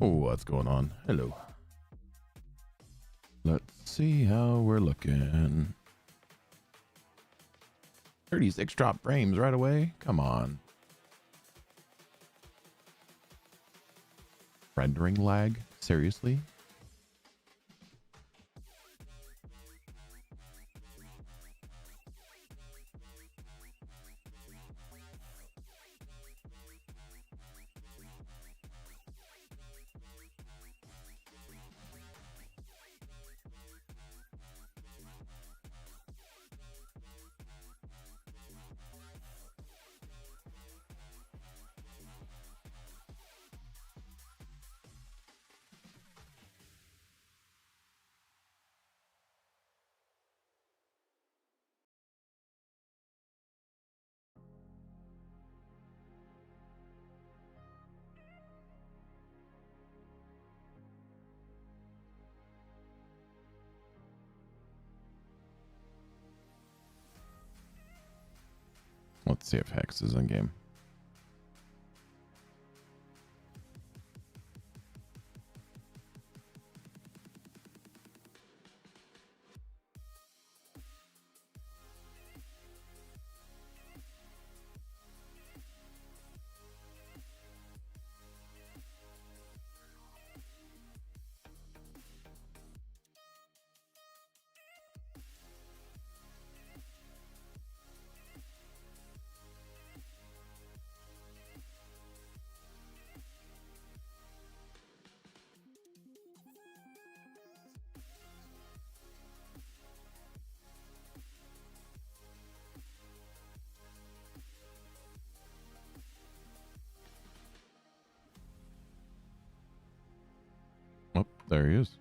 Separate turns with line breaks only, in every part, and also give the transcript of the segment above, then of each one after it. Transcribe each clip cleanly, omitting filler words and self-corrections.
Oh, what's going on? Hello. Let's see how we're looking. 36 drop frames right away. Come on. Rendering lag? Seriously? Let's see if Hex is in game. Oh, there he is.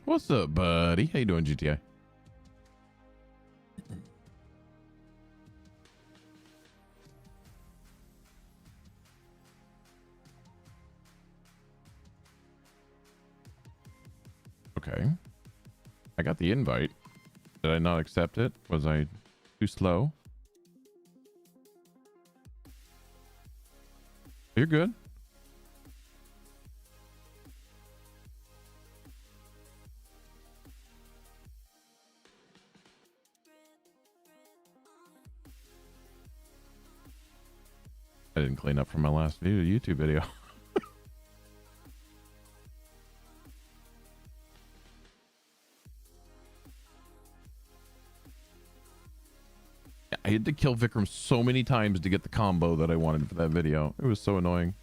What's up, buddy? How you doing, GTA? Okay. I got the invite. Did I not accept it? Was I too slow? You're good. I didn't clean up from my last YouTube video. I had to kill Vikram so many times to get the combo that I wanted for that video. It was so annoying.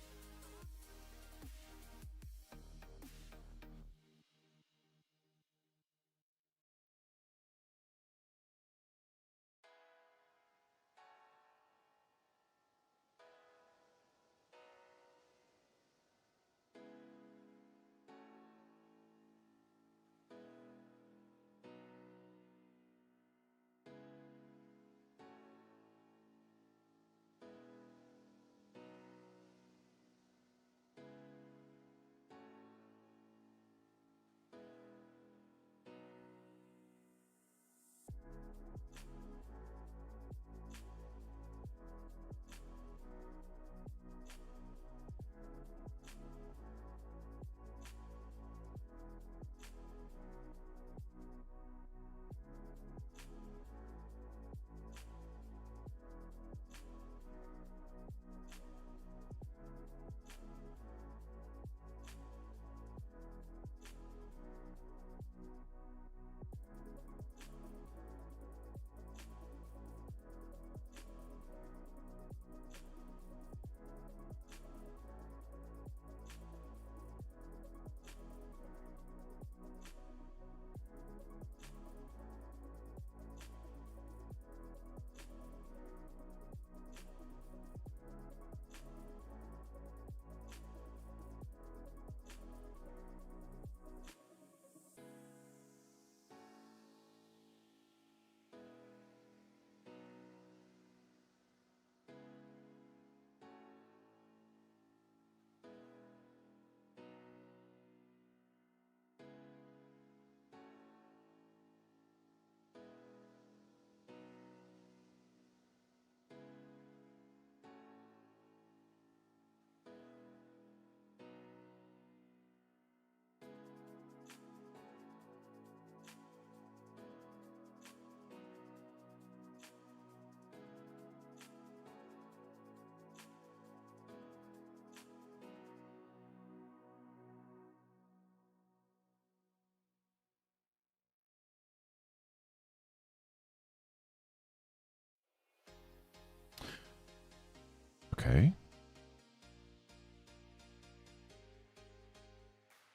Okay.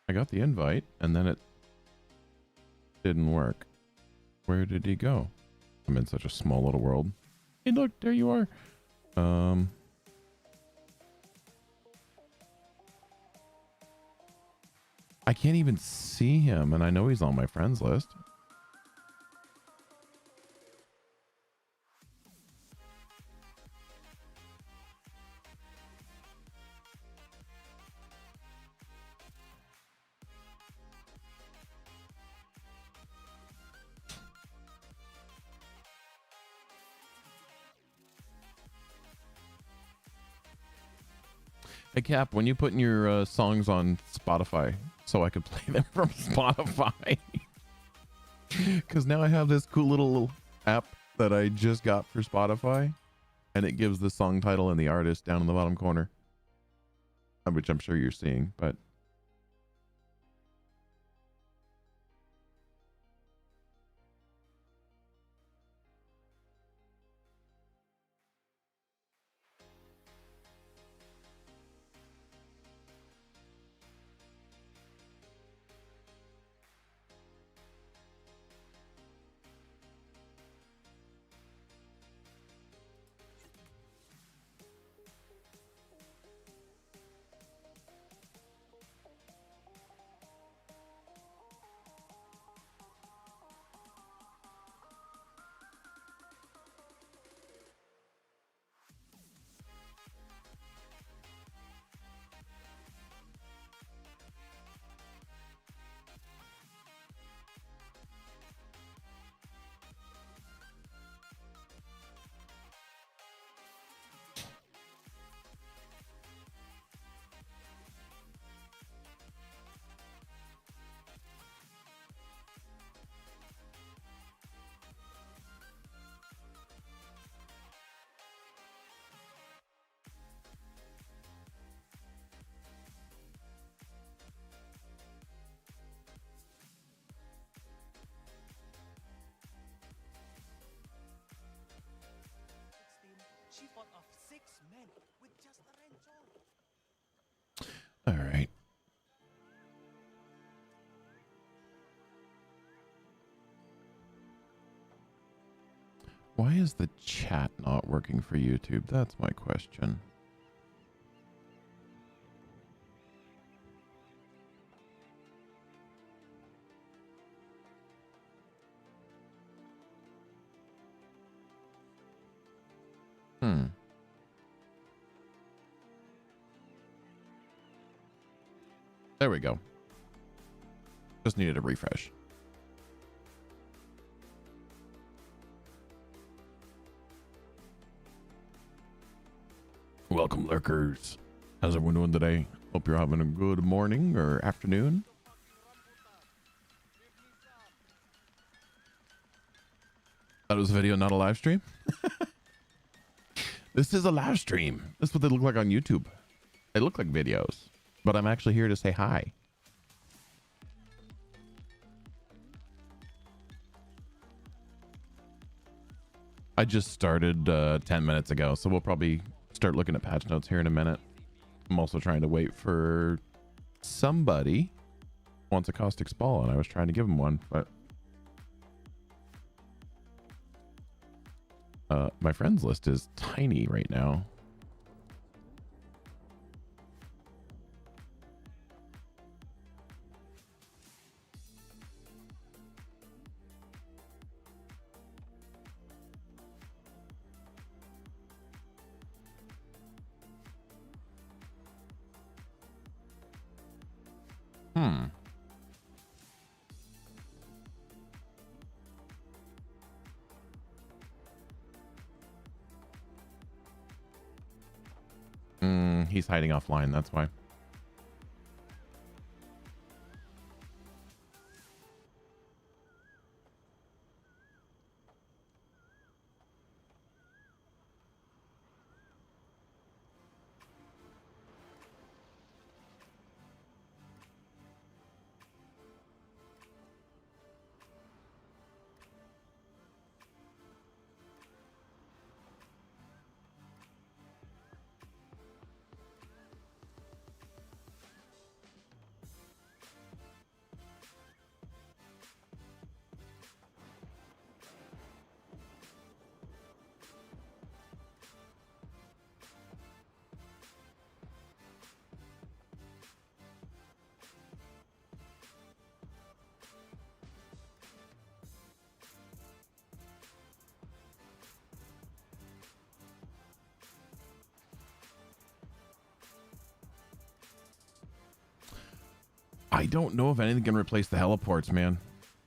I got the invite and then it didn't work. Where did he go? I'm in such a small little world. Hey, look, there you are. I can't even see him, and I know he's on my friends list. Hey, Cap, when you putting your songs on Spotify so I could play them from Spotify? Because now I have this cool little app that I just got for Spotify, and it gives the song title and the artist down in the bottom corner, which I'm sure you're seeing, but...
She fought off 6 men with just a wrench.
All right. Why is the chat not working for YouTube? That's my question. There we go. Just needed a refresh. Welcome, lurkers. How's everyone doing today? Hope you're having a good morning or afternoon. That was a video, not a live stream. This is a live stream. This is what they look like on YouTube. They look like videos, but I'm actually here to say hi. I just started 10 minutes ago, so we'll probably start looking at patch notes here in a minute. I'm also trying to wait for somebody who wants a caustic ball, and I was trying to give him one, but my friends list is tiny right now. He's hiding offline, that's why. I don't know if anything can replace the heliports, man.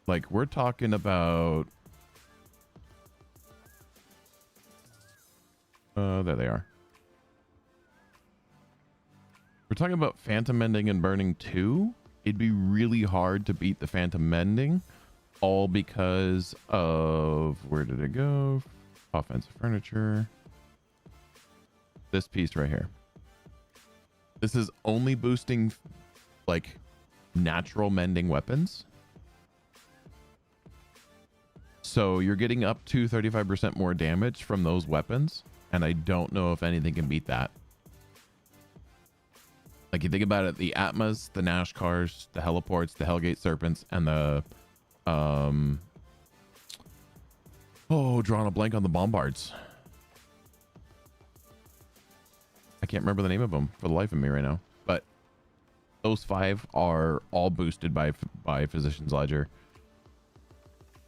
Like, we're talking about... there they are. We're talking about Phantom Mending and Burning 2. It'd be really hard to beat the Phantom Mending, all because of... Where did it go? Offensive furniture. This piece right here. This is only boosting, like, natural mending weapons. So you're getting up to 35% more damage from those weapons, and I don't know if anything can beat that. Like, you think about it, the Atmas, the Nashcars, the Heliports, the Hellgate Serpents, and the drawing a blank on the Bombards. I can't remember the name of them for the life of me right now, but those 5 are all boosted by Physician's Ledger.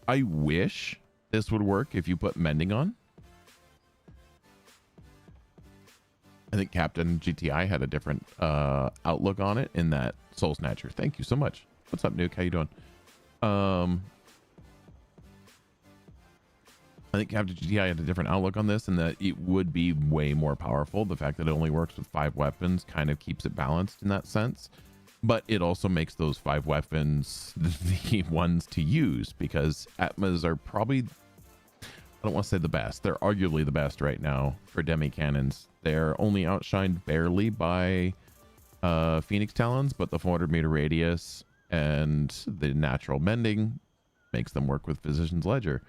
I wish this would work if you put mending on. I think Captain GTI had a different outlook on it in that Soul Snatcher. Thank you so much. What's up, Nuke? How you doing? I think Captain GTI had a different outlook on this, and that it would be way more powerful. The fact that it only works with 5 weapons kind of keeps it balanced in that sense. But it also makes those 5 weapons the ones to use, because Atmas are probably, I don't want to say the best, they're arguably the best right now for demi cannons. They're only outshined barely by Phoenix Talons, but the 400-meter radius and the natural mending makes them work with Physician's Ledger.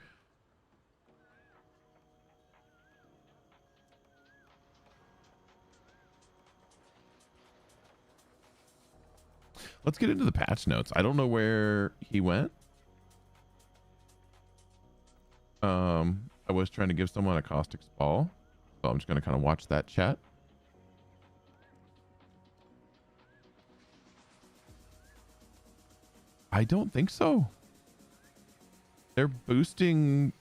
Let's get into the patch notes. I don't know where he went. I was trying to give someone a caustic ball, so I'm just going to kind of watch that chat. I don't think so. They're boosting.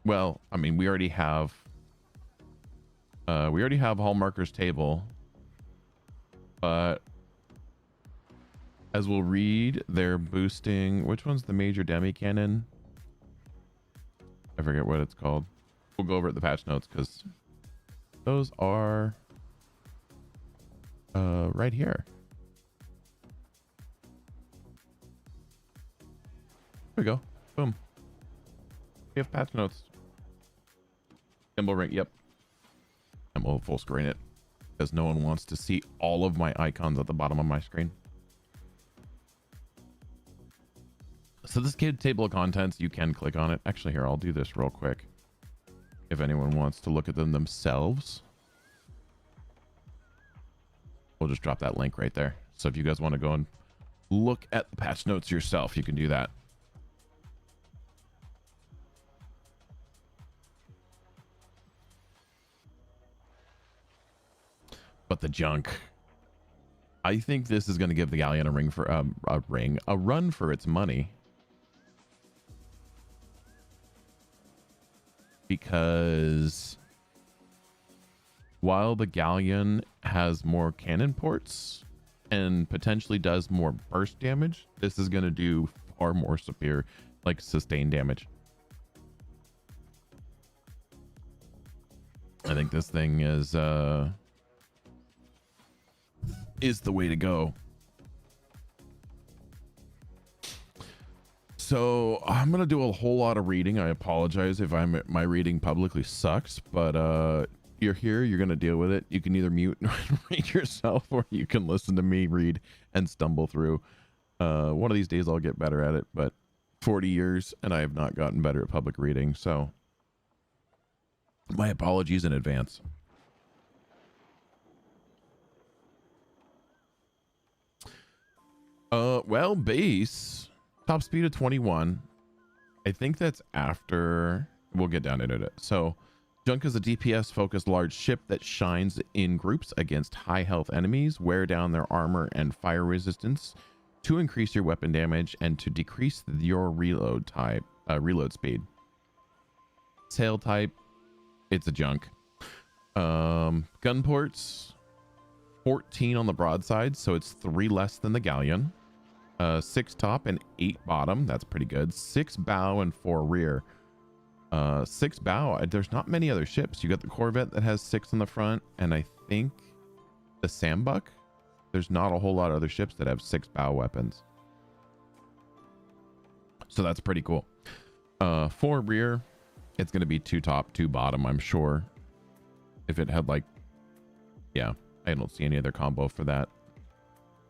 Well, I mean, we already have Hallmarker's Table, but as we'll read, they're boosting, which one's the major demi cannon? I forget what it's called. We'll go over at the patch notes because those are right here. There we go. Boom. We have patch notes. Gimbal ring. Yep. And we'll full screen it because no one wants to see all of my icons at the bottom of my screen. So this kid table of contents, you can click on it. Actually, here, I'll do this real quick. If anyone wants to look at them themselves, we'll just drop that link right there. So if you guys want to go and look at the patch notes yourself, you can do that. But the junk, I think this is going to give the Galleon a run for its money. Because while the Galleon has more cannon ports and potentially does more burst damage, this is going to do far more severe, like, sustained damage. I think this thing is the way to go. So I'm going to do a whole lot of reading. I apologize if my reading publicly sucks, but you're here, you're going to deal with it. You can either mute and read yourself, or you can listen to me read and stumble through. One of these days I'll get better at it, but 40 years and I have not gotten better at public reading. So my apologies in advance. Well, base top speed of 21. I think that's after we'll get down into it. So Junk is a DPS focused large ship that shines in groups against high health enemies. Wear down their armor and fire resistance to increase your weapon damage and to decrease your reload speed. Sail type, it's a Junk. Gun ports, 14 on the broadside, so it's 3 less than the Galleon. 6 top and 8 bottom. That's pretty good. 6 bow and 4 rear. 6 bow. There's not many other ships. You got the Corvette that has 6 on the front, and I think the Sambuck. There's not a whole lot of other ships that have 6 bow weapons. So that's pretty cool. 4 rear. It's going to be 2 top, 2 bottom, I'm sure. If it had like, yeah, I don't see any other combo for that.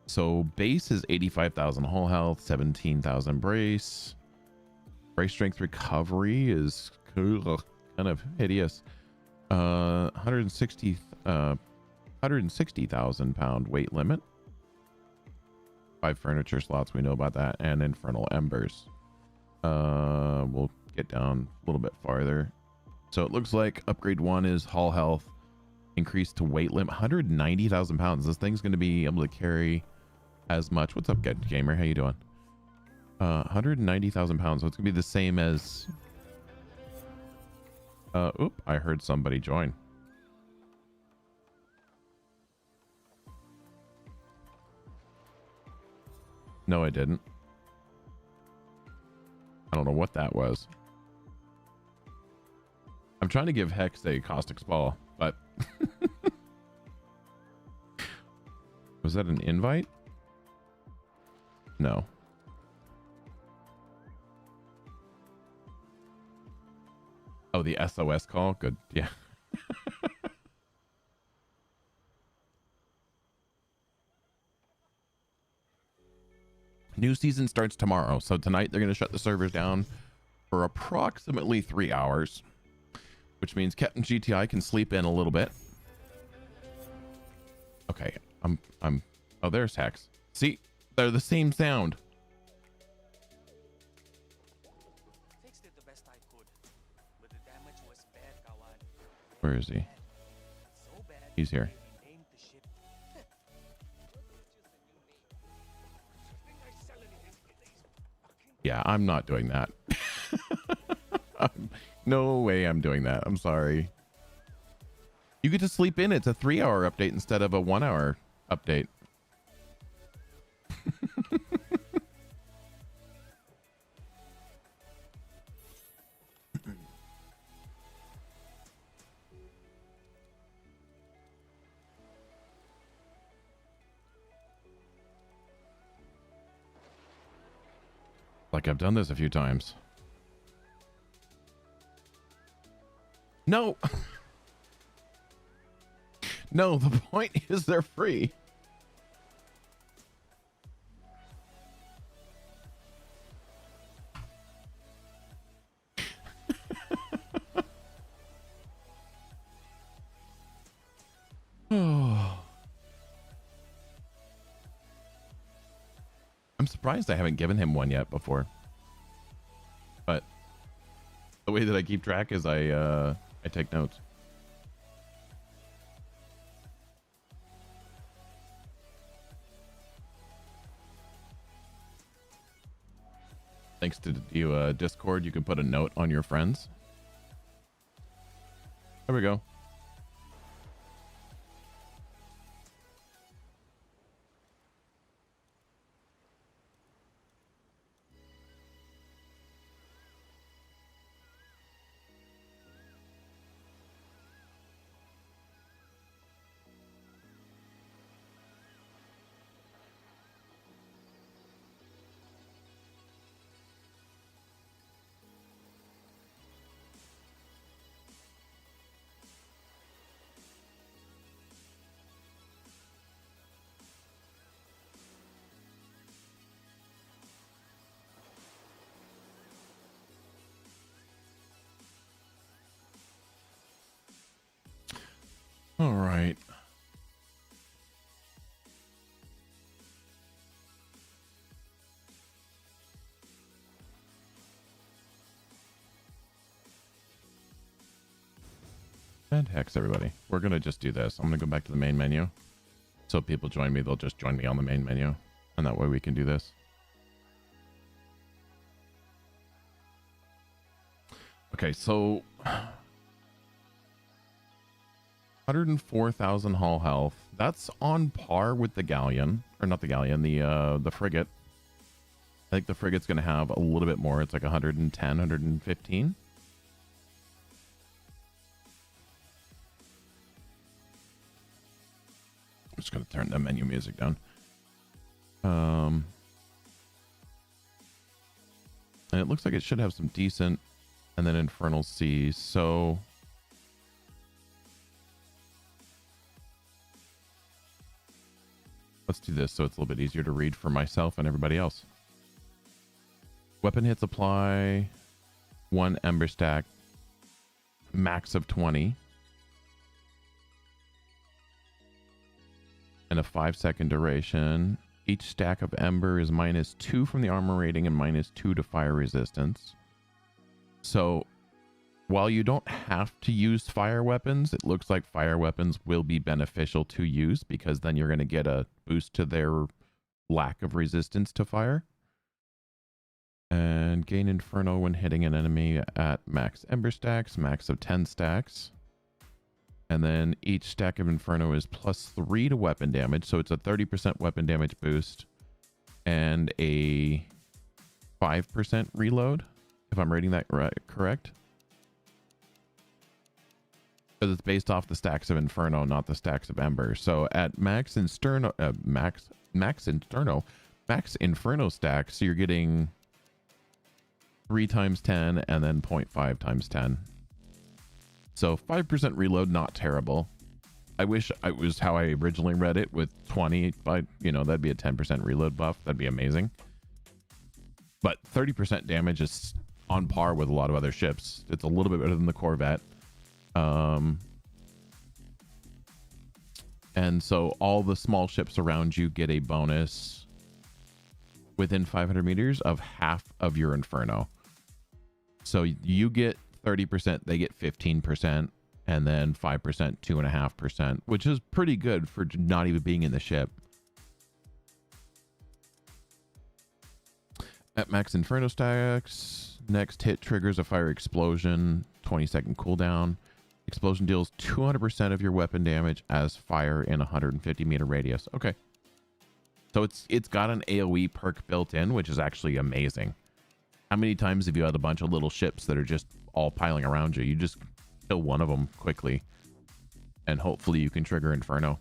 So base is 85,000 hull health, 17,000 brace. Brace strength recovery is kind of hideous. 160,000 pound weight limit. 5 furniture slots, we know about that, and infernal embers. We'll get down a little bit farther. So it looks like upgrade 1 is hull health, increased to weight limit, 190,000 pounds. This thing's going to be able to carry as much. What's up, good gamer? How you doing? 190,000 pounds. So it's gonna be the same as. Oop! I heard somebody join. No, I didn't. I don't know what that was. I'm trying to give Hex a caustic ball, but was that an invite? No. Oh, the SOS call? Good. Yeah. New season starts tomorrow. So tonight they're going to shut the servers down for approximately 3 hours, which means Captain GTI can sleep in a little bit. Okay. Oh, there's Hex. See? They're the same sound.
Fixed it the best I could, but the damage was bad, Kawan.
Where is he?
So bad.
He's here.
They renamed the ship.
Yeah, I'm not doing that. No way I'm doing that. I'm sorry. You get to sleep in. It's a 3-hour update instead of a 1-hour update. Like I've done this a few times. No. No, the point is they're free. Oh. I'm surprised I haven't given him one yet before. But the way that I keep track is I take notes. Thanks to you, Discord, you can put a note on your friends. There we go. All right. And Hex, everybody. We're going to just do this. I'm going to go back to the main menu. So if people join me, they'll just join me on the main menu. And that way we can do this. Okay, so 104,000 hull health. That's on par with the galleon, or not the galleon, the frigate. I think the frigate's going to have a little bit more. It's like 110, 115. I'm just going to turn the menu music down. And it looks like it should have some decent, and then Infernal Sea. So let's do this so it's a little bit easier to read for myself and everybody else. Weapon hits apply 1 Ember stack, max of 20, and a 5-second duration. Each stack of Ember is -2 from the armor rating and -2 to fire resistance. So while you don't have to use fire weapons, it looks like fire weapons will be beneficial to use because then you're going to get a boost to their lack of resistance to fire. And gain Inferno when hitting an enemy at max Ember stacks, max of 10 stacks. And then each stack of Inferno is +3 to weapon damage. So it's a 30% weapon damage boost and a 5% reload, if I'm reading that correct. Because it's based off the stacks of Inferno, not the stacks of Ember. So at max Inferno stacks, you're getting 3 times 10 and then 0.5 times 10. So 5% reload, not terrible. I wish it was how I originally read it with 20, but that'd be a 10% reload buff. That'd be amazing. But 30% damage is on par with a lot of other ships. It's a little bit better than the Corvette. And so all the small ships around you get a bonus within 500 meters of half of your Inferno. So you get 30%, they get 15%, and then 5%, 2.5%, which is pretty good for not even being in the ship. At max Inferno stacks, next hit triggers a fire explosion, 20-second cooldown. Explosion deals 200% of your weapon damage as fire in a 150-meter radius. Okay. So it's got an AoE perk built in, which is actually amazing. How many times have you had a bunch of little ships that are just all piling around you? You just kill one of them quickly, and hopefully you can trigger Inferno.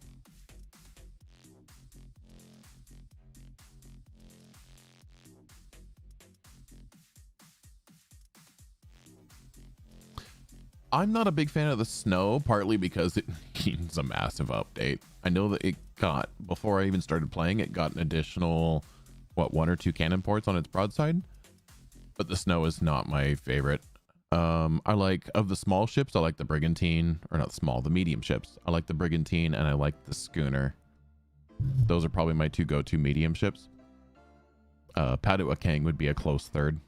I'm not a big fan of the snow, partly because it needs a massive update. I know that it got, before I even started playing, it got an additional, 1 or 2 cannon ports on its broadside. But the snow is not my favorite. I like, of the small ships, I like the Brigantine, or not small, the medium ships. I like the Brigantine and I like the Schooner. Those are probably my 2 go-to medium ships. Padua Kang would be a close third.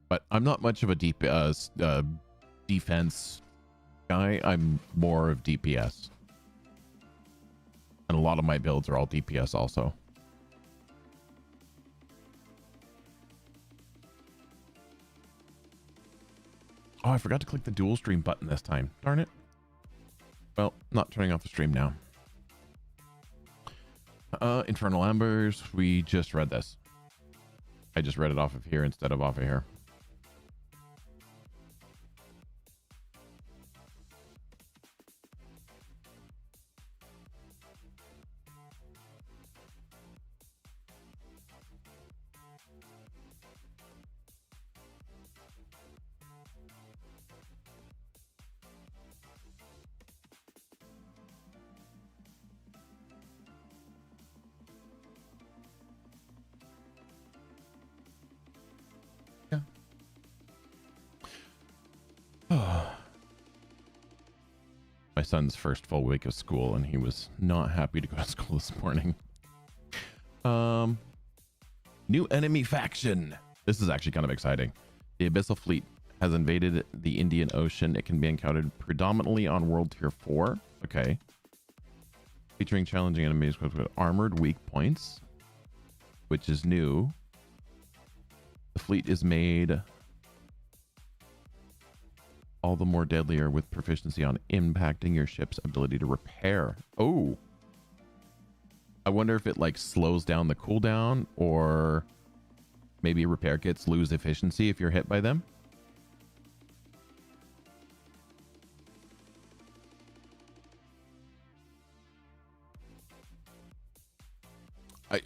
But I'm not much of a deep defense guy. I'm more of DPS. And a lot of my builds are all DPS also. Oh, I forgot to click the dual stream button this time. Darn it. Well, not turning off the stream now. Infernal Embers. We just read this. I just read it off of here instead of off of here. My son's first full week of school, and he was not happy to go to school this morning. New enemy faction. This is actually kind of exciting. The Abyssal Fleet has invaded the Indian Ocean. It can be encountered predominantly on World Tier 4. Okay. Featuring challenging enemies with armored weak points, which is new. The fleet is made all the more deadlier with proficiency on impacting your ship's ability to repair. Oh. I wonder if it like slows down the cooldown, or maybe repair kits lose efficiency if you're hit by them.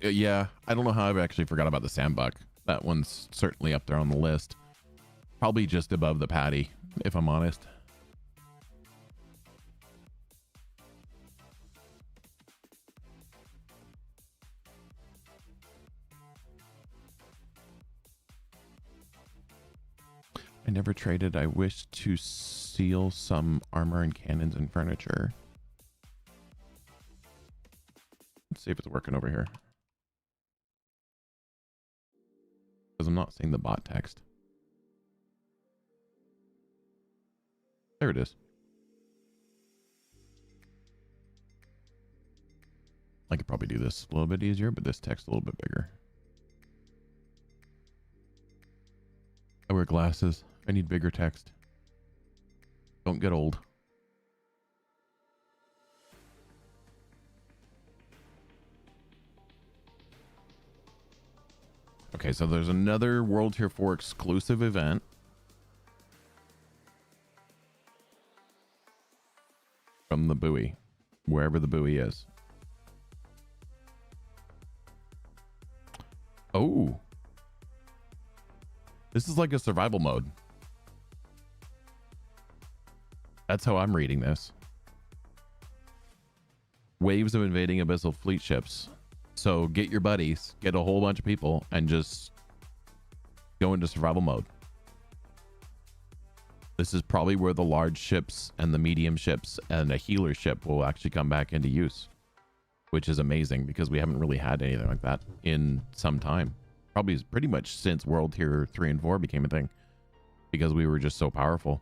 Yeah, I don't know how I've actually forgot about the Sandbuck. That one's certainly up there on the list. Probably just above the Patty, if I'm honest. I never traded. I wish to seal some armor and cannons and furniture. Let's see if it's working over here. Because I'm not seeing the bot text. There it is. I could probably do this a little bit easier, but this text a little bit bigger. I wear glasses. I need bigger text. Don't get old. Okay, so there's another World Tier 4 exclusive event. From the buoy, wherever the buoy is. Oh. This is like a survival mode. That's how I'm reading this. Waves of invading abyssal fleet ships. So get your buddies, get a whole bunch of people, and just go into survival mode. This is probably where the large ships and the medium ships and a healer ship will actually come back into use, which is amazing because we haven't really had anything like that in some time. Probably pretty much since World Tier 3 and 4 became a thing, because we were just so powerful.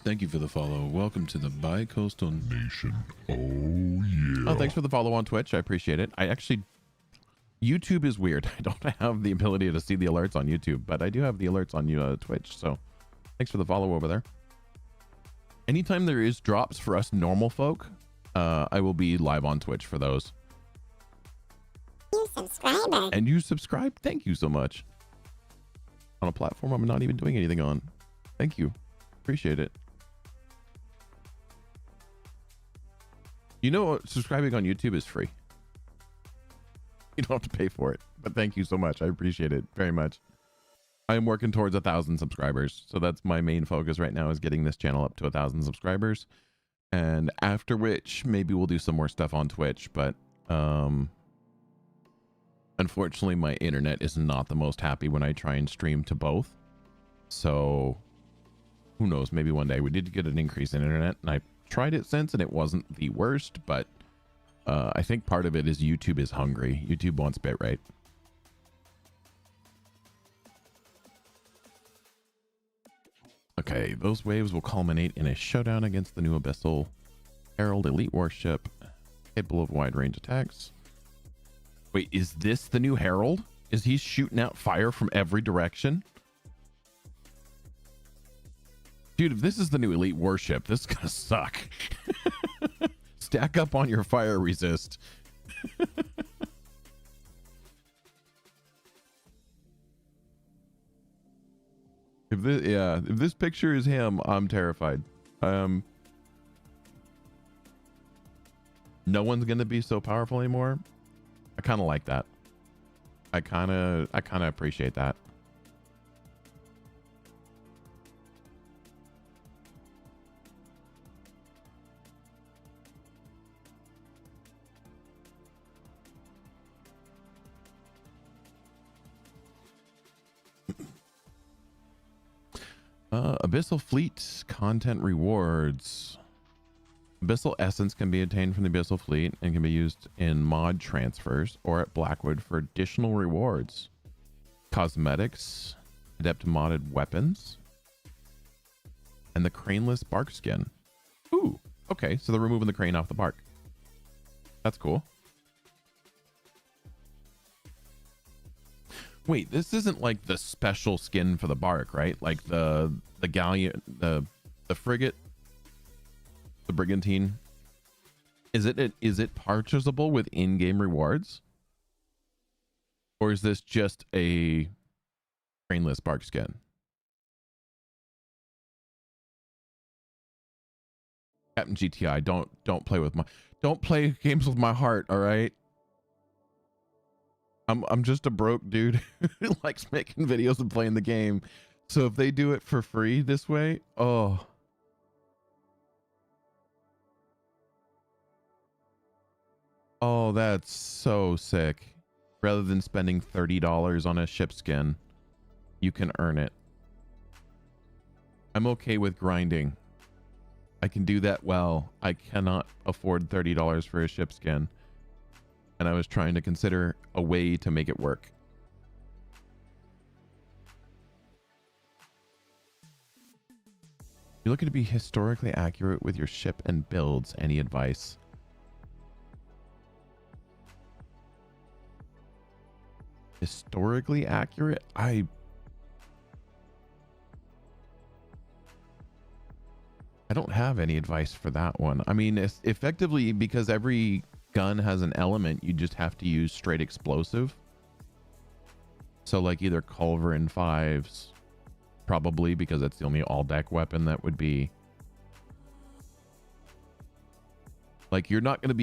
Thank you for the follow. Welcome to the Bi-Coastal Nation. Oh, yeah.
Oh, thanks for the follow on Twitch. I appreciate it. YouTube is weird. I don't have the ability to see the alerts on YouTube, but I do have the alerts on Twitch. So thanks for the follow over there. Anytime there is drops for us normal folk, I will be live on Twitch for those.
New subscriber.
And you subscribe? Thank you so much. On a platform I'm not even doing anything on. Thank you. Appreciate it. You know, subscribing on YouTube is free. You don't have to pay for it, but thank you so much. I appreciate it very much. I am working towards 1,000 subscribers. So that's my main focus right now, is getting this channel up to 1,000 subscribers. And after which, maybe we'll do some more stuff on Twitch. But unfortunately, my internet is not the most happy when I try and stream to both. So who knows? Maybe one day. We did get an increase in internet, and I tried it since, and it wasn't the worst, but I think part of it is YouTube is hungry. YouTube wants bitrate. Okay, those waves will culminate in a showdown against the new Abyssal Herald elite warship, capable of wide range attacks. Wait, is this the new Herald? Is he shooting out fire from every direction? Dude, if this is the new elite warship, this is gonna suck. Stack up on your fire resist. If this picture is him, I'm terrified. No one's gonna be so powerful anymore. I kind of like that. I kind of appreciate that. Abyssal Fleet content rewards. Abyssal Essence can be obtained from the Abyssal Fleet and can be used in mod transfers or at Blackwood for additional rewards. Cosmetics, adept modded weapons, and the craneless bark skin. Ooh, okay, so they're removing the crane off the bark. That's cool. Wait, this isn't like the special skin for the bark, right? Like the galleon, the frigate, the brigantine. Is it purchasable with in-game rewards? Or is this just a trainless bark skin? Captain GTI, don't play games with my heart, all right? I'm just a broke dude who likes making videos and playing the game. So if they do it for free this way, oh. Oh, that's so sick. Rather than spending $30 on a ship skin, you can earn it. I'm okay with grinding. I can do that well. I cannot afford $30 for a ship skin. And I was trying to consider a way to make it work. You're looking to be historically accurate with your ship and builds. Any advice? Historically accurate? I don't have any advice for that one. I mean, it's effectively, because every gun has an element, you just have to use straight explosive. So like either Culverin 5s, probably, because that's the only all deck weapon that would be. Like you're not going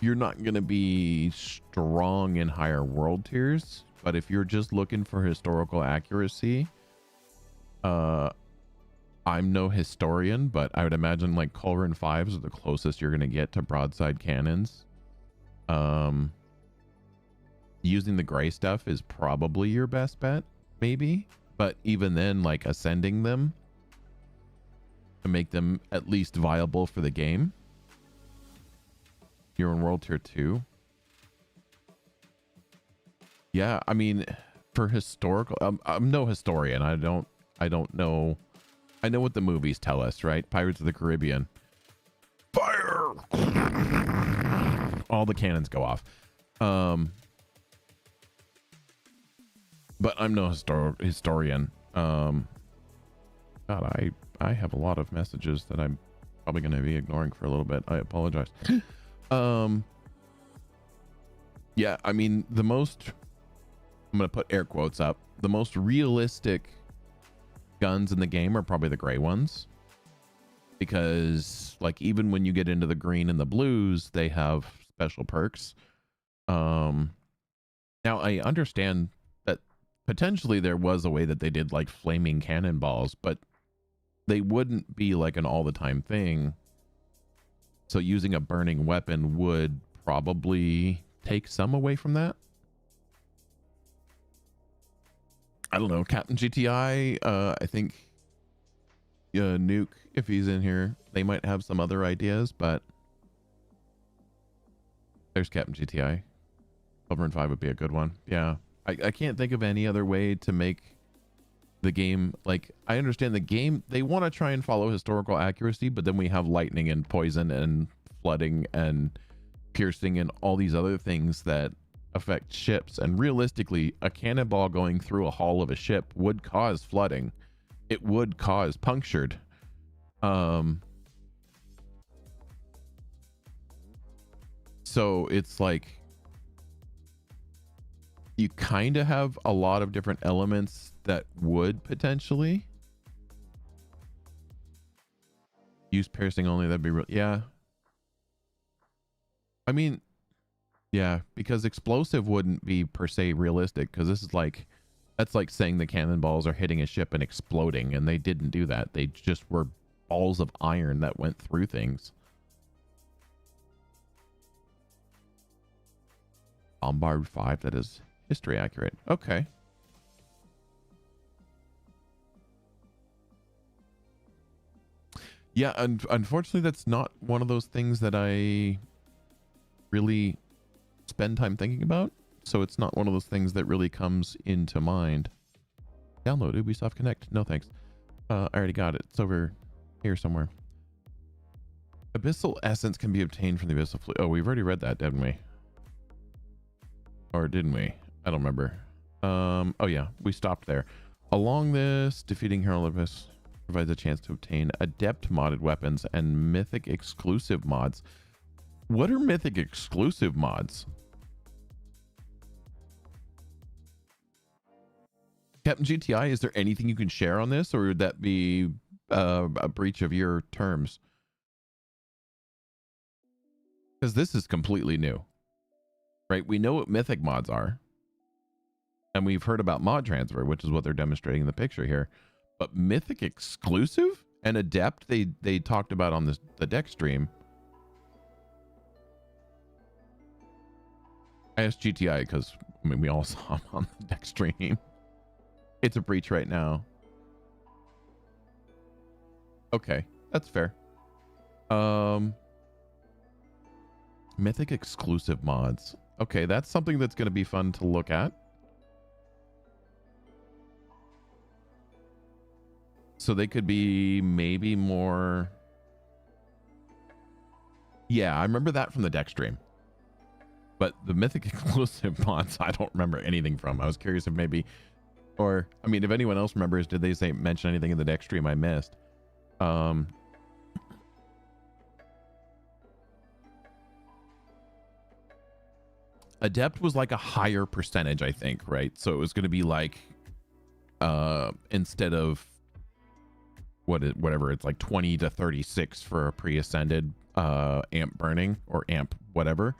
to be strong in higher world tiers, but if you're just looking for historical accuracy, I'm no historian, but I would imagine like Culverin 5s are the closest you're going to get to broadside cannons. Using the gray stuff is probably your best bet, maybe, but even then, like ascending them to make them at least viable for the game. You're in world tier 2. Yeah, I mean, for historical, I'm no historian. I don't know. I know what the movies tell us, right? Pirates of the Caribbean. Fire! All the cannons go off. But I'm no historian. God, I have a lot of messages that I'm probably going to be ignoring for a little bit. I apologize. Yeah, I mean, I'm going to put air quotes up. The most realistic guns in the game are probably the gray ones. Because, like, even when you get into the green and the blues, they have special perks. Now, I understand that potentially there was a way that they did, like, flaming cannonballs, but they wouldn't be, like, an all-the-time thing. So using a burning weapon would probably take some away from that. I don't know. Captain GTI, I think Nuke, if he's in here, they might have some other ideas, but there's Captain GTI. Culverin 5 would be a good one. Yeah. I can't think of any other way to make the game, like, I understand the game, they want to try and follow historical accuracy, but then we have lightning and poison and flooding and piercing and all these other things that affect ships. And realistically, a cannonball going through a hull of a ship would cause flooding. It would cause punctured. So it's like you kind of have a lot of different elements that would potentially use piercing only. That'd be real. Yeah. I mean, yeah, because explosive wouldn't be per se realistic, because this is like, that's like saying the cannonballs are hitting a ship and exploding, and they didn't do that. They just were balls of iron that went through things. Bombard 5, that is history accurate. Okay. Yeah, and unfortunately that's not one of those things that I really spend time thinking about, so it's not one of those things that really comes into mind. Download Ubisoft Connect. No thanks. I already got it. It's over here somewhere. Abyssal Essence can be obtained from the Abyssal Fleet. Oh, we've already read that, didn't we? Or didn't we? I don't remember. Oh yeah, we stopped there. Along this, defeating Herald Olympus provides a chance to obtain adept modded weapons and mythic exclusive mods. What are mythic exclusive mods? Captain GTI, is there anything you can share on this, or would that be a breach of your terms? Because this is completely new, right? We know what mythic mods are, and we've heard about mod transfer, which is what they're demonstrating in the picture here. But mythic exclusive and adept, they talked about on the deck stream. I asked GTI because I mean we all saw him on the deck stream. It's a breach right now. Okay, that's fair. Mythic exclusive mods. Okay, that's something that's going to be fun to look at. So they could be maybe more. Yeah, I remember that from the deck stream. But the mythic exclusive mods, I don't remember anything from. I was curious if maybe, or I mean, if anyone else remembers, did they mention anything in the deck stream I missed? Adept was like a higher percentage, I think, right? So it was going to be like, instead of whatever, it's like 20 to 36 for a pre-ascended amp burning or amp whatever.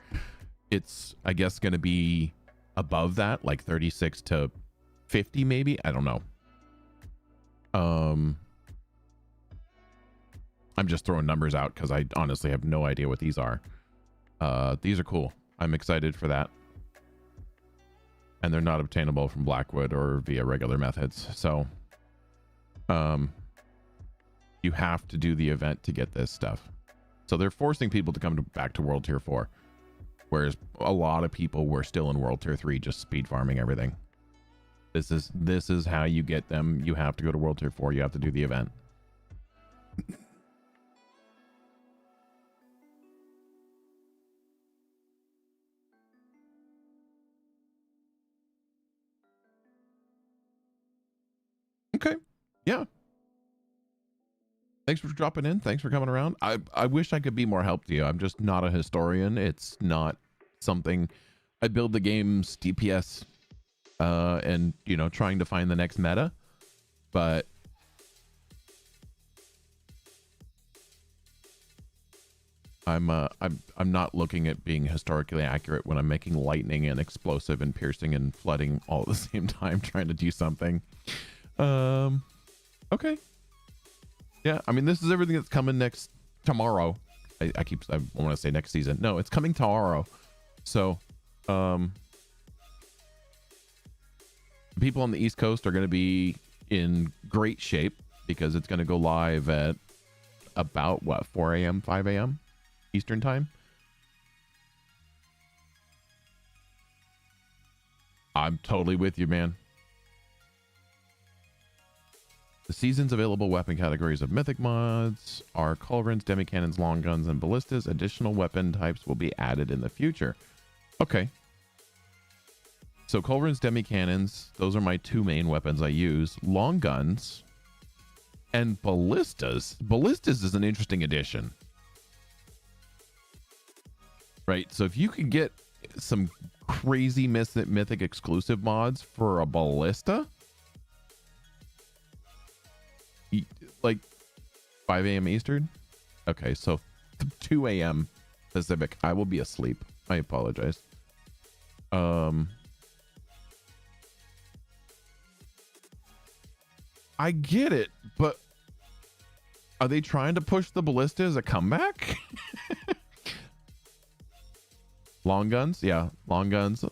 It's, I guess, going to be above that, like 36 to 50 maybe. I don't know. I'm just throwing numbers out because I honestly have no idea what these are. These are cool. I'm excited for that. And they're not obtainable from Blackwood or via regular methods. So you have to do the event to get this stuff. So they're forcing people to come back to World Tier 4. Whereas a lot of people were still in World Tier 3 just speed farming everything. This is how you get them. You have to go to World Tier 4. You have to do the event. Okay. Yeah. Thanks for dropping in. Thanks for coming around. I wish I could be more help to you. I'm just not a historian. It's not something. I build the game's DPS and, you know, trying to find the next meta. But I'm not looking at being historically accurate when I'm making lightning and explosive and piercing and flooding all at the same time trying to do something. Okay. Yeah, I mean, this is everything that's coming tomorrow. I want to say next season. No, it's coming tomorrow. So, people on the East Coast are going to be in great shape because it's going to go live at about, what, 4 a.m., 5 a.m. Eastern time? I'm totally with you, man. The season's available weapon categories of mythic mods are culverins, demicannons, long guns, and ballistas. Additional weapon types will be added in the future. Okay. So culverins, demicannons, those are my two main weapons I use. Long guns and ballistas. Ballistas is an interesting addition. Right? So if you can get some crazy mythic exclusive mods for a ballista, like 5 a.m. Eastern? Okay, so 2 a.m. Pacific. I will be asleep. I apologize. I get it, but are they trying to push the ballista as a comeback? Long guns? Yeah, long guns.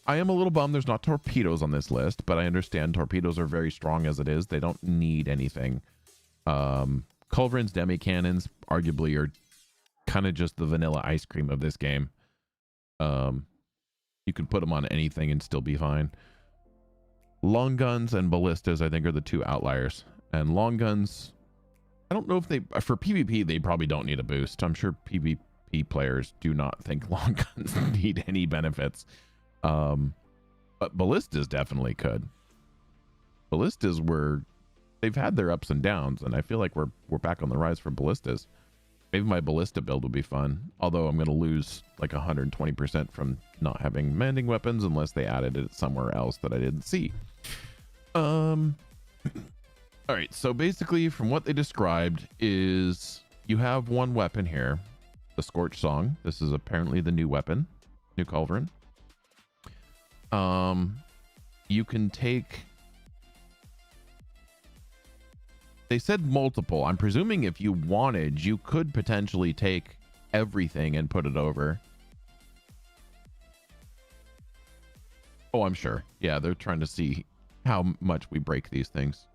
I am a little bummed there's not torpedoes on this list, but I understand torpedoes are very strong as it is. They don't need anything. Culverins, demicannons, arguably are kind of just the vanilla ice cream of this game. You can put them on anything and still be fine. Long guns and ballistas, I think, are the two outliers. And long guns, I don't know if for PvP, they probably don't need a boost. I'm sure PvP players do not think long guns need any benefits. But ballistas definitely could. Ballistas were, they've had their ups and downs, and I feel like we're back on the rise for ballistas. Maybe my ballista build would be fun, although I'm going to lose like 120% from not having mending weapons unless they added it somewhere else that I didn't see. All right, so basically from what they described is you have one weapon here, the Scorch Song. This is apparently the new weapon, new Culverin. You can take, they said multiple. I'm presuming if you wanted, you could potentially take everything and put it over. Oh, I'm sure. Yeah, they're trying to see how much we break these things.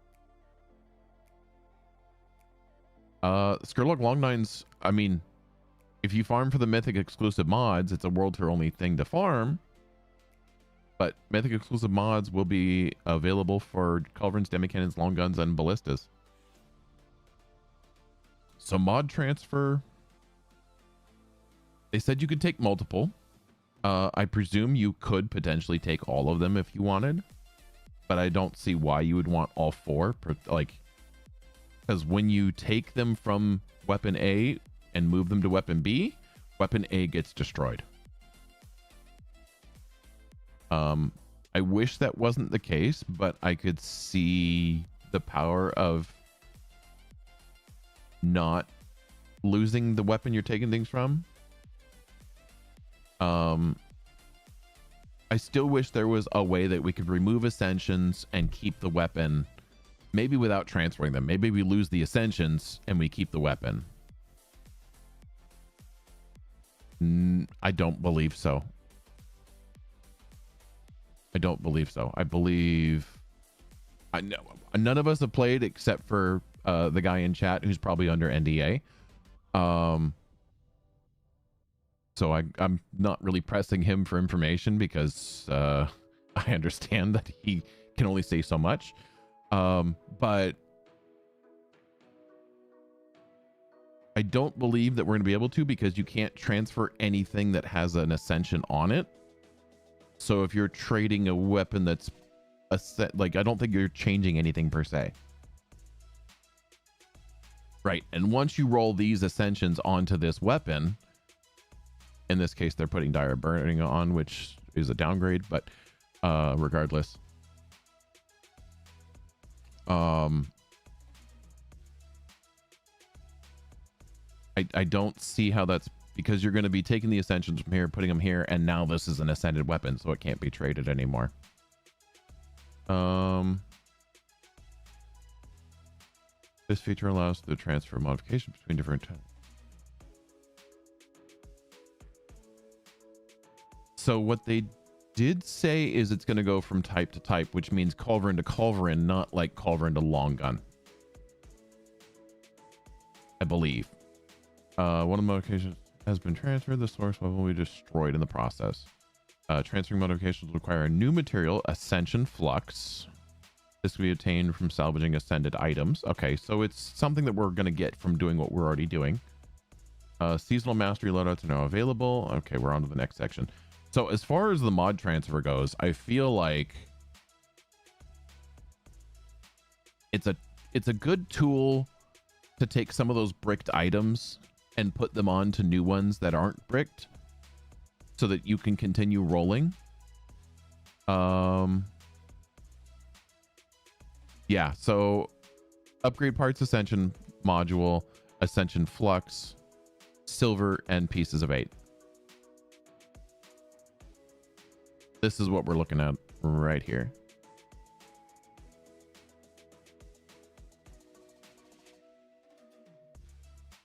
Skurlock Longnines, I mean, if you farm for the Mythic exclusive mods, it's a world tour only thing to farm. But Mythic exclusive mods will be available for Culverins, Demicannons, Long Guns, and Ballistas. So mod transfer, they said you could take multiple. I presume you could potentially take all of them if you wanted, but I don't see why you would want all four. Like, because when you take them from weapon A and move them to weapon B, weapon A gets destroyed. I wish that wasn't the case, but I could see the power of not losing the weapon you're taking things from. I still wish there was a way that we could remove ascensions and keep the weapon, maybe without transferring them. Maybe we lose the ascensions and we keep the weapon. I don't believe so. I don't believe so. I believe none of us have played except for the guy in chat who's probably under NDA. So I'm not really pressing him for information because I understand that he can only say so much. But I don't believe that we're going to be able to, because you can't transfer anything that has an ascension on it. So if you're trading a weapon that's a set, like, I don't think you're changing anything per se. Right. And once you roll these ascensions onto this weapon, in this case, they're putting Dire Burning on, which is a downgrade, but regardless. I don't see how that's, because you're going to be taking the ascensions from here, putting them here, and now this is an ascended weapon, so it can't be traded anymore. This feature allows the transfer modifications between different. So what they did say is it's going to go from type to type, which means Culverin to Culverin, not like Culverin to Long Gun, I believe. One of the modifications has been transferred. The source weapon will be destroyed in the process. Transferring modifications require a new material, Ascension Flux. This can be obtained from salvaging ascended items. Okay, so it's something that we're going to get from doing what we're already doing. Seasonal Mastery loadouts are now available. Okay, we're on to the next section. So as far as the mod transfer goes, I feel like it's a good tool to take some of those bricked items and put them on to new ones that aren't bricked, so that you can continue rolling. Yeah, so upgrade parts, Ascension module, Ascension Flux, silver, and pieces of 8. This is what we're looking at right here.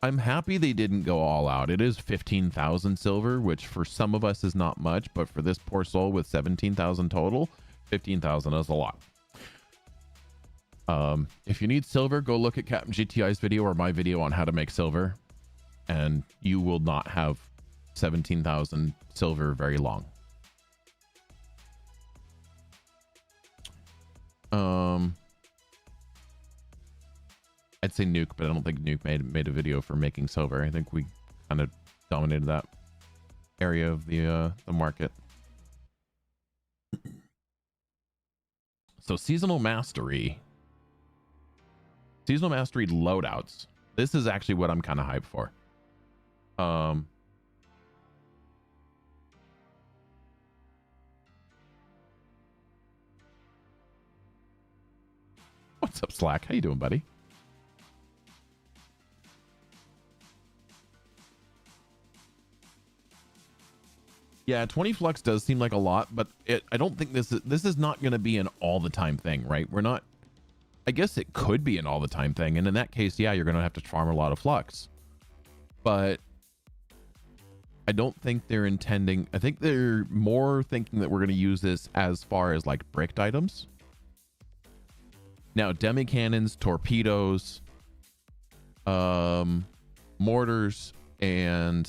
I'm happy they didn't go all out. It is 15,000 silver, which for some of us is not much, but for this poor soul with 17,000 total, 15,000 is a lot. If you need silver, go look at Captain GTI's video or my video on how to make silver, and you will not have 17,000 silver very long. I'd say Nuke, but I don't think Nuke made a video for making silver. I think we kind of dominated that area of the market. So seasonal mastery loadouts. This is actually what I'm kind of hyped for. What's up, Slack? How you doing, buddy? Yeah, 20 flux does seem like a lot, but I don't think this is not going to be an all the time thing, right? We're not. I guess it could be an all the time thing, and in that case, yeah, you're going to have to farm a lot of flux. But I don't think they're intending. I think they're more thinking that we're going to use this as far as like bricked items. Now, demi cannons, torpedoes, mortars, and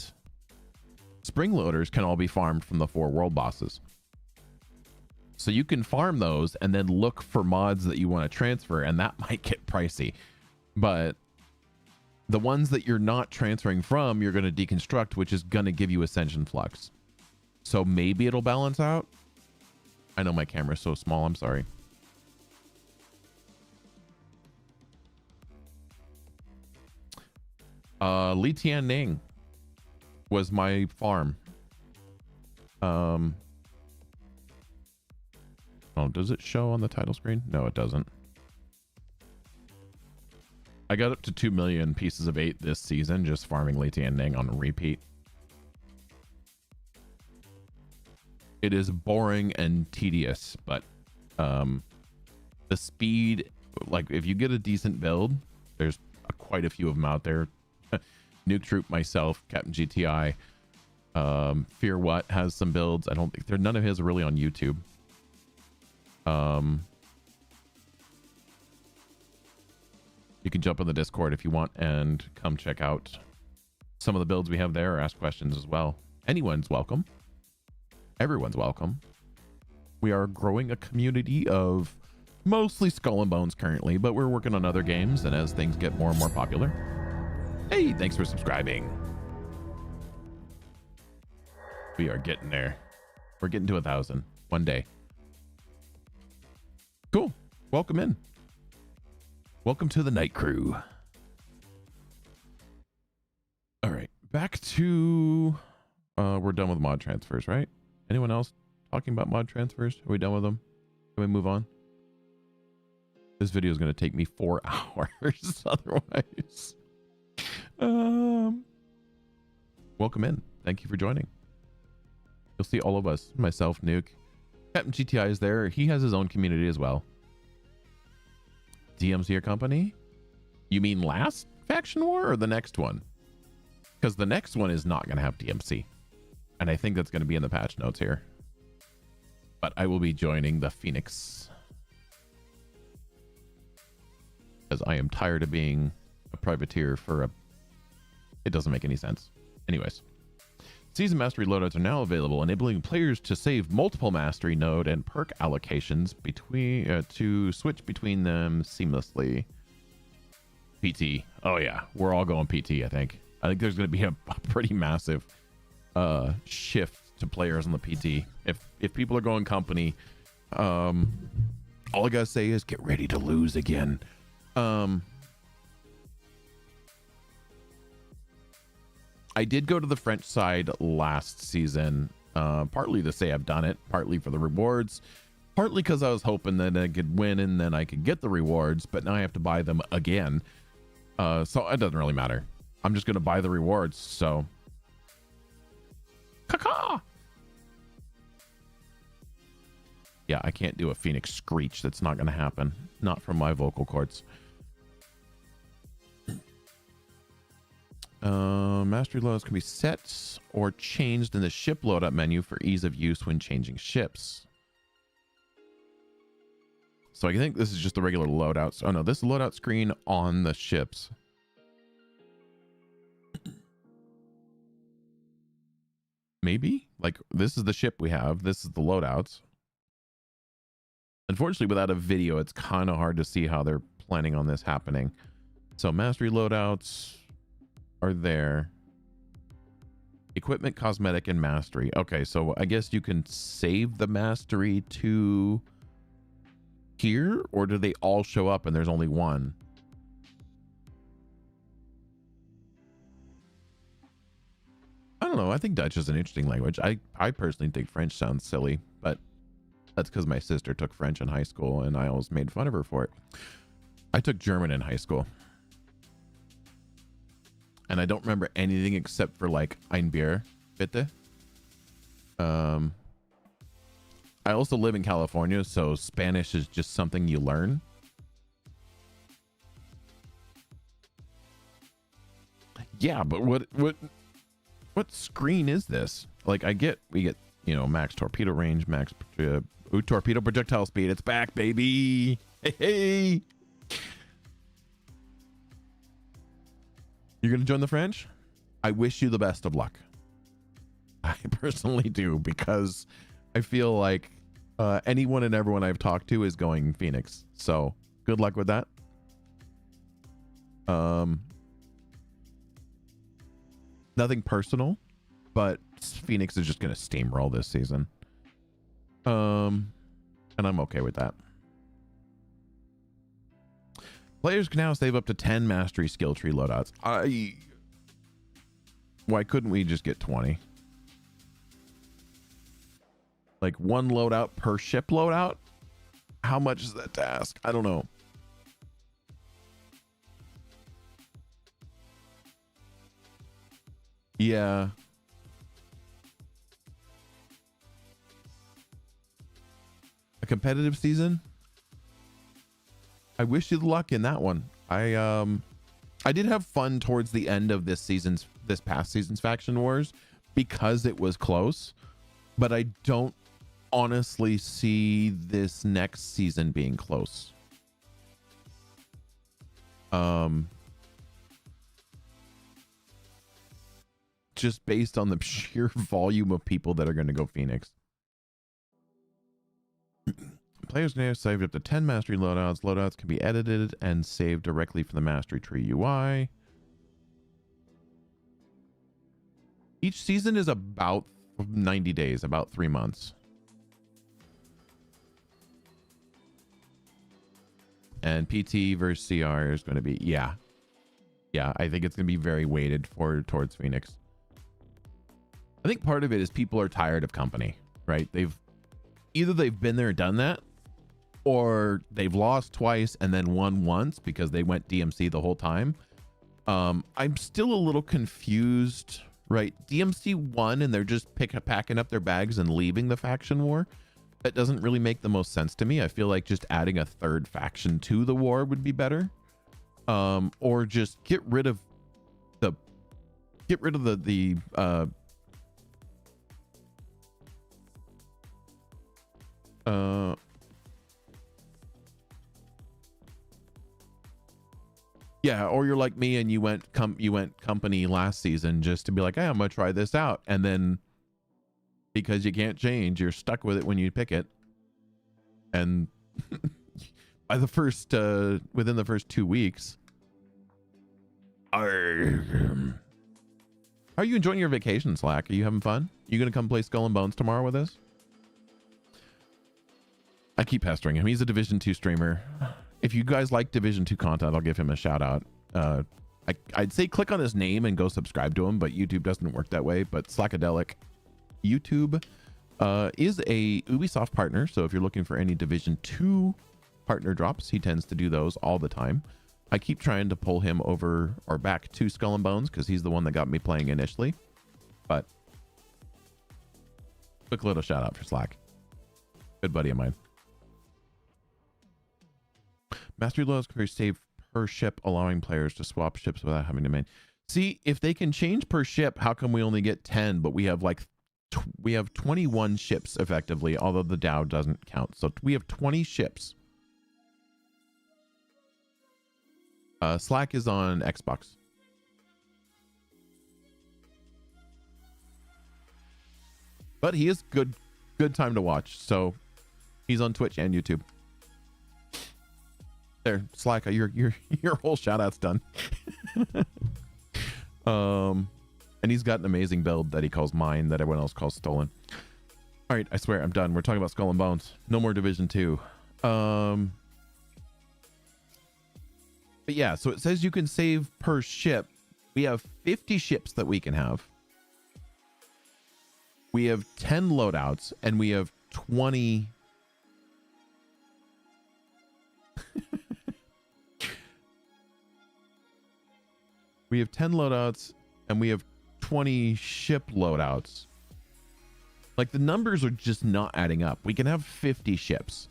spring loaders can all be farmed from the 4 world bosses. So you can farm those and then look for mods that you want to transfer, and that might get pricey. But the ones that you're not transferring from, you're going to deconstruct, which is going to give you Ascension Flux. So maybe it'll balance out. I know my camera's so small, I'm sorry. Li Tianning was my farm. Oh, does it show on the title screen? No, it doesn't. I got up to 2 million pieces of 8 this season just farming Li Tianning on repeat. It is boring and tedious, but the speed, like if you get a decent build, there's quite a few of them out there. Nuke Troop, myself, Captain GTI, Fear What has some builds. I don't think none of his are really on YouTube. You can jump on the Discord if you want and come check out some of the builds we have there, or ask questions as well. Anyone's welcome. Everyone's welcome. We are growing a community of mostly Skull and Bones currently, but we're working on other games, and as things get more and more popular. Hey, thanks for subscribing. We are getting there. We're getting to 1,000 one day. Cool. Welcome in. Welcome to the Night Crew. All right, back to we're done with mod transfers, right? Anyone else talking about mod transfers? Are we done with them? Can we move on? This video is going to take me 4 hours otherwise. Welcome in. Thank you for joining. You'll see all of us, myself, Nuke. Captain GTI is there. He has his own community as well. DM's your company? You mean last faction war or the next one? Because the next one is not going to have DMC. And I think that's going to be in the patch notes here. But I will be joining the Phoenix. Because I am tired of being a privateer for a... It doesn't make any sense. Anyways. Season Mastery loadouts are now available, enabling players to save multiple Mastery node and perk allocations between to switch between them seamlessly. PT. Oh yeah, we're all going PT, I think. I think there's going to be a pretty massive shift to players on the PT. If people are going company, all I gotta say is get ready to lose again. I did go to the French side last season, partly to say I've done it, partly for the rewards, partly because I was hoping that I could win and then I could get the rewards, but now I have to buy them again. So it doesn't really matter. I'm just going to buy the rewards, so... Caca! Yeah, I can't do a Phoenix screech. That's not going to happen. Not from my vocal cords. Mastery loads can be set or changed in the ship loadout menu for ease of use when changing ships. So I think this is just the regular loadouts. Oh no, this loadout screen on the ships. Maybe? Like, this is the ship we have. This is the loadouts. Unfortunately, without a video, it's kind of hard to see how they're planning on this happening. So mastery loadouts are there. Equipment, cosmetic, and mastery. Okay, so I guess you can save the mastery to tier, or do they all show up and there's only one? I don't know. I think Dutch is an interesting language. I personally think French sounds silly, but that's because my sister took French in high school and I always made fun of her for it. I took German in high school. And I don't remember anything except for like ein Bier, bitte. I also live in California, so Spanish is just something you learn. Yeah, but what screen is this? Like we get, you know, max torpedo range, max torpedo projectile speed. It's back, baby. Hey, hey. You're going to join the French? I wish you the best of luck. I personally do, because I feel like anyone and everyone I've talked to is going Phoenix. So good luck with that. Nothing personal, but Phoenix is just going to steamroll this season. And I'm okay with that. Players can now save up to 10 mastery skill tree loadouts. Why couldn't we just get 20? Like one loadout per ship loadout? How much is that to ask? I don't know. Yeah. A competitive season? I wish you luck in that one. I did have fun towards the end of this past season's Faction Wars because it was close, but I don't honestly see this next season being close. Just based on the sheer volume of people that are going to go Phoenix. Players can now save up to 10 mastery loadouts. Loadouts can be edited and saved directly from the mastery tree UI. Each season is about 90 days, about 3 months. And PT versus CR is going to be, yeah, I think it's going to be very weighted towards Phoenix. I think part of it is people are tired of company, right? They've been there, done that, or they've lost twice and then won once because they went DMC the whole time. I'm still a little confused, right? DMC won and they're just packing up their bags and leaving the faction war. That doesn't really make the most sense to me. I feel like just adding a third faction to the war would be better. Or just get rid of the yeah, or you're like me and you went company last season just to be like, hey, I'm gonna try this out, and then because you can't change, you're stuck with it when you pick it, and by the first within the first 2 weeks. How are you enjoying your vacation, Slack? Are you having fun? You gonna come play Skull and Bones tomorrow with us? I keep pestering him. He's a Division 2 streamer. If you guys like Division 2 content, I'll give him a shout out. I'd say click on his name and go subscribe to him, but YouTube doesn't work that way. But Slackadelic YouTube is a Ubisoft partner. So if you're looking for any Division 2 partner drops, he tends to do those all the time. I keep trying to pull him over or back to Skull and Bones because he's the one that got me playing initially. But quick little shout out for Slack. Good buddy of mine. Mastery loads can be saved per ship, allowing players to swap ships without having to main. See, if they can change per ship, how come we only get 10, but we have like we have 21 ships effectively, although the Dow doesn't count. So we have 20 ships. Slack is on Xbox. But he is good time to watch. So he's on Twitch and YouTube. There, Slack, your whole shout out's done. And he's got an amazing build that he calls mine that everyone else calls stolen. All right, I swear I'm done. We're talking about Skull and Bones. No more Division 2. But yeah, so it says you can save per ship. We have 50 ships that we can have. We have 10 loadouts, and we have 20. We have 10 loadouts, and we have 20 ship loadouts. Like, the numbers are just not adding up. We can have 50 ships.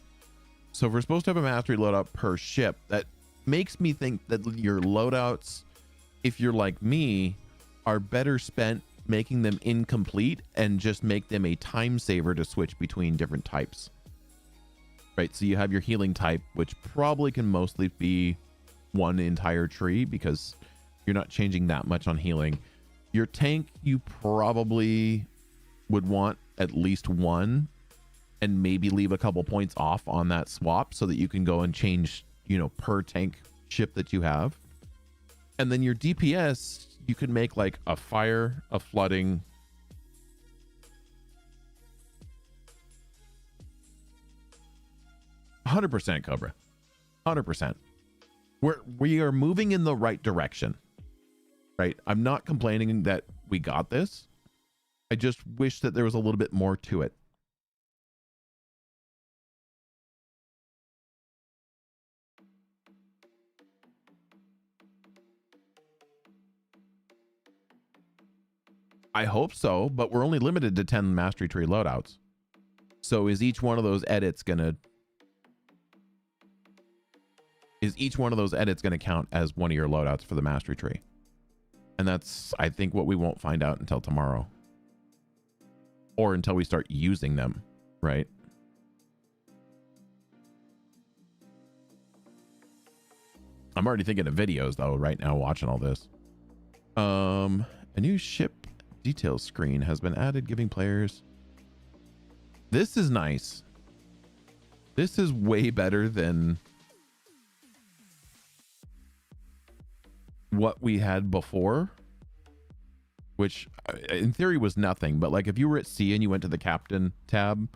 So if we're supposed to have a mastery loadout per ship, that makes me think that your loadouts, if you're like me, are better spent making them incomplete and just make them a time saver to switch between different types. Right, so you have your healing type, which probably can mostly be one entire tree because you're not changing that much on healing. Your tank, you probably would want at least one and maybe leave a couple points off on that swap so that you can go and change, you know, per tank ship that you have. And then your DPS, you can make like a fire, a flooding, %, Cobra, 100%. We are moving in the right direction, right? I'm not complaining that we got this. I just wish that there was a little bit more to it. I hope so, but we're only limited to 10 mastery tree loadouts. So is each one of those edits gonna count as one of your loadouts for the mastery tree? And that's, I think, what we won't find out until tomorrow. Or until we start using them, right? I'm already thinking of videos though right now watching all this. A new ship details screen has been added, giving players. This is nice. This is way better than what we had before, which in theory was nothing. But like if you were at sea and you went to the captain tab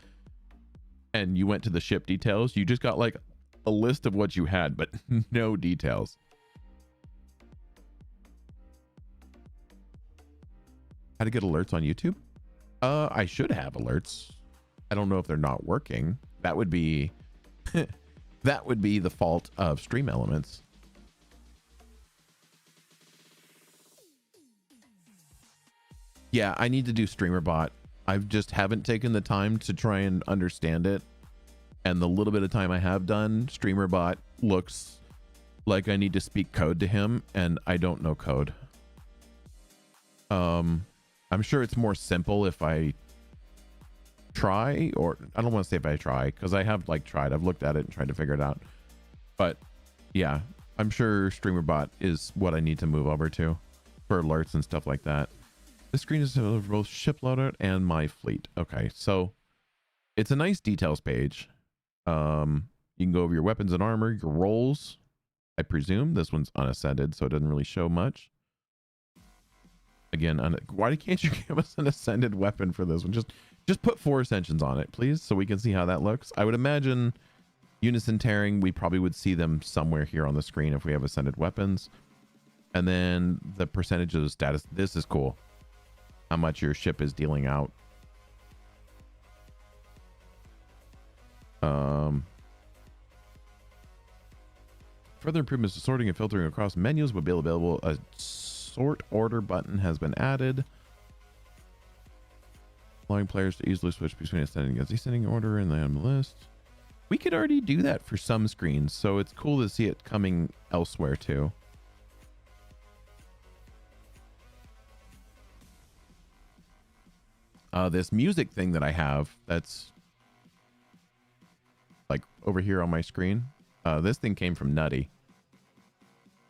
and you went to the ship details, you just got like a list of what you had, but no details. How to get alerts on YouTube? I should have alerts. I don't know if they're not working. That would be that would be the fault of Stream Elements. Yeah, I need to do StreamerBot. I just haven't taken the time to try and understand it. And the little bit of time I have done, StreamerBot looks like I need to speak code to him, and I don't know code. I'm sure it's more simple if I try, or I don't want to say if I try, because I have like tried. I've looked at it and tried to figure it out. But yeah, I'm sure StreamerBot is what I need to move over to for alerts and stuff like that. This screen is for both ship loadout and my fleet. Okay, so it's a nice details page. You can go over your weapons and armor, your roles. I presume this one's unascended, so it doesn't really show much. Again, why can't you give us an ascended weapon for this one? Just put 4 ascensions on it, please, so we can see how that looks. I would imagine unison tearing, we probably would see them somewhere here on the screen if we have ascended weapons. And then the percentage of status. This is cool. How much your ship is dealing out. Further improvements to sorting and filtering across menus will be available. A sort order button has been added, allowing players to easily switch between ascending and descending order in the list. We could already do that for some screens, so it's cool to see it coming elsewhere too. This music thing that I have, that's like over here on my screen. This thing came from Nutty.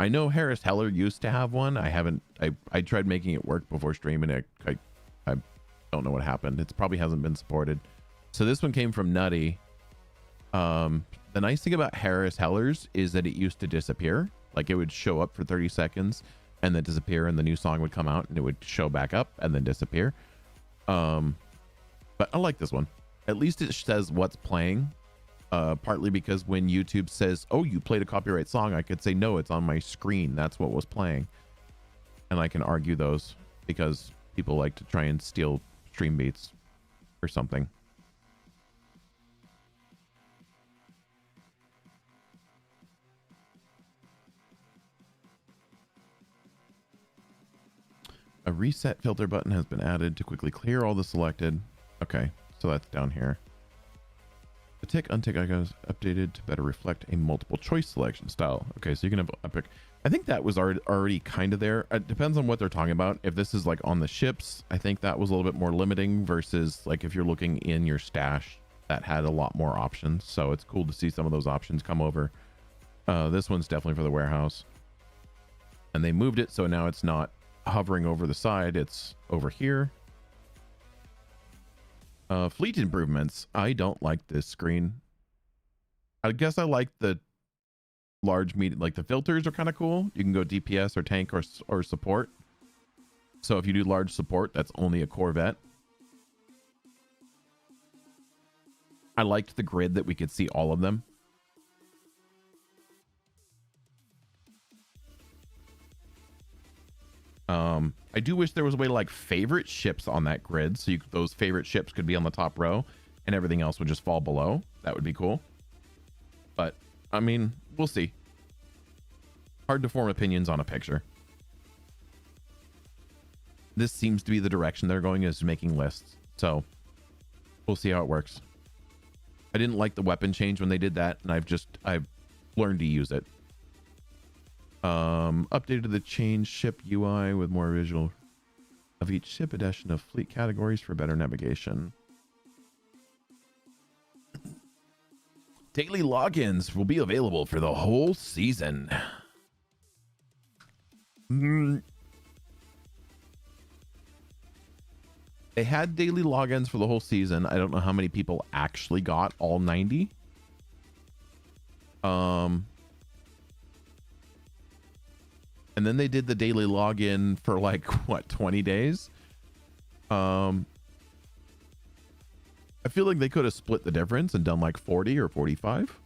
I know Harris Heller used to have one. I tried making it work before streaming it. I don't know what happened. It probably hasn't been supported. So this one came from Nutty. The nice thing about Harris Heller's is that it used to disappear. Like it would show up for 30 seconds and then disappear, and the new song would come out and it would show back up and then disappear. But I like this one. At least it says what's playing. partly because when YouTube says, oh, you played a copyright song, I could say, no, it's on my screen. That's what was playing. And I can argue those because people like to try and steal stream beats or something. A reset filter button has been added to quickly clear all the selected. Okay, so that's down here. The tick untick icons updated to better reflect a multiple choice selection style. Okay, so you can have a pick. I think that was already kind of there. It depends on what they're talking about. If this is like on the ships, I think that was a little bit more limiting versus like if you're looking in your stash, that had a lot more options. So it's cool to see some of those options come over. This one's definitely for the warehouse. And they moved it so now it's not hovering over the side, it's over here. Fleet improvements. I don't like this screen. I guess I like the large medium, like the filters are kind of cool. You can go DPS or tank or support. So if you do large support, that's only a Corvette. I liked the grid that we could see all of them. I do wish there was a way to like favorite ships on that grid, so those favorite ships could be on the top row and everything else would just fall below. That would be cool. But I mean, we'll see. Hard to form opinions on a picture. This seems to be the direction they're going, is making lists. So we'll see how it works. I didn't like the weapon change when they did that, and I've learned to use it. Updated the change ship UI with more visual of each ship, addition of fleet categories for better navigation. Daily logins will be available for the whole season. They had daily logins for the whole season. I don't know how many people actually got all 90. And then they did the daily login for like, what, 20 days? I feel like they could have split the difference and done like 40 or 45.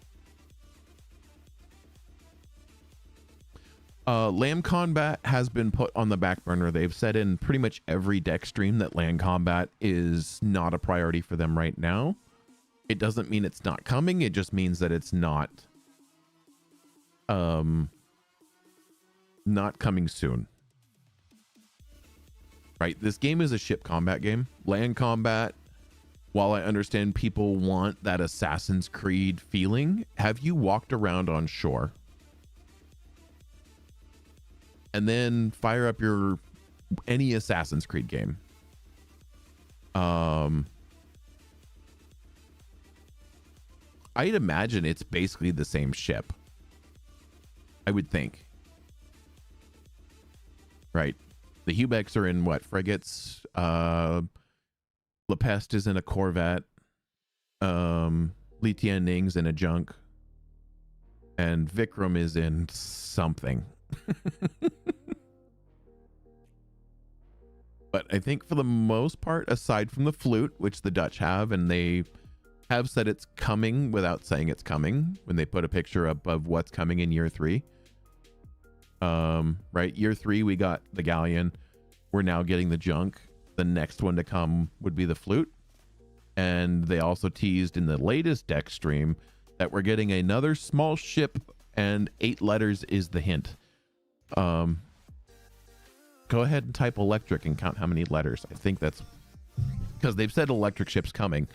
Land combat has been put on the back burner. They've said in pretty much every deck stream that land combat is not a priority for them right now. It doesn't mean it's not coming. It just means that it's not coming soon. Right? This game is a ship combat game. Land combat, while I understand people want that Assassin's Creed feeling, have you walked around on shore and then fire up any Assassin's Creed game? I'd imagine it's basically the same ship. I would think. Right. The Hubecs are in what? Frigates. Lepest is in a Corvette. Li Tianning's in a junk. And Vikram is in something. But I think for the most part, aside from the flute, which the Dutch have, and they have said it's coming without saying it's coming when they put a picture up of what's coming in year 3. Right, year 3 we got the galleon. We're now getting the junk. The next one to come would be the flute. And they also teased in the latest deck stream that we're getting another small ship, and 8 letters is the hint. Go ahead and type electric and count how many letters. I think that's because they've said electric ship's coming.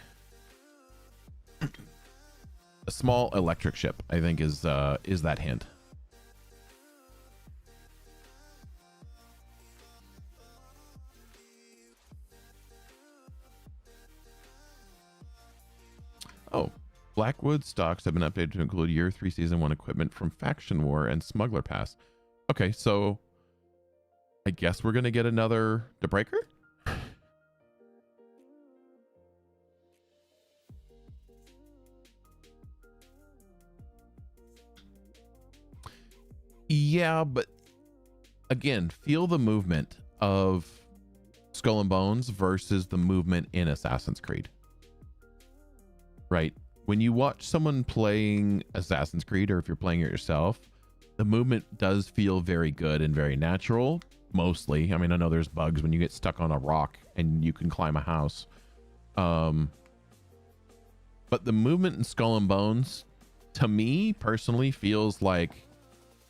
A small electric ship, I think, is that hint. Oh, Blackwood stocks have been updated to include year 3 season 1 equipment from Faction War and Smuggler Pass. Okay, so I guess we're gonna get another Debreaker? Yeah, but again, feel the movement of Skull and Bones versus the movement in Assassin's Creed. Right? when you watch someone playing Assassin's Creed, or if you're playing it yourself, the movement does feel very good and very natural. Mostly. I mean, I know there's bugs when you get stuck on a rock and you can climb a house. But the movement in Skull and Bones, to me personally, feels like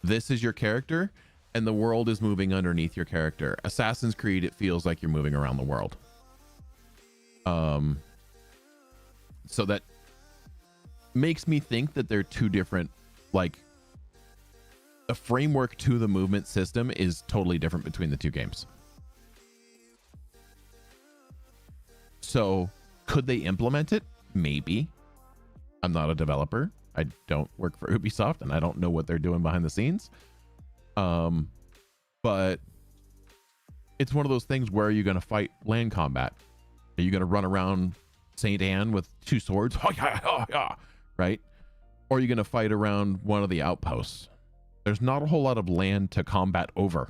this is your character and the world is moving underneath your character. Assassin's Creed, it feels like you're moving around the world. So that makes me think that they're two different, like, the framework to the movement system is totally different between the two games. So could they implement it? Maybe. I'm not a developer. I don't work for Ubisoft and I don't know what they're doing behind the scenes. But it's one of those things. Where are you going to fight land combat? Are you going to run around St. Anne with two swords? Right? Or are you going to fight around one of the outposts? There's not a whole lot of land to combat over.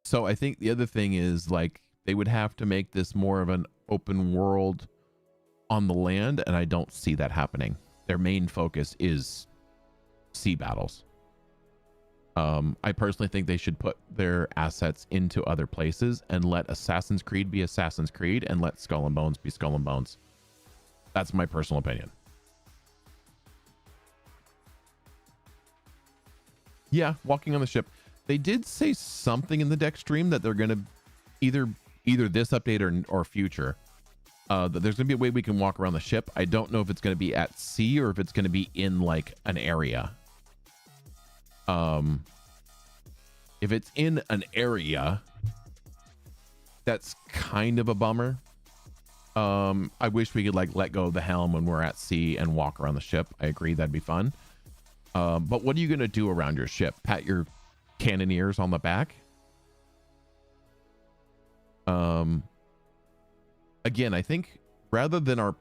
So I think the other thing is, like, they would have to make this more of an open world on the land, and I don't see that happening. Their main focus is sea battles. I personally think they should put their assets into other places and let Assassin's Creed be Assassin's Creed and let Skull and Bones be Skull and Bones. That's my personal opinion. Yeah, walking on the ship. They did say something in the deck stream that they're going to either this update or future, that there's going to be a way we can walk around the ship. I don't know if it's going to be at sea or if it's going to be in like an area. If it's in an area, that's kind of a bummer. I wish we could like let go of the helm when we're at sea and walk around the ship. I agree, that'd be fun. But what are you going to do around your ship? Pat your cannoneers on the back? Again, I think rather than our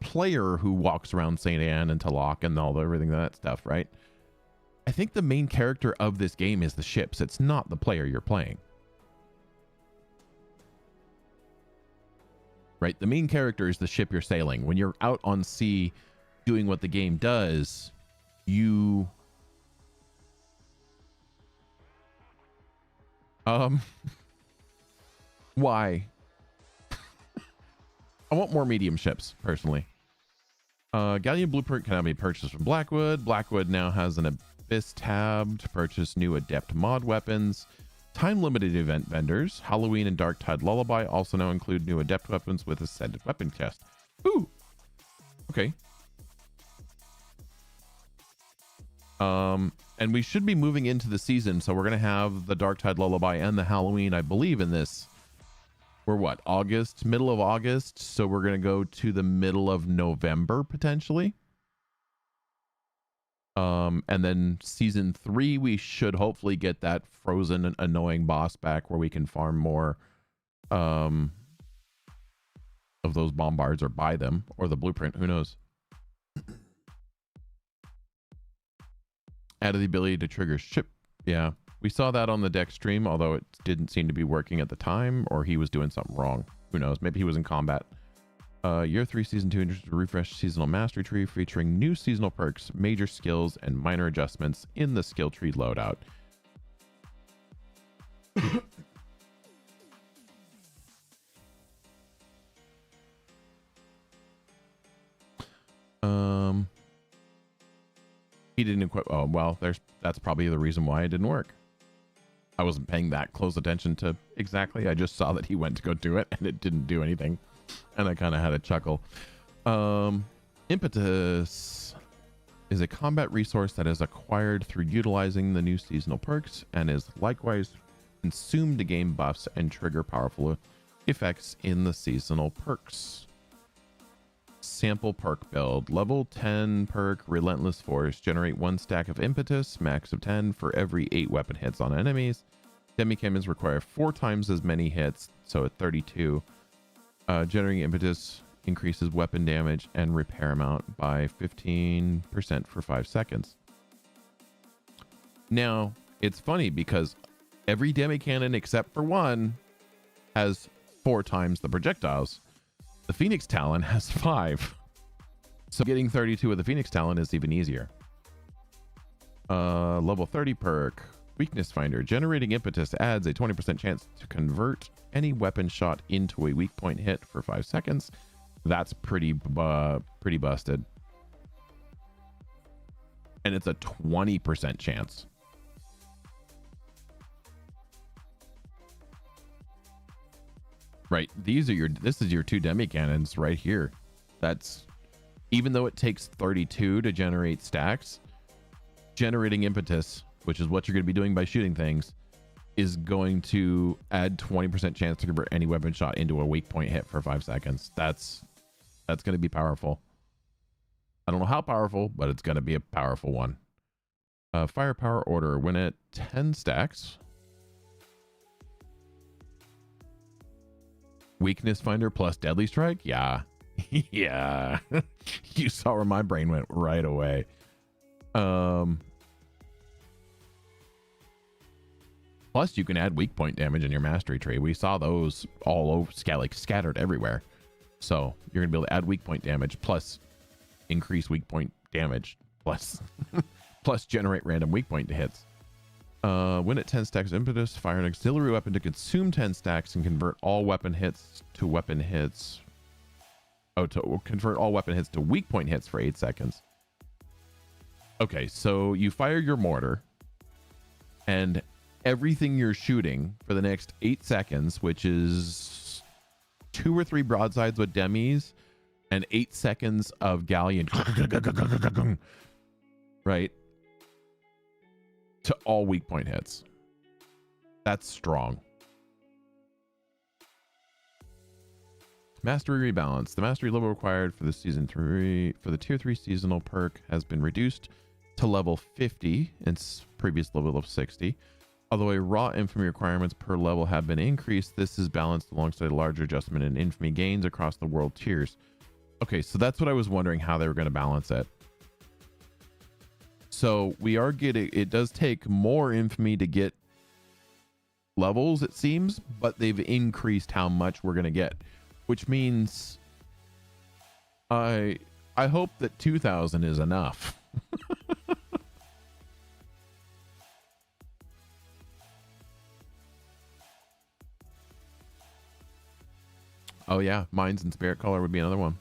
player who walks around St. Anne and Talak and everything that stuff, right? I think the main character of this game is the ships. It's not the player you're playing. Right? The main character is the ship you're sailing. When you're out on sea doing what the game does, you why? I want more medium ships personally. Galleon Blueprint can now be purchased from Blackwood. Blackwood now has an Abyss tab to purchase new Adept mod weapons. Time limited event vendors, Halloween and Darktide Lullaby also now include new Adept weapons with ascended weapon chest. Ooh, okay. And we should be moving into the season, so we're gonna have the Darktide Lullaby and the Halloween, I believe, in this. We're what, August, middle of August, so we're gonna go to the middle of November potentially. And then season 3, we should hopefully get that frozen and annoying boss back where we can farm more of those bombards or buy them, or the blueprint, who knows. Added the ability to trigger ship. Yeah, we saw that on the deck stream, although it didn't seem to be working at the time, or he was doing something wrong. Who knows? Maybe he was in combat. Year 3 season 2 introduced a refreshed seasonal mastery tree featuring new seasonal perks, major skills, and minor adjustments in the skill tree loadout. He didn't equip. Oh well, that's probably the reason why it didn't work. I wasn't paying that close attention to exactly. I just saw that he went to go do it and it didn't do anything. And I kind of had a chuckle. Impetus is a combat resource that is acquired through utilizing the new seasonal perks and is likewise consumed to gain buffs and trigger powerful effects in the seasonal perks. Sample perk build. Level 10 perk Relentless Force. Generate 1 stack of impetus, max of 10 for every 8 weapon hits on enemies. Demi-cannons require 4 times as many hits, so at 32. Generating impetus increases weapon damage and repair amount by 15% for 5 seconds. Now, it's funny because every demi-cannon except for one has 4 times the projectiles. The Phoenix Talon has 5. So getting 32 with the Phoenix Talon is even easier. Level 30 perk. Weakness Finder. Generating Impetus adds a 20% chance to convert any weapon shot into a weak point hit for 5 seconds. That's pretty busted. And it's a 20% chance. Right. This is your 2 demi cannons right here. That's, even though it takes 32 to generate stacks, generating Impetus, which is what you're going to be doing by shooting things, is going to add 20% chance to convert any weapon shot into a weak point hit for 5 seconds. That's going to be powerful. I don't know how powerful, but it's going to be a powerful one. Firepower order. When at 10 stacks, Weakness Finder plus Deadly Strike? Yeah. Yeah. You saw where my brain went right away. Plus you can add weak point damage in your mastery tree. We saw those all over, scattered everywhere. So you're going to be able to add weak point damage plus increase weak point damage plus plus generate random weak point hits. When at 10 stacks Impetus, fire an auxiliary weapon to consume 10 stacks and convert all weapon hits to weapon hits. To convert all weapon hits to weak point hits for 8 seconds. Okay, so you fire your mortar, and everything you're shooting for the next 8 seconds, which is 2 or 3 broadsides with demis and 8 seconds of galleon, right, to all weak point hits. That's strong. Mastery rebalance. The mastery level required for the tier 3 seasonal perk has been reduced to level 50 in previous level of 60. Although a raw infamy requirements per level have been increased, this is balanced alongside a larger adjustment in infamy gains across the world tiers. Okay, so that's what I was wondering, how they were going to balance it. So we are getting, it does take more infamy to get levels, it seems, but they've increased how much we're going to get, which means I hope that 2,000 is enough. Oh yeah, Minds and Spirit Color would be another one.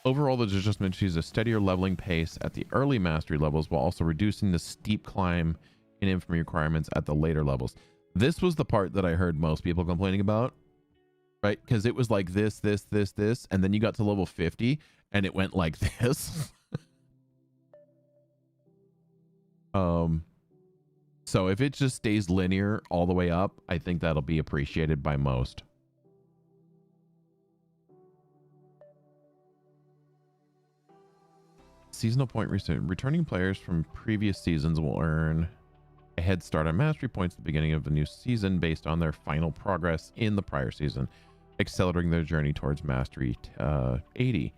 Overall, the adjustment achieves a steadier leveling pace at the early mastery levels while also reducing the steep climb in infamy requirements at the later levels. This was the part that I heard most people complaining about, right? Because it was like this, and then you got to level 50 and it went like this. So if it just stays linear all the way up, I think that'll be appreciated by most. Seasonal point reset. Returning players from previous seasons will earn a head start on mastery points at the beginning of the new season based on their final progress in the prior season, accelerating their journey towards mastery 80.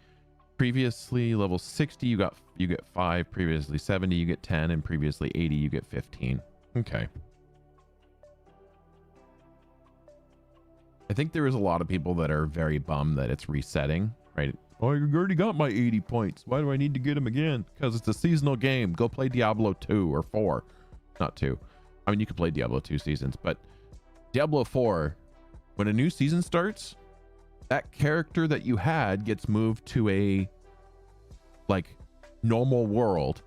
Previously level 60, you get 5. Previously 70, you get 10, and previously 80, you get 15. Okay. I think there is a lot of people that are very bummed that it's resetting, right? Oh, you already got my 80 points. Why do I need to get them again? Because it's a seasonal game. Go play Diablo 2 or 4. Not 2. I mean, you can play Diablo 2 seasons, but Diablo 4, when a new season starts, that character that you had gets moved to a, like, normal world,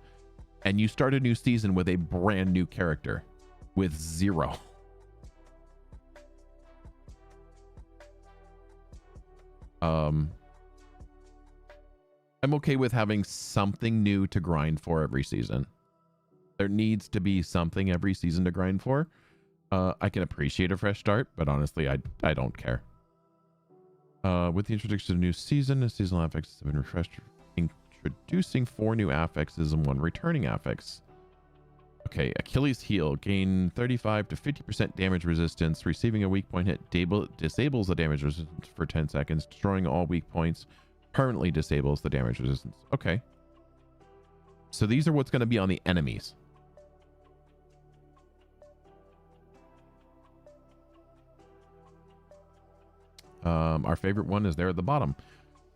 and you start a new season with a brand new character with 0. I'm okay with having something new to grind for every season. There needs to be something every season to grind for. I can appreciate a fresh start, but honestly, I don't care. With the introduction of a new season, the seasonal affixes have been refreshed, introducing 4 new affixes and 1 returning affix. Okay, Achilles Heel. Gain 35 to 50% damage resistance. Receiving a weak point hit disables the damage resistance for 10 seconds. Destroying all weak points permanently disables the damage resistance. Okay. So these are what's going to be on the enemies. Our favorite one is there at the bottom.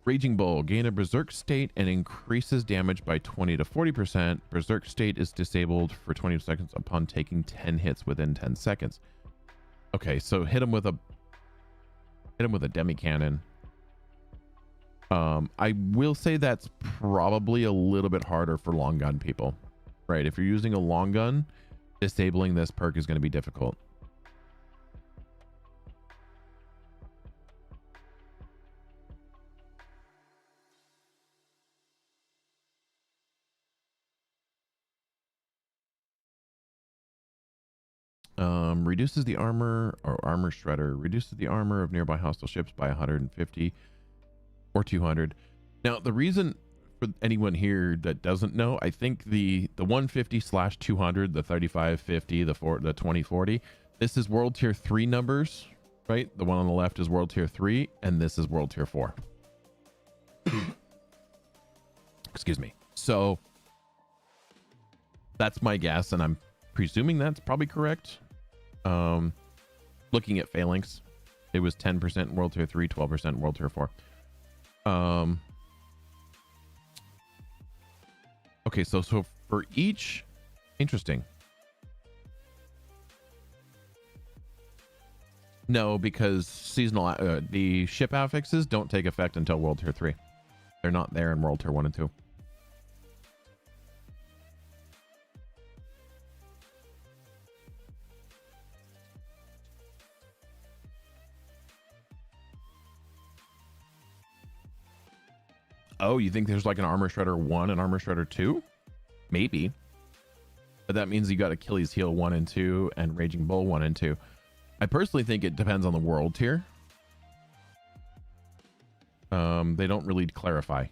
Raging Bull, gain a Berserk state and increases damage by 20 to 40%. Berserk state is disabled for 20 seconds upon taking 10 hits within 10 seconds. Okay, so hit him with a demi cannon. I will say that's probably a little bit harder for long gun people, right? If you're using a long gun, disabling this perk is going to be difficult. Reduces the armor or armor shredder, reduces the armor of nearby hostile ships by 150 or 200. Now, the reason for anyone here that doesn't know, I think the 150/200, the 3550, the 2040, this is world tier 3 numbers, right? The one on the left is world tier 3 and this is world tier 4. Excuse me. So that's my guess, and I'm presuming that's probably correct. Looking at phalanx, it was 10% world tier 3, 12% world tier 4. Okay, so for each, interesting. No, because seasonal the ship affixes don't take effect until world tier 3. They're not there in world tier 1 and 2. Oh, you think there's like an Armor Shredder 1 and Armor Shredder 2? Maybe. But that means you got Achilles Heel 1 and 2 and Raging Bull 1 and 2. I personally think it depends on the world tier. They don't really clarify.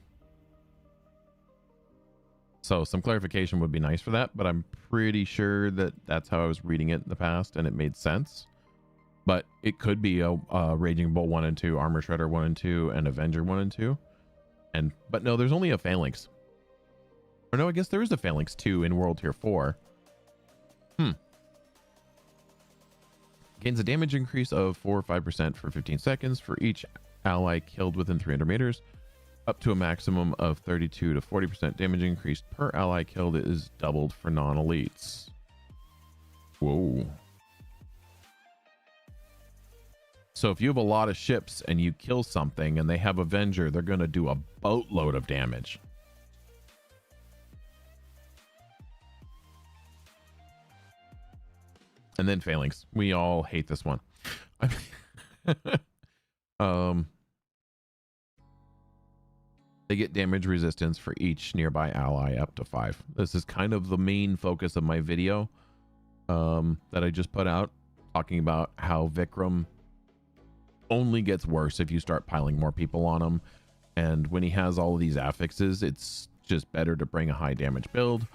So some clarification would be nice for that, but I'm pretty sure that that's how I was reading it in the past and it made sense. But it could be a Raging Bull 1 and 2, Armor Shredder 1 and 2, and Avenger 1 and 2. But no, there's only a Phalanx. Or no, I guess there is a Phalanx 2 in World Tier 4. Gains a damage increase of 4 or 5% for 15 seconds for each ally killed within 300 meters. Up to a maximum of 32 to 40% damage increase per ally killed. It is doubled for non-elites. Whoa. So if you have a lot of ships and you kill something and they have Avenger, they're going to do a boatload of damage. And then Phalanx. We all hate this one. They get damage resistance for each nearby ally up to 5. This is kind of the main focus of my video that I just put out, talking about how Vikram only gets worse if you start piling more people on him. And when he has all of these affixes, it's just better to bring a high damage build.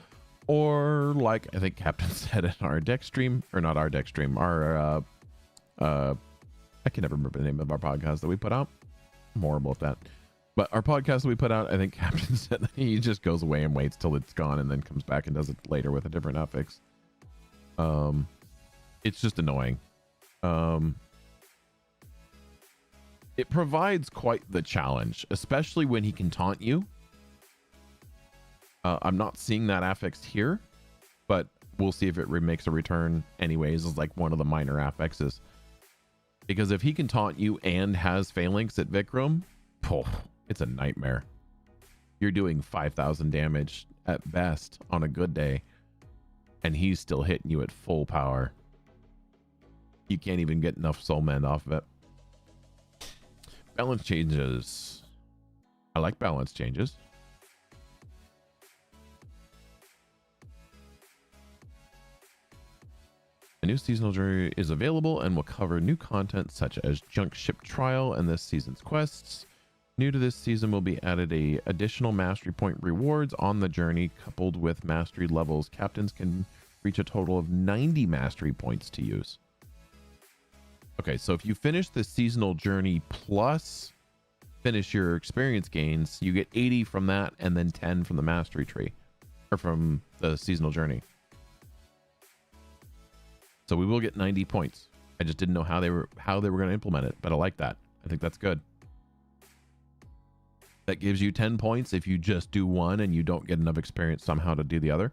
Or like I think Captain said in our deck stream, or not our deck stream, our I can never remember the name of our podcast that we put out. I'm horrible at that. But our podcast that we put out, I think Captain said that he just goes away and waits till it's gone and then comes back and does it later with a different affix. It's just annoying. It provides quite the challenge, especially when he can taunt you. I'm not seeing that affixed here, but we'll see if it makes a return anyways as like one of the minor affixes. Because if he can taunt you and has Phalanx at Vikram, it's a nightmare. You're doing 5,000 damage at best on a good day, and he's still hitting you at full power. You can't even get enough soul mend off of it. Balance changes. I like balance changes. A new seasonal journey is available and will cover new content such as Junk Ship Trial and this season's quests. New to this season will be added a additional mastery point rewards on the journey, coupled with mastery levels. Captains can reach a total of 90 mastery points to use. Okay, so if you finish the seasonal journey plus finish your experience gains, you get 80 from that and then 10 from the mastery tree, or from the seasonal journey. So we will get 90 points. I just didn't know how they were going to implement it, but I like that. I think that's good. That gives you 10 points if you just do one and you don't get enough experience somehow to do the other.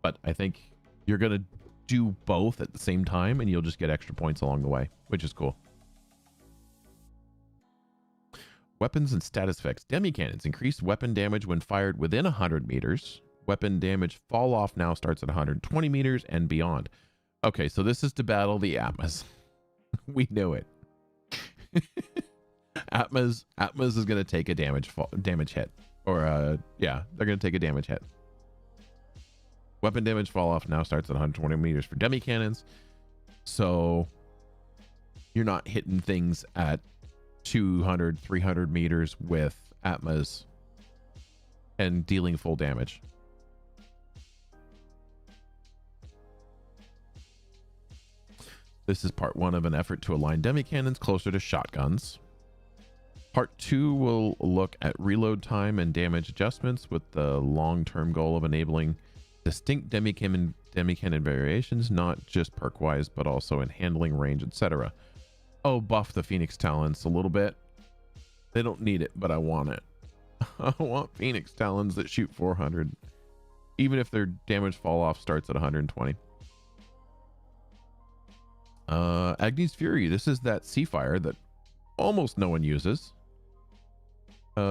But I think you're going to do both at the same time and you'll just get extra points along the way, which is cool. Weapons and status effects. Demi cannons increase weapon damage when fired within 100 meters. Weapon damage fall off now starts at 120 meters and beyond. Okay, so this is to battle the Atmas. We knew it. Atmas is going to take a damage hit. Or, yeah, they're going to take a damage hit. Weapon damage fall off now starts at 120 meters for demi cannons. So you're not hitting things at 200, 300 meters with Atmas and dealing full damage. This is part 1 of an effort to align demi cannons closer to shotguns. Part 2 will look at reload time and damage adjustments with the long-term goal of enabling distinct demi cannon variations, not just perk-wise, but also in handling, range, etc. Oh, buff the Phoenix Talons a little bit. They don't need it, but I want it. I want Phoenix Talons that shoot 400, even if their damage fall off starts at 120. Agni's Fury. This is that Seafire that almost no one uses.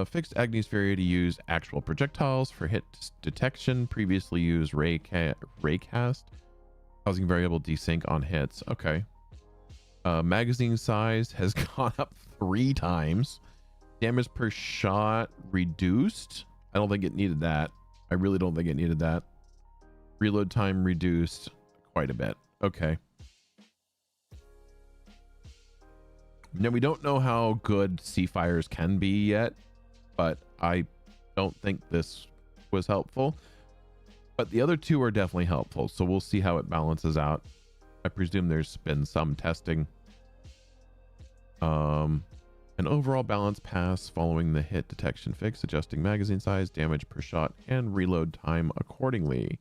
Fixed Agni's Fury to use actual projectiles for hit detection. Previously used Raycast, causing variable desync on hits. Okay. Magazine size has gone up 3 times. Damage per shot reduced. I don't think it needed that. I really don't think it needed that. Reload time reduced quite a bit. Okay. Now, we don't know how good Seafires can be yet, but I don't think this was helpful. But the other two are definitely helpful, so we'll see how it balances out. I presume there's been some testing. An overall balance pass following the hit detection fix, adjusting magazine size, damage per shot, and reload time accordingly.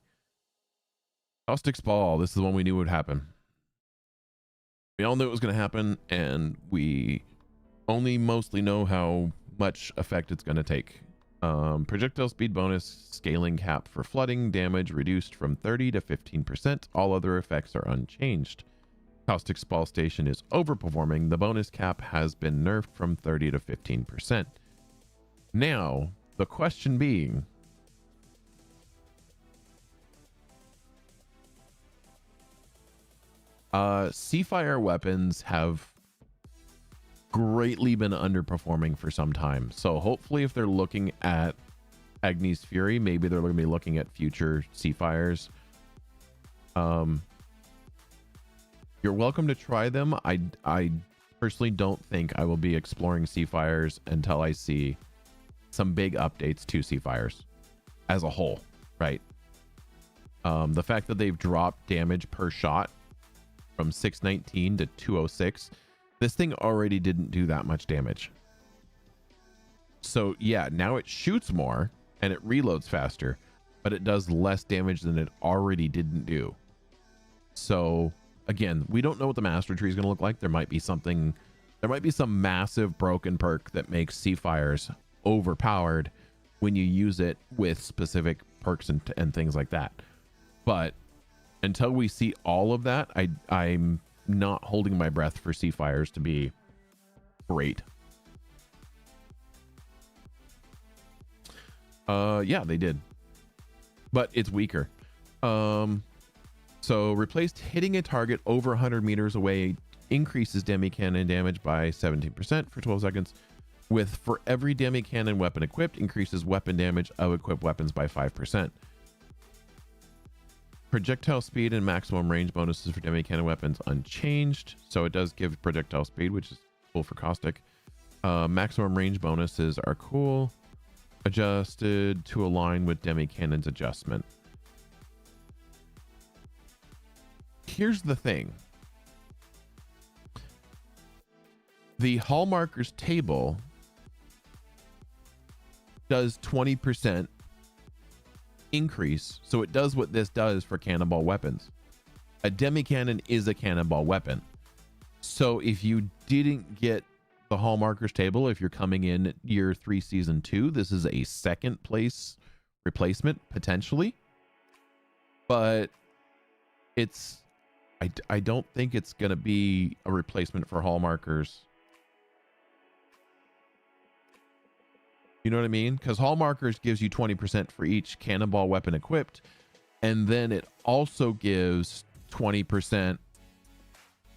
Caustic's Ball. This is the one we knew would happen. We all knew it was going to happen, and we only mostly know how much effect it's going to take. Projectile speed bonus, scaling cap for flooding, damage reduced from 30 to 15%. All other effects are unchanged. Caustic's Ball Station is overperforming. The bonus cap has been nerfed from 30 to 15%. Now, the question being, Seafire weapons have greatly been underperforming for some time. So hopefully if they're looking at Agni's Fury, maybe they're going to be looking at future Seafires. You're welcome to try them. I personally don't think I will be exploring Seafires until I see some big updates to Seafires as a whole, right? The fact that they've dropped damage per shot from 619 to 206, this thing already didn't do that much damage. So yeah, now it shoots more and it reloads faster, but it does less damage than it already didn't do. So again, we don't know what the master tree is going to look like. There might be some massive broken perk that makes Seafires overpowered when you use it with specific perks and things like that. But until we see all of that, I'm not holding my breath for Seafires to be great. Yeah, they did, but it's weaker. So replaced hitting a target over 100 meters away increases demi cannon damage by 17% for 12 seconds. With for every demi cannon weapon equipped, increases weapon damage of equipped weapons by 5%. Projectile speed and maximum range bonuses for demi cannon weapons unchanged. So it does give projectile speed, which is cool for Caustic. Maximum range bonuses are cool. Adjusted to align with demi cannon's adjustment. Here's the thing. The Hallmarkers table does 20% increase, so it does what this does for cannonball weapons. A demi cannon is a cannonball weapon. So if you didn't get the Hallmarkers table, if you're coming in year 3, season 2, this is a second place replacement potentially, but it's I don't think it's going to be a replacement for Hallmarkers. You know what I mean? Because Hallmarkers gives you 20% for each cannonball weapon equipped, and then it also gives 20%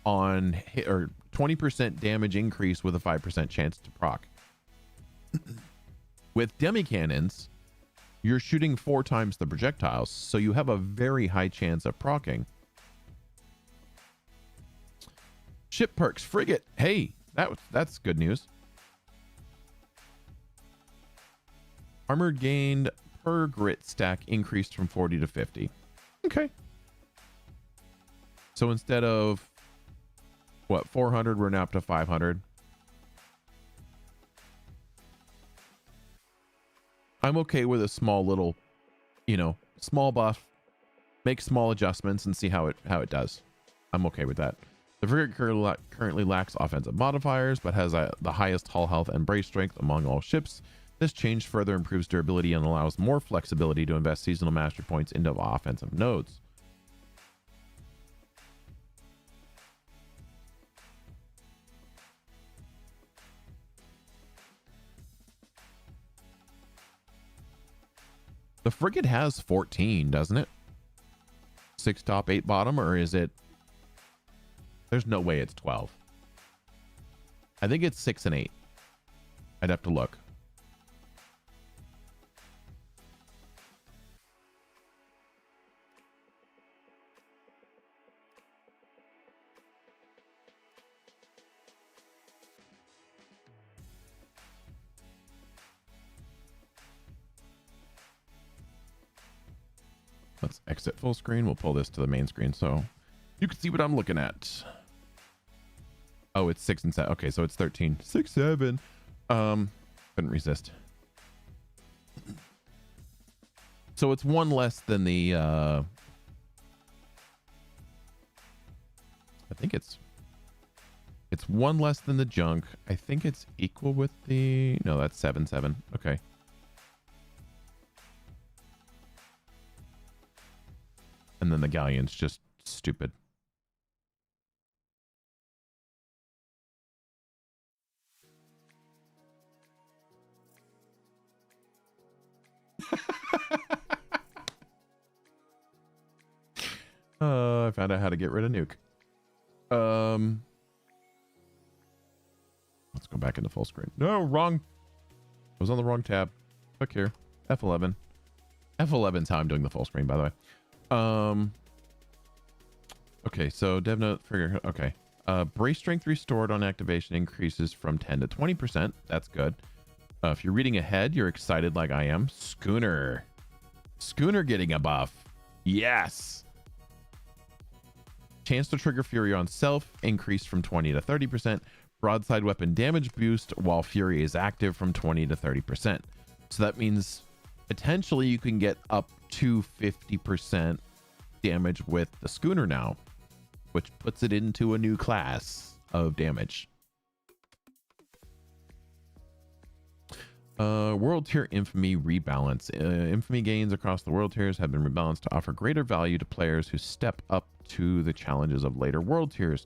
on hit, or 20% damage increase with a 5% chance to proc. With demi cannons, you're shooting 4 times the projectiles, so you have a very high chance of procking. Ship perks frigate. Hey, that's good news. Armor gained per grit stack increased from 40 to 50. Okay. So instead of what, 400, we're now up to 500. I'm okay with a small little, small buff, make small adjustments and see how it does. I'm okay with that. The frigate currently lacks offensive modifiers, but has the highest hull health and brace strength among all ships. This change further improves durability and allows more flexibility to invest seasonal mastery points into offensive nodes. The frigate has 14, doesn't it? 6 top, 8 bottom, or is it? There's no way it's 12. I think it's 6 and 8. I'd have to look. Let's exit full screen. We'll pull this to the main screen so you can see what I'm looking at. Oh, it's 6 and 7. Okay, so it's 13. 6, 7. Couldn't resist. So it's 1 less than the I think it's 1 less than the junk. I think it's equal with the, no, that's 7, 7. Okay. And then the galleon's just stupid. I found out how to get rid of nuke. Let's go back into full screen. No, wrong. I was on the wrong tab. Click here. F11. F11's how I'm doing the full screen, by the way. Okay, so dev note for, okay. Brace strength restored on activation increases from 10 to 20%. That's good. If you're reading ahead, you're excited like I am. Schooner getting a buff. Yes. Chance to trigger Fury on self increased from 20 to 30%. Broadside weapon damage boost while Fury is active from 20 to 30%. So that means potentially you can get up to 50% damage with the schooner now, which puts it into a new class of damage. World tier infamy rebalance. Infamy gains across the world tiers have been rebalanced to offer greater value to players who step up to the challenges of later world tiers.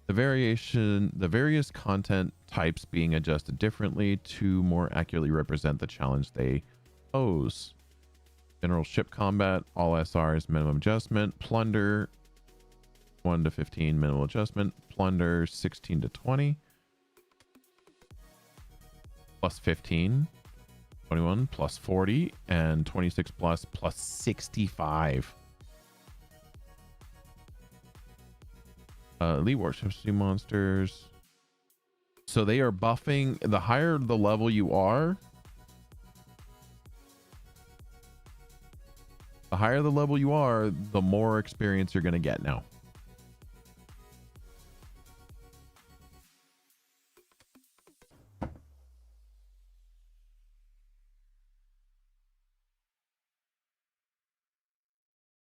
The various content types being adjusted differently to more accurately represent the challenge they pose. General ship combat, all SRs minimum adjustment, plunder 1 to 15 minimal adjustment, plunder 16 to 20, plus 15, 21 plus 40, and 26 plus 65. Elite warships, sea monsters. So they are buffing. The higher the level you are, the more experience you're going to get now.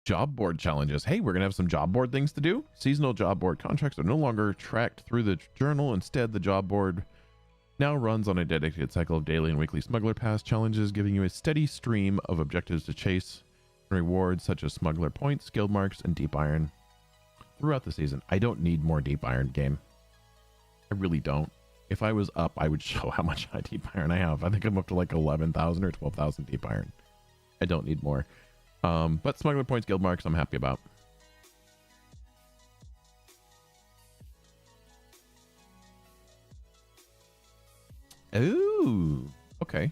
Job board challenges. Hey, we're gonna have some job board things to do. Seasonal job board contracts are no longer tracked through the journal. Instead, the job board Now runs on a dedicated cycle of daily and weekly Smuggler Pass challenges, giving you a steady stream of objectives to chase and rewards such as Smuggler Points, Guild Marks, and Deep Iron throughout the season. I don't need more Deep Iron game. I really don't. If I was up, I would show how much Deep Iron I have. I think I'm up to like 11,000 or 12,000 Deep Iron. I don't need more. But Smuggler Points, Guild Marks, I'm happy about. Ooh, okay.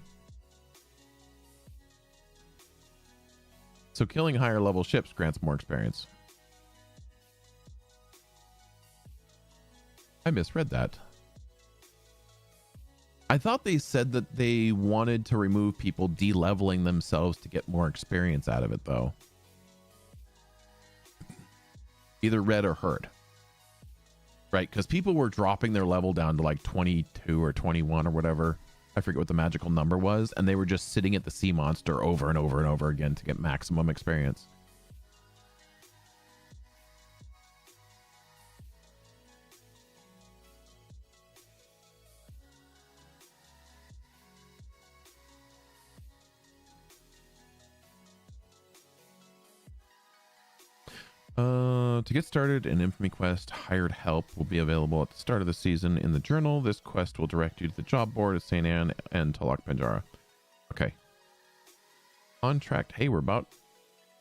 So killing higher level ships grants more experience. I misread that. I thought they said that they wanted to remove people de-leveling themselves to get more experience out of it, though. Either read or heard. Right, because people were dropping their level down to like 22 or 21 or whatever. I forget what the magical number was. And they were just sitting at the sea monster over and over and over again to get maximum experience. To get started, an Infamy quest, Hired Help, will be available at the start of the season in the journal. This quest will direct you to the job board of St. Anne and Talak Penjara. Okay. Contract. Hey, we're about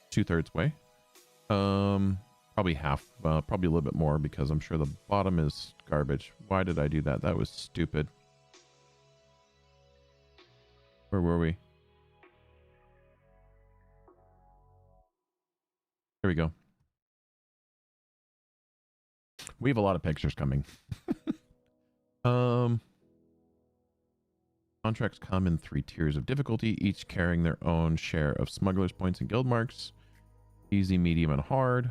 2/3 way. Probably half, probably a little bit more because I'm sure the bottom is garbage. Why did I do that? That was stupid. Where were we? Here we go. We have a lot of pictures coming. Contracts come in 3 tiers of difficulty, each carrying their own share of smugglers points and guild marks. Easy, medium, and hard.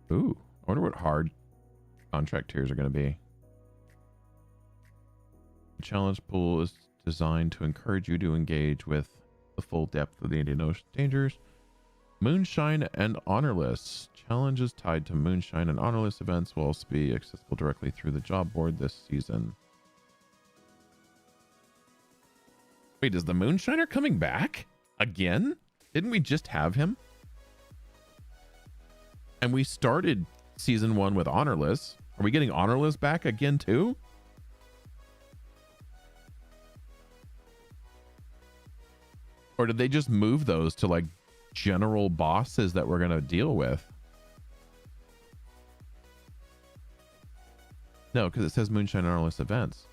Ooh, I wonder what hard contract tiers are going to be. The challenge pool is designed to encourage you to engage with the full depth of the Indian Ocean dangers. Moonshine and Honorless. Challenges tied to Moonshine and Honorless events will also be accessible directly through the job board this season. Wait, is the Moonshiner coming back? Again? Didn't we just have him? And we started season 1 with Honorless. Are we getting Honorless back again too? Or did they just move those to like general bosses that we're going to deal with? No, because it says Moonshine and Honorless events.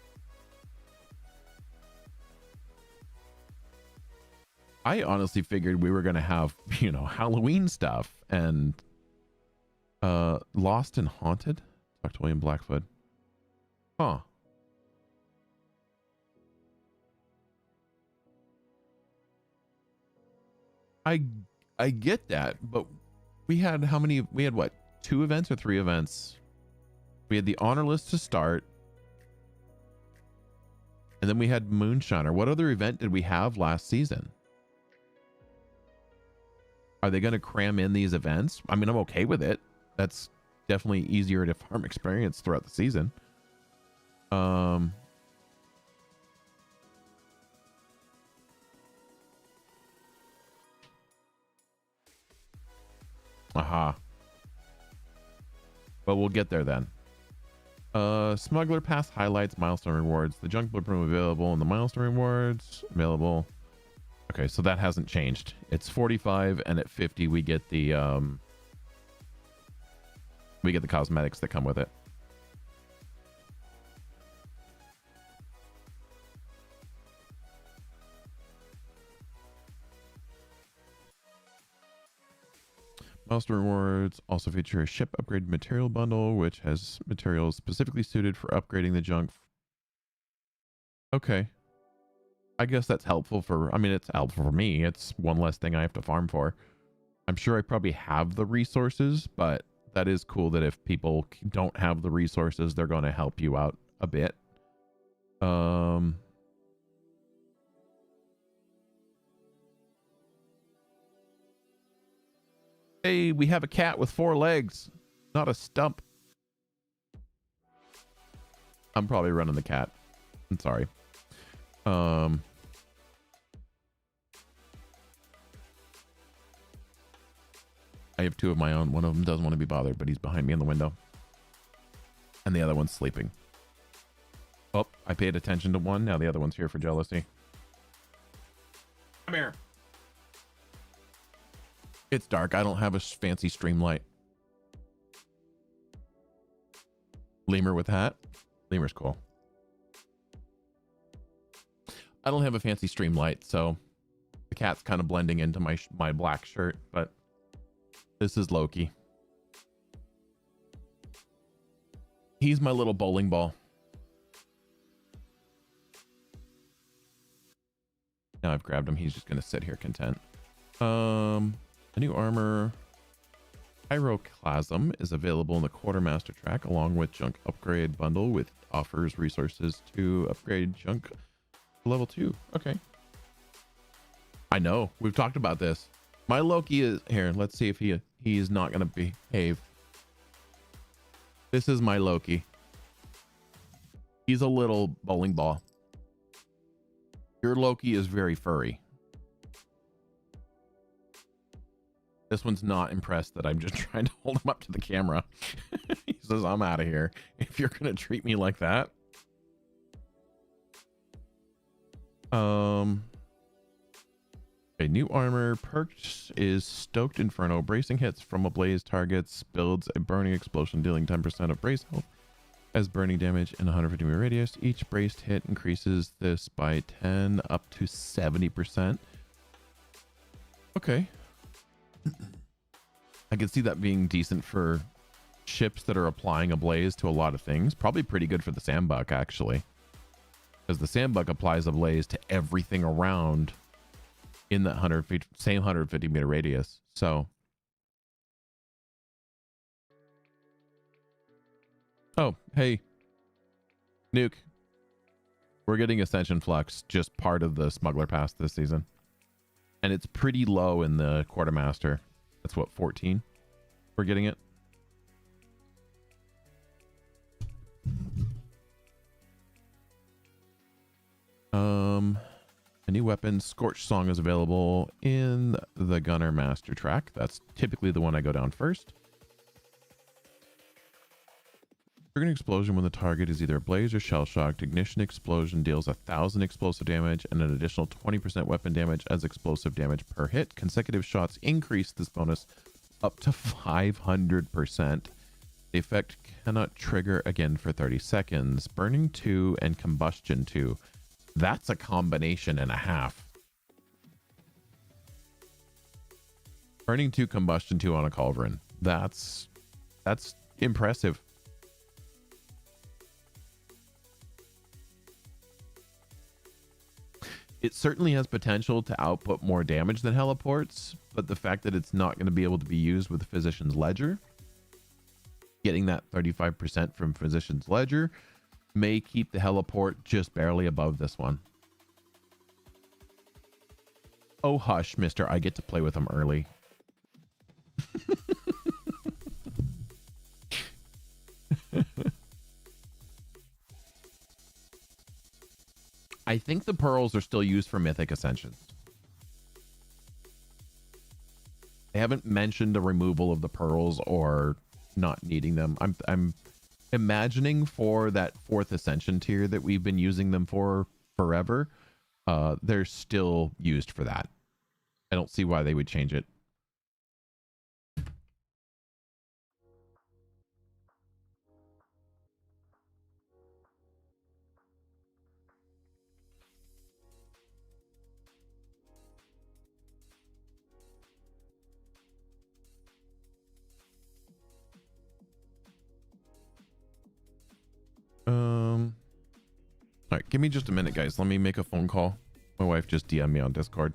I honestly figured we were going to have, you know, Halloween stuff and Lost and Haunted. Talk to William Blackfoot. Huh. I get that, but we had how many? We had what? 2 events or 3 events? We had the honor list to start. And then we had Moonshiner. What other event did we have last season? Are they going to cram in these events? I mean, I'm okay with it. That's definitely easier to farm experience throughout the season. Aha. But we'll get there then. Smuggler Pass highlights, milestone rewards. The junk blueprint available and the milestone rewards available. Okay, so that hasn't changed. It's 45 and at 50 we get the cosmetics that come with it. Milestone rewards also feature a ship upgrade material bundle, which has materials specifically suited for upgrading the junk. Okay. I guess that's helpful for, I mean, it's helpful for me. It's one less thing I have to farm for. I'm sure I probably have the resources, but that is cool that if people don't have the resources, they're going to help you out a bit. Hey, we have a cat with 4 legs, not a stump. I'm probably running the cat. I'm sorry. I have two of my own. One of them doesn't want to be bothered, but he's behind me in the window. And the other one's sleeping. Oh, I paid attention to one. Now the other one's here for jealousy. Come here. It's dark. I don't have a fancy stream light. Lemur with hat. Lemur's cool. I don't have a fancy stream light, so the cat's kind of blending into my black shirt, but this is Loki. He's my little bowling ball. Now I've grabbed him. He's just going to sit here content. A new armor, Pyroclasm, is available in the Quartermaster track along with Junk Upgrade bundle, with offers resources to upgrade Junk to level 2. Okay. I know. We've talked about this. My Loki is here. Let's see if he is not going to behave. This is my Loki. He's a little bowling ball. Your Loki is very furry. This one's not impressed that I'm just trying to hold him up to the camera. He says, I'm out of here if you're going to treat me like that. A new armor perks is Stoked Inferno. Bracing hits from ablaze targets builds a burning explosion, dealing 10% of brace health as burning damage in a 150 meter radius. Each braced hit increases this by 10 up to 70%. Okay. I can see that being decent for ships that are applying a blaze to a lot of things. Probably pretty good for the Sandbug, actually, because the Sandbug applies a blaze to everything around in that 100 feet, same 150 meter radius. So, oh, hey, Nuke, we're getting Ascension Flux, just part of the Smuggler Pass this season, and it's pretty low in the Quartermaster. That's what, 14? We're getting it. A new weapon, Scorch Song, is available in the Gunner Master track. That's typically the one I go down first. Triggering explosion when the target is either ablaze or shell shocked. Ignition explosion deals 1,000 explosive damage and an additional 20% weapon damage as explosive damage per hit. Consecutive shots increase this bonus up to 500%. The effect cannot trigger again for 30 seconds. Burning 2 and Combustion 2. That's a combination and a half. Burning 2, Combustion 2 on a Culverin. That's impressive. It certainly has potential to output more damage than Heliports, but the fact that it's not going to be able to be used with Physician's Ledger, getting that 35% from Physician's Ledger, may keep the Heliport just barely above this one. Oh, hush, mister. I get to play with them early. I think the pearls are still used for Mythic Ascensions. They haven't mentioned the removal of the pearls or not needing them. I'm imagining for that 4th Ascension tier that we've been using them for forever, they're still used for that. I don't see why they would change it. All right, give me just a minute, guys. Let me make a phone call. My wife just DM'd me on Discord.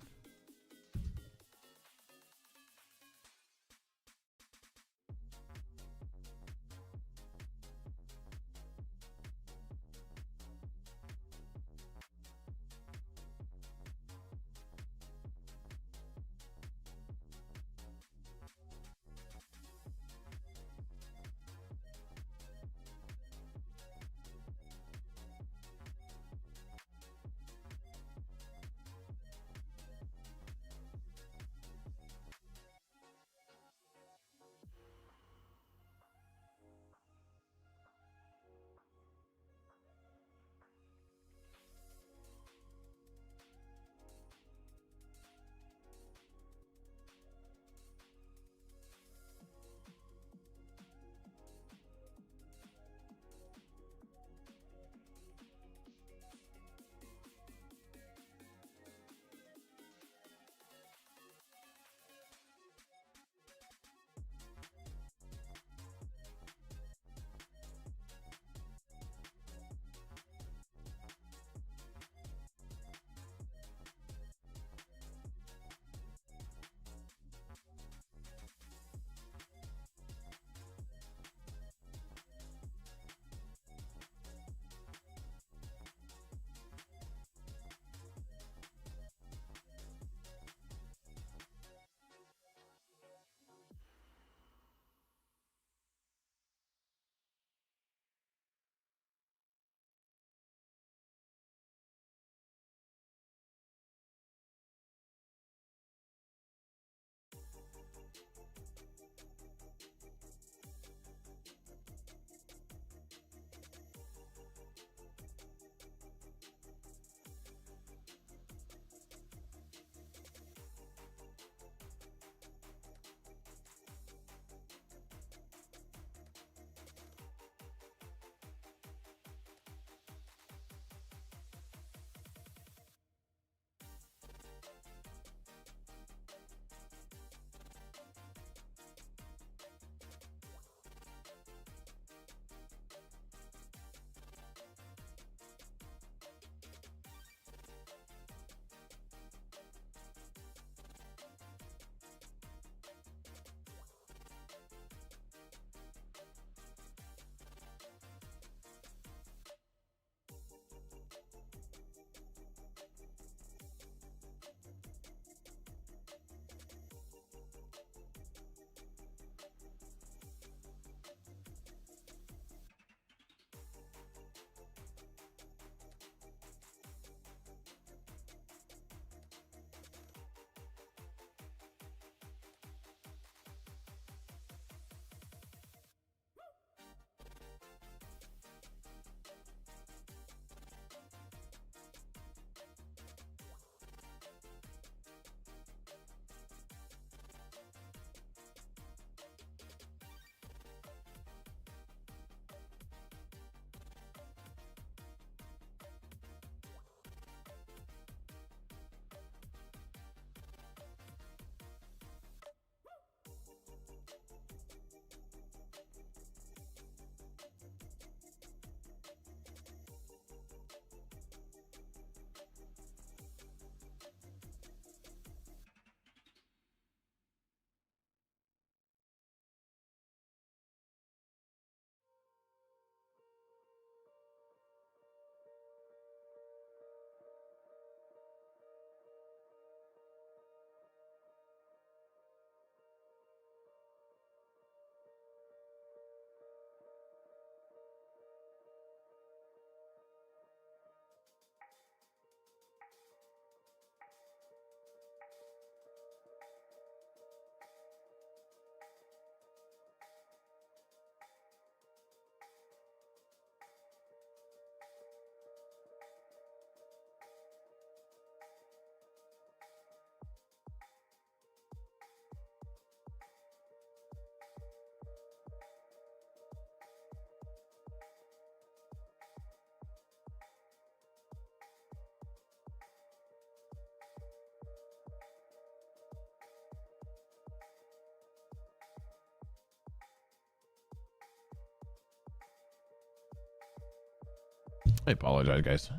I apologize, guys.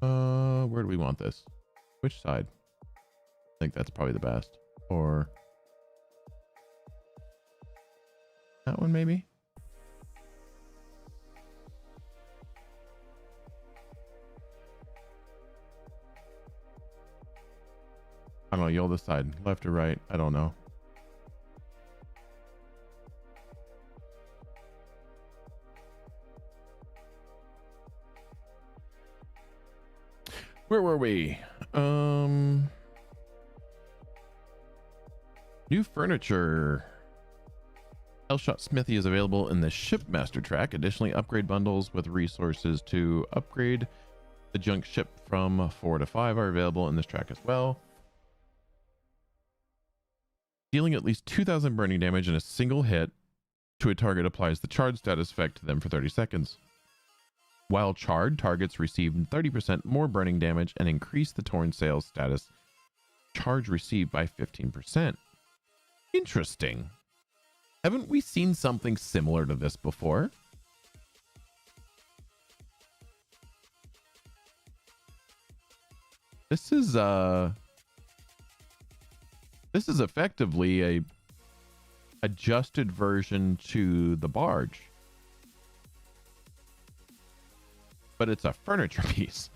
Where do we want this? Which side? I think that's probably the best. Or that one, maybe? I don't know. You'll decide. Left or right? I don't know. Where were we? New furniture. Hellshot Smithy is available in the Shipmaster track. Additionally, upgrade bundles with resources to upgrade the junk ship from 4 to 5 are available in this track as well. Dealing at least 2,000 burning damage in a single hit to a target applies the charred status effect to them for 30 seconds. While charred, targets receive 30% more burning damage and increase the torn sails status charge received by 15%. Interesting. Haven't we seen something similar to this before? This is effectively a adjusted version to the barge. But it's a furniture piece.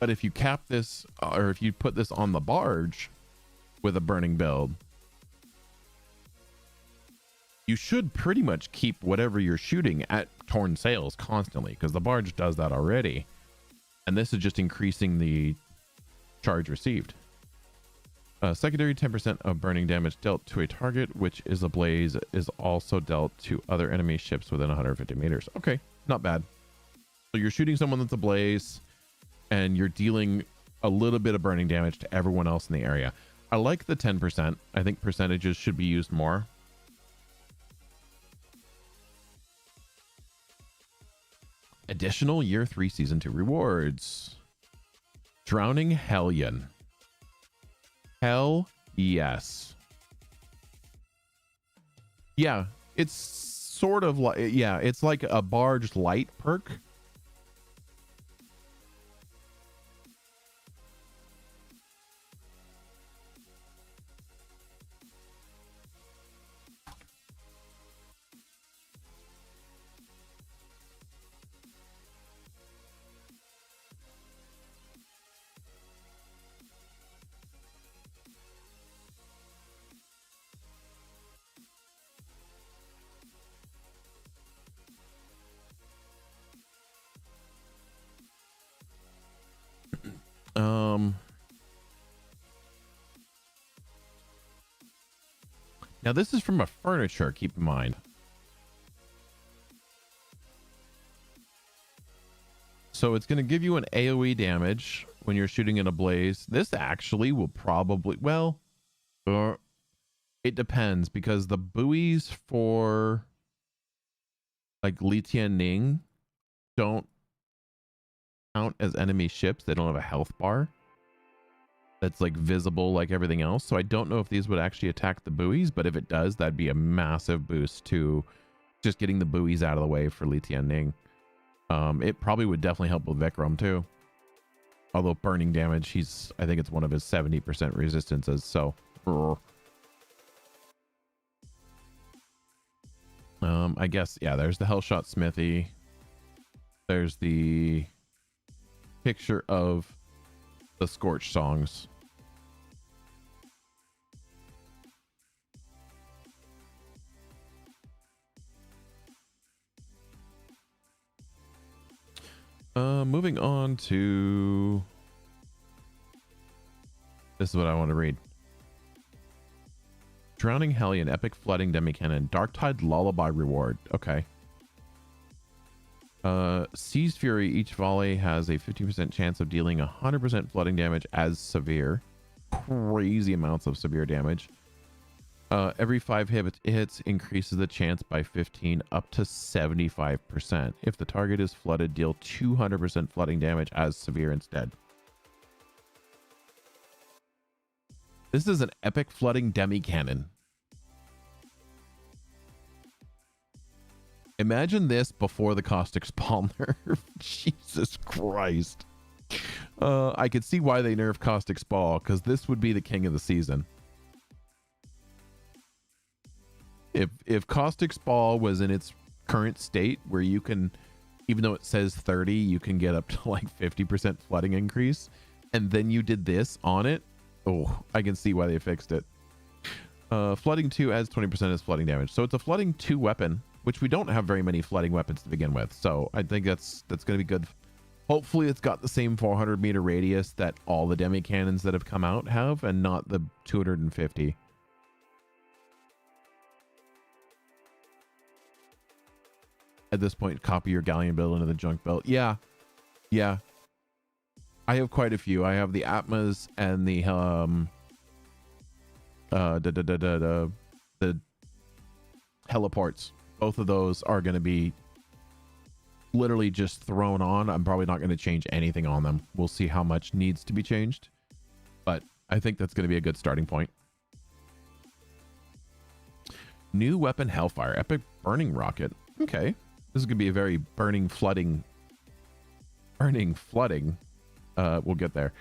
But if you cap this, or if you put this on the barge with a burning build, you should pretty much keep whatever you're shooting at torn sails constantly, because the barge does that already. And this is just increasing the charge received. Secondary 10% of burning damage dealt to a target which is ablaze is also dealt to other enemy ships within 150 meters. Okay, not bad. So you're shooting someone that's ablaze and you're dealing a little bit of burning damage to everyone else in the area. I like the 10%. I think percentages should be used more. Additional Year 3 Season 2 rewards. Drowning Hellion. Hell yes. Yeah, it's sort of like, yeah, it's like a barge light perk. Now this is from a furniture, keep in mind. So it's going to give you an AoE damage when you're shooting in a blaze. This actually will probably, well, it depends, because the buoys for like Li Tianning don't count as enemy ships. They don't have a health bar that's like visible like everything else. So I don't know if these would actually attack the buoys, but if it does, that'd be a massive boost to just getting the buoys out of the way for Li Tianning. It probably would definitely help with Vikram too. Although burning damage, I think it's one of his 70% resistances. So I guess, yeah, there's the Hellshot Smithy. There's the picture of the Scorch songs. Moving on to, this is what I want to read. Drowning Hellion, Epic Flooding Demi-Cannon, Darktide Lullaby reward. Okay. Seized Fury, each volley has a 50% chance of dealing 100% flooding damage as severe. Crazy amounts of severe damage. Every 5 hits increases the chance by 15 up to 75%. If the target is flooded, deal 200% flooding damage as severe instead. This is an Epic Flooding Demi-Cannon. Imagine this before the caustic spawn nerf. Jesus Christ. I could see why they nerfed caustic spawn, because this would be the king of the season. If caustic spawn was in its current state where you can, even though it says 30, you can get up to like 50% flooding increase, and then you did this on it, oh, I can see why they fixed it. Flooding 2 adds 20% as flooding damage. So it's a flooding 2 weapon, which we don't have very many flooding weapons to begin with. So I think that's going to be good. Hopefully it's got the same 400 meter radius that all the demi cannons that have come out have, and not the 250. At this point, copy your galleon build into the junk belt. Yeah. I have quite a few. I have the Atmas and the heliports. Both of those are going to be literally just thrown on. I'm probably not going to change anything on them. We'll see how much needs to be changed, but I think that's going to be a good starting point. New weapon, Hellfire, epic burning rocket. Okay, this is going to be a very flooding. We'll get there.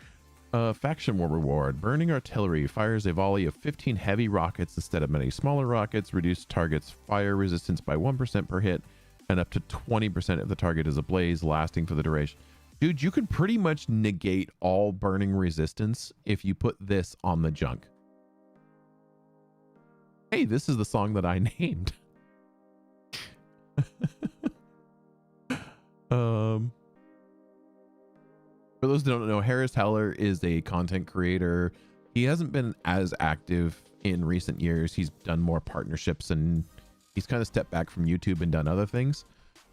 Faction war reward. Burning artillery fires a volley of 15 heavy rockets instead of many smaller rockets. Reduce target's fire resistance by 1% per hit, and up to 20% if the target is ablaze, lasting for the duration. Dude, you can pretty much negate all burning resistance if you put this on the junk. Hey, this is the song that I named. For those that don't know, Harris Heller is a content creator. He hasn't been as active in recent years. He's done more partnerships, and he's kind of stepped back from YouTube and done other things.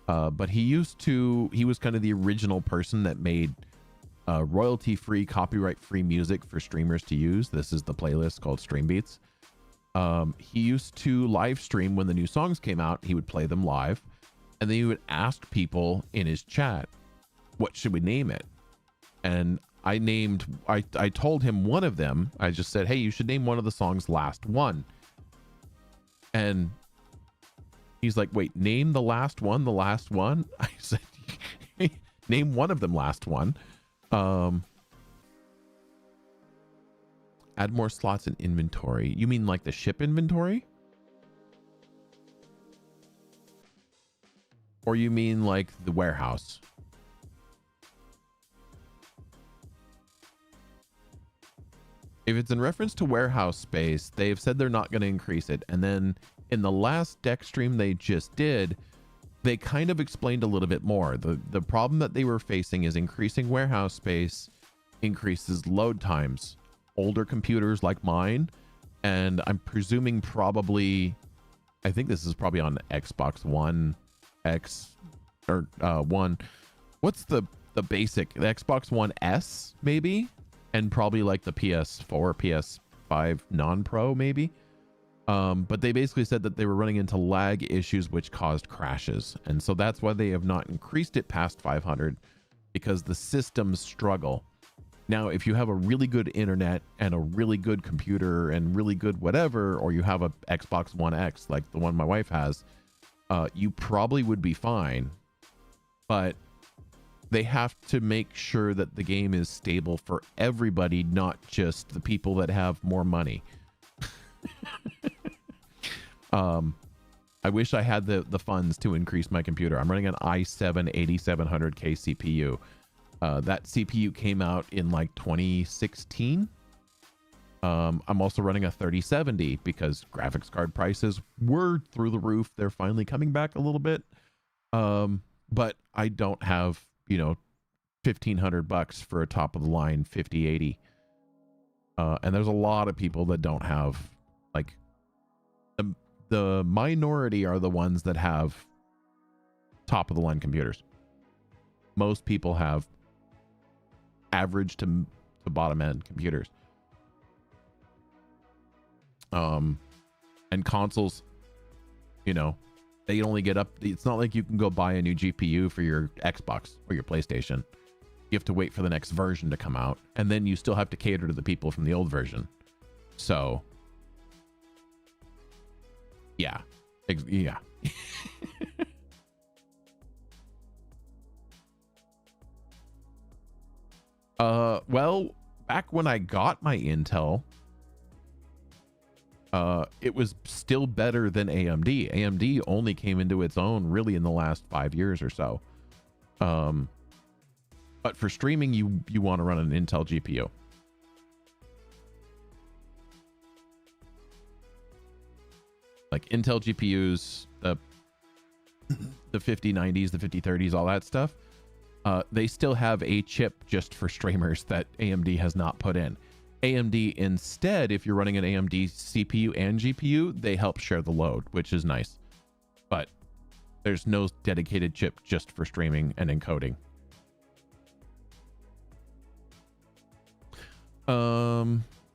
But he was kind of the original person that made royalty-free, copyright-free music for streamers to use. This is the playlist called Stream Beats. He used to live stream when the new songs came out. He would play them live, and then he would ask people in his chat, what should we name it? And I told him one of them. I just said, hey, you should name one of the songs Last One. And he's like, wait, name the last one, the last one? I said, name one of them Last One. Add more slots in inventory. You mean like the ship inventory? Or you mean like the warehouse? If it's in reference to warehouse space, they've said they're not going to increase it. And then in the last deck stream they just did, they kind of explained a little bit more. The problem that they were facing is increasing warehouse space increases load times. Older computers like mine, and I'm presuming probably, I think this is probably on Xbox One X or One. What's the basic? The Xbox One S maybe? And probably like the PS4, PS5 non-pro maybe. But they basically said that they were running into lag issues which caused crashes. And so that's why they have not increased it past 500, because the systems struggle. Now, if you have a really good internet and a really good computer and really good whatever, or you have a Xbox One X like the one my wife has, you probably would be fine. But they have to make sure that the game is stable for everybody, not just the people that have more money. I wish I had the funds to increase my computer. I'm running an i7 8700K CPU. That CPU came out in like 2016. I'm also running a 3070 because graphics card prices were through the roof. They're finally coming back a little bit. But I don't have, $1,500 for a top of the line 5080. And there's a lot of people that don't have, like, the minority are the ones that have top of the line computers. Most people have average to bottom end computers. And consoles, they only get up. It's not like you can go buy a new GPU for your Xbox or your PlayStation. You have to wait for the next version to come out, and then you still have to cater to the people from the old version. So yeah. Well, back when I got my Intel, it was still better than AMD. AMD only came into its own really in the last 5 years or so. But for streaming, you want to run an Intel GPU. Like Intel GPUs, the 5090s, the 5030s, all that stuff. They still have a chip just for streamers that AMD has not put in. AMD instead, if you're running an AMD CPU and GPU, they help share the load, which is nice. But there's no dedicated chip just for streaming and encoding.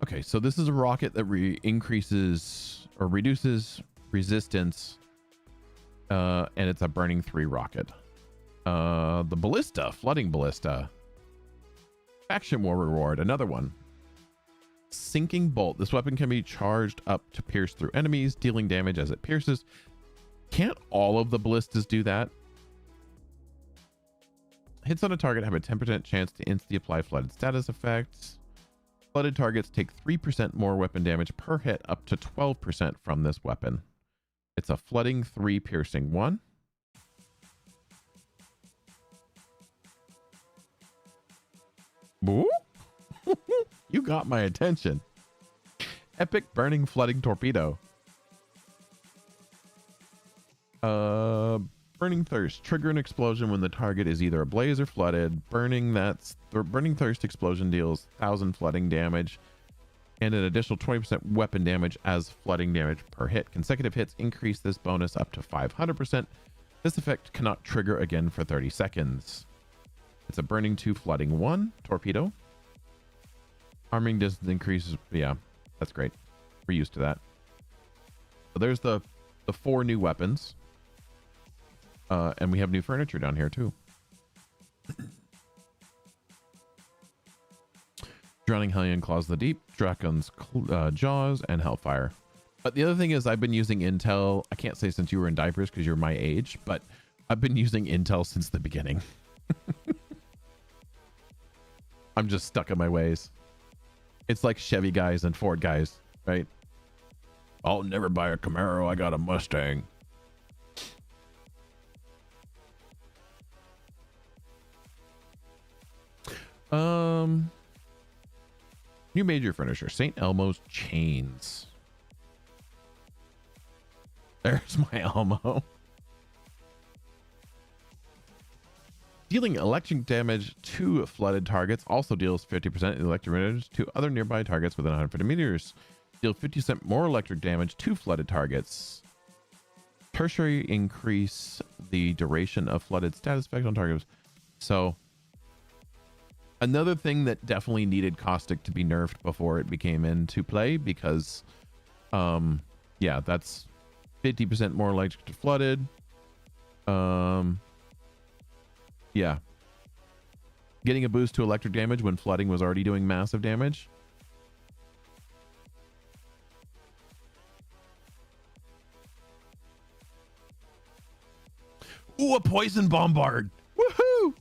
Okay, so this is a rocket that increases or reduces resistance, and it's a burning 3 rocket. The ballista, flooding ballista, faction war reward, another one. Sinking bolt. This weapon can be charged up to pierce through enemies, dealing damage as it pierces. Can't all of the ballistas do that? Hits on a target have a 10% chance to instantly apply flooded status effects. Flooded targets take 3% more weapon damage per hit, up to 12% from this weapon. It's a flooding 3, piercing 1. Boo? You got my attention. Epic burning flooding torpedo. Burning thirst. Trigger an explosion when the target is either ablaze or flooded. Burning thirst explosion deals 1,000 flooding damage and an additional 20% weapon damage as flooding damage per hit. Consecutive hits increase this bonus up to 500%. This effect cannot trigger again for 30 seconds. It's a burning 2, flooding 1 torpedo. Arming distance increases. Yeah, that's great. We're used to that. So there's the 4 new weapons. And we have new furniture down here too. Drowning Hellion claws the deep, Dracon's jaws, and Hellfire. But the other thing is I've been using Intel. I can't say since you were in diapers because you're my age, but I've been using Intel since the beginning. I'm just stuck in my ways. It's like Chevy guys and Ford guys, right? I'll never buy a Camaro. I got a Mustang. New major furniture, St. Elmo's chains. There's my Elmo. Dealing electric damage to flooded targets, also deals 50% electric damage to other nearby targets within 150 meters. Deal 50% more electric damage to flooded targets. Tertiary increase the duration of flooded status effect on targets. So another thing that definitely needed Caustic to be nerfed before it became into play, because yeah, that's 50% more electric to flooded. Yeah, getting a boost to electric damage when flooding was already doing massive damage. Ooh, a poison bombard. Woohoo!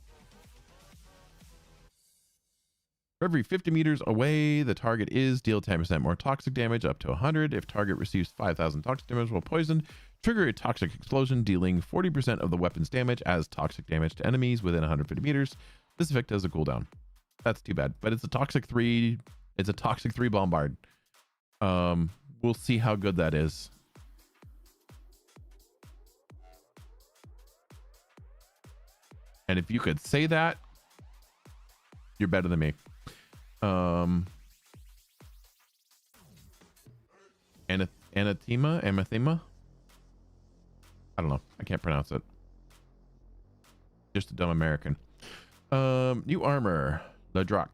For every 50 meters away the target is, deal 10% more toxic damage up to 100. If target receives 5,000 toxic damage while poisoned, trigger a toxic explosion, dealing 40% of the weapon's damage as toxic damage to enemies within 150 meters. This effect has a cooldown. That's too bad, but it's a toxic 3. It's a toxic 3 bombard. We'll see how good that is. And if you could say that, you're better than me. Anathema. I don't know. I can't pronounce it. Just a dumb American. New armor. Ledrock.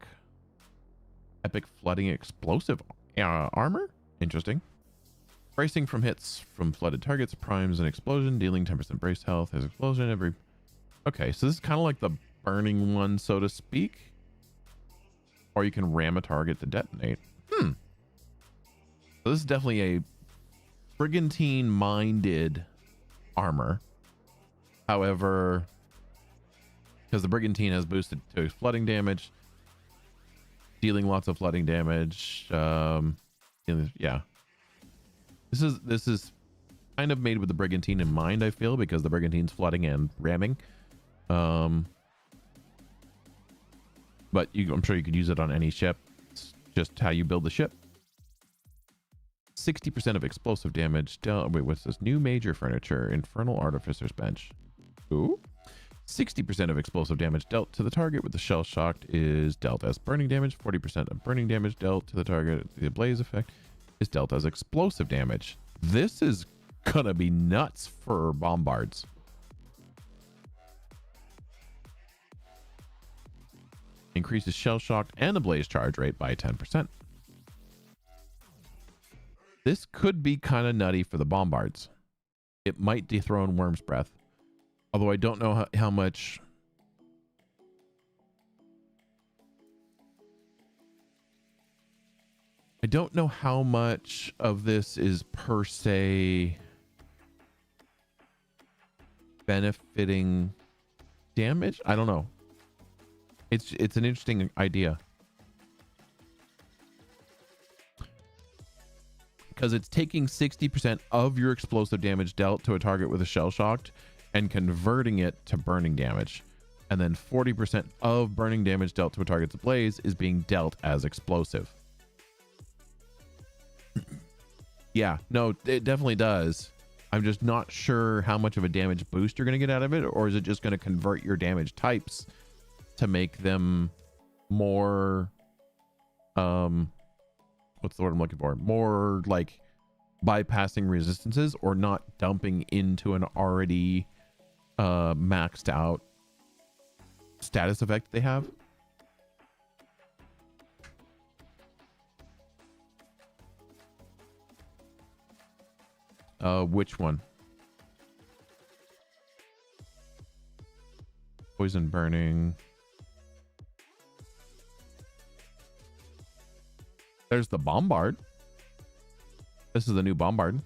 Epic flooding explosive armor. Interesting. Bracing from hits from flooded targets. Primes an explosion, dealing 10% brace health. Has explosion every. Okay, so this is kind of like the burning one, so to speak. Or you can ram a target to detonate. So this is definitely a brigantine-minded armor. However, because the brigantine has boosted to flooding damage, dealing lots of flooding damage. Yeah, this is kind of made with the Brigantine in mind, I feel, because the Brigantine's flooding and ramming. But I'm sure you could use it on any ship. It's just how you build the ship. 60% of explosive damage dealt. Wait, what's this? New major furniture, Infernal Artificer's Bench. Ooh. 60% of explosive damage dealt to the target with the shell shocked is dealt as burning damage. 40% of burning damage dealt to the target. The blaze effect is dealt as explosive damage. This is gonna be nuts for bombards. Increases shell shocked and the blaze charge rate by 10%. This could be kind of nutty for the bombards. It might dethrone Worm's Breath. Although I don't know how much. I don't know how much of this is per se benefiting damage. I don't know. It's an interesting idea. Because it's taking 60% of your explosive damage dealt to a target with a shell shocked and converting it to burning damage. And then 40% of burning damage dealt to a target's blaze is being dealt as explosive. Yeah, no, it definitely does. I'm just not sure how much of a damage boost you're going to get out of it, or is it just going to convert your damage types to make them more, what's the word I'm looking for? More like bypassing resistances or not dumping into an already maxed out status effect they have. Which one? Poison burning. There's the bombard. This is the new bombard.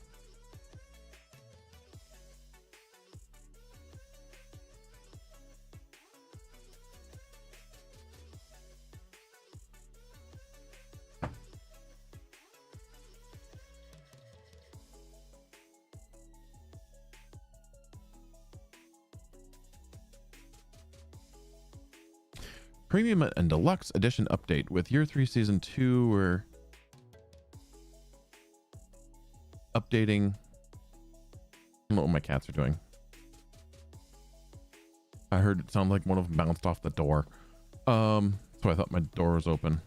Premium and Deluxe Edition update with Year 3 Season 2. We're updating. I don't know what my cats are doing. I heard it sound like one of them bounced off the door. So I thought my door was open.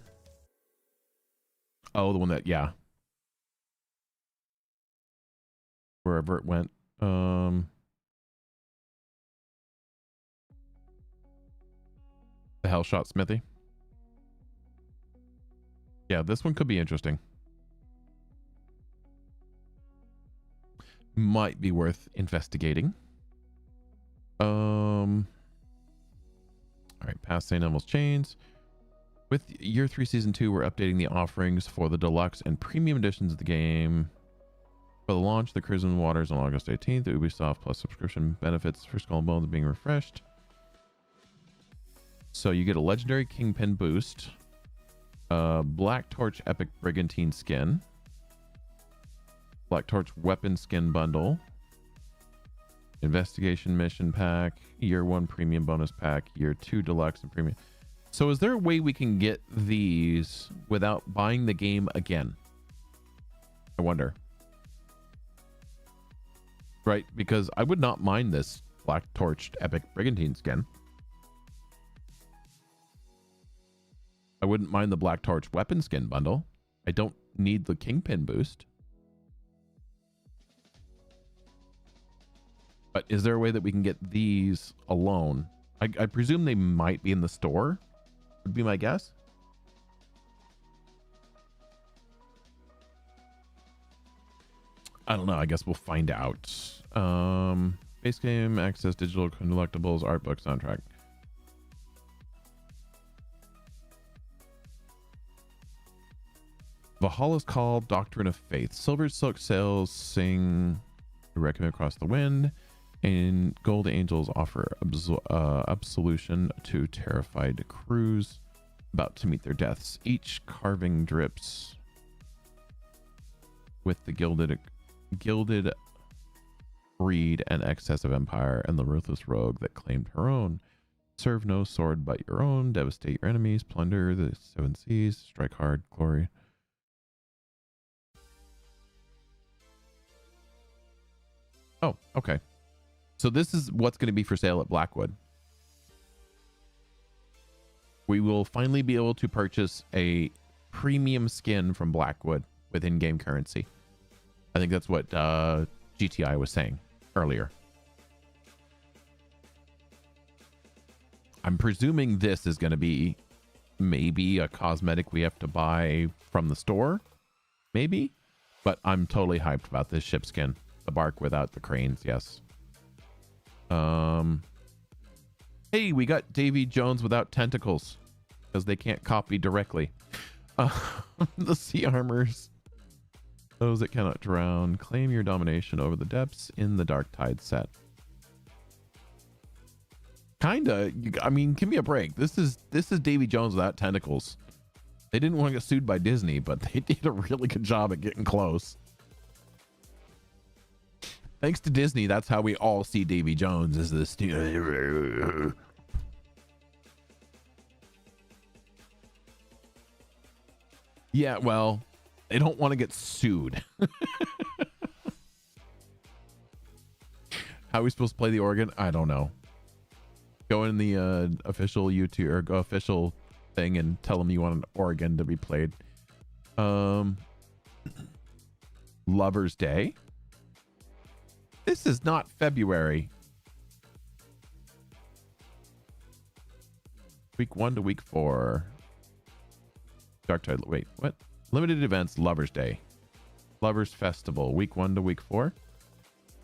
Oh, the one that, yeah. Wherever it went. The Hellshot Smithy. Yeah, this one could be interesting. Might be worth investigating. All right, past St. Elmo's Chains. With Year 3 Season 2, we're updating the offerings for the deluxe and premium editions of the game. For the launch, the Crimson Waters on August 18th, the Ubisoft Plus subscription benefits for Skull and Bones being refreshed. So you get a legendary Kingpin boost, Black Torch Epic Brigantine skin, Black Torch weapon skin bundle, investigation mission pack, Year 1 premium bonus pack, Year 2 deluxe and premium. So is there a way we can get these without buying the game again? I wonder. Right, because I would not mind this Black Torch Epic Brigantine skin. I wouldn't mind the Black Torch weapon skin bundle. I don't need the Kingpin boost. But is there a way that we can get these alone? I presume they might be in the store, would be my guess. I don't know. I guess we'll find out. Base game, access, digital collectibles, art book, soundtrack. Valhalla's Call, Doctrine of Faith. Silver Silk Sails sing Requiem Across the Wind, and Gold Angels offer absolution to terrified crews. about to meet their deaths. Each carving drips with the gilded greed and excess of empire, and the ruthless rogue that claimed her own. Serve no sword but your own, devastate your enemies, plunder the seven seas, strike hard, glory. Oh, okay. So this is what's going to be for sale at Blackwood. We will finally be able to purchase a premium skin from Blackwood with in-game currency. I think that's what GTI was saying earlier. I'm presuming this is going to be maybe a cosmetic we have to buy from the store. Maybe. But I'm totally hyped about this ship skin. The bark without the cranes, yes. Hey, we got Davy Jones without tentacles. Because they can't copy directly. The sea armors. Those that cannot drown. Claim your domination over the depths in the Dark Tide set. Kinda. I mean, give me a break. This is Davy Jones without tentacles. They didn't want to get sued by Disney, but they did a really good job at getting close. Thanks to Disney, that's how we all see Davy Jones as this. Yeah, well, they don't want to get sued. How are we supposed to play the organ? I don't know. Go in the official YouTube or go official thing and tell them you want an organ to be played. Lover's Day. This is not February. Week 1 to week 4. Dark Tide. Wait, what? Limited events. Lover's Day. Lovers Festival. Week 1 to week 4.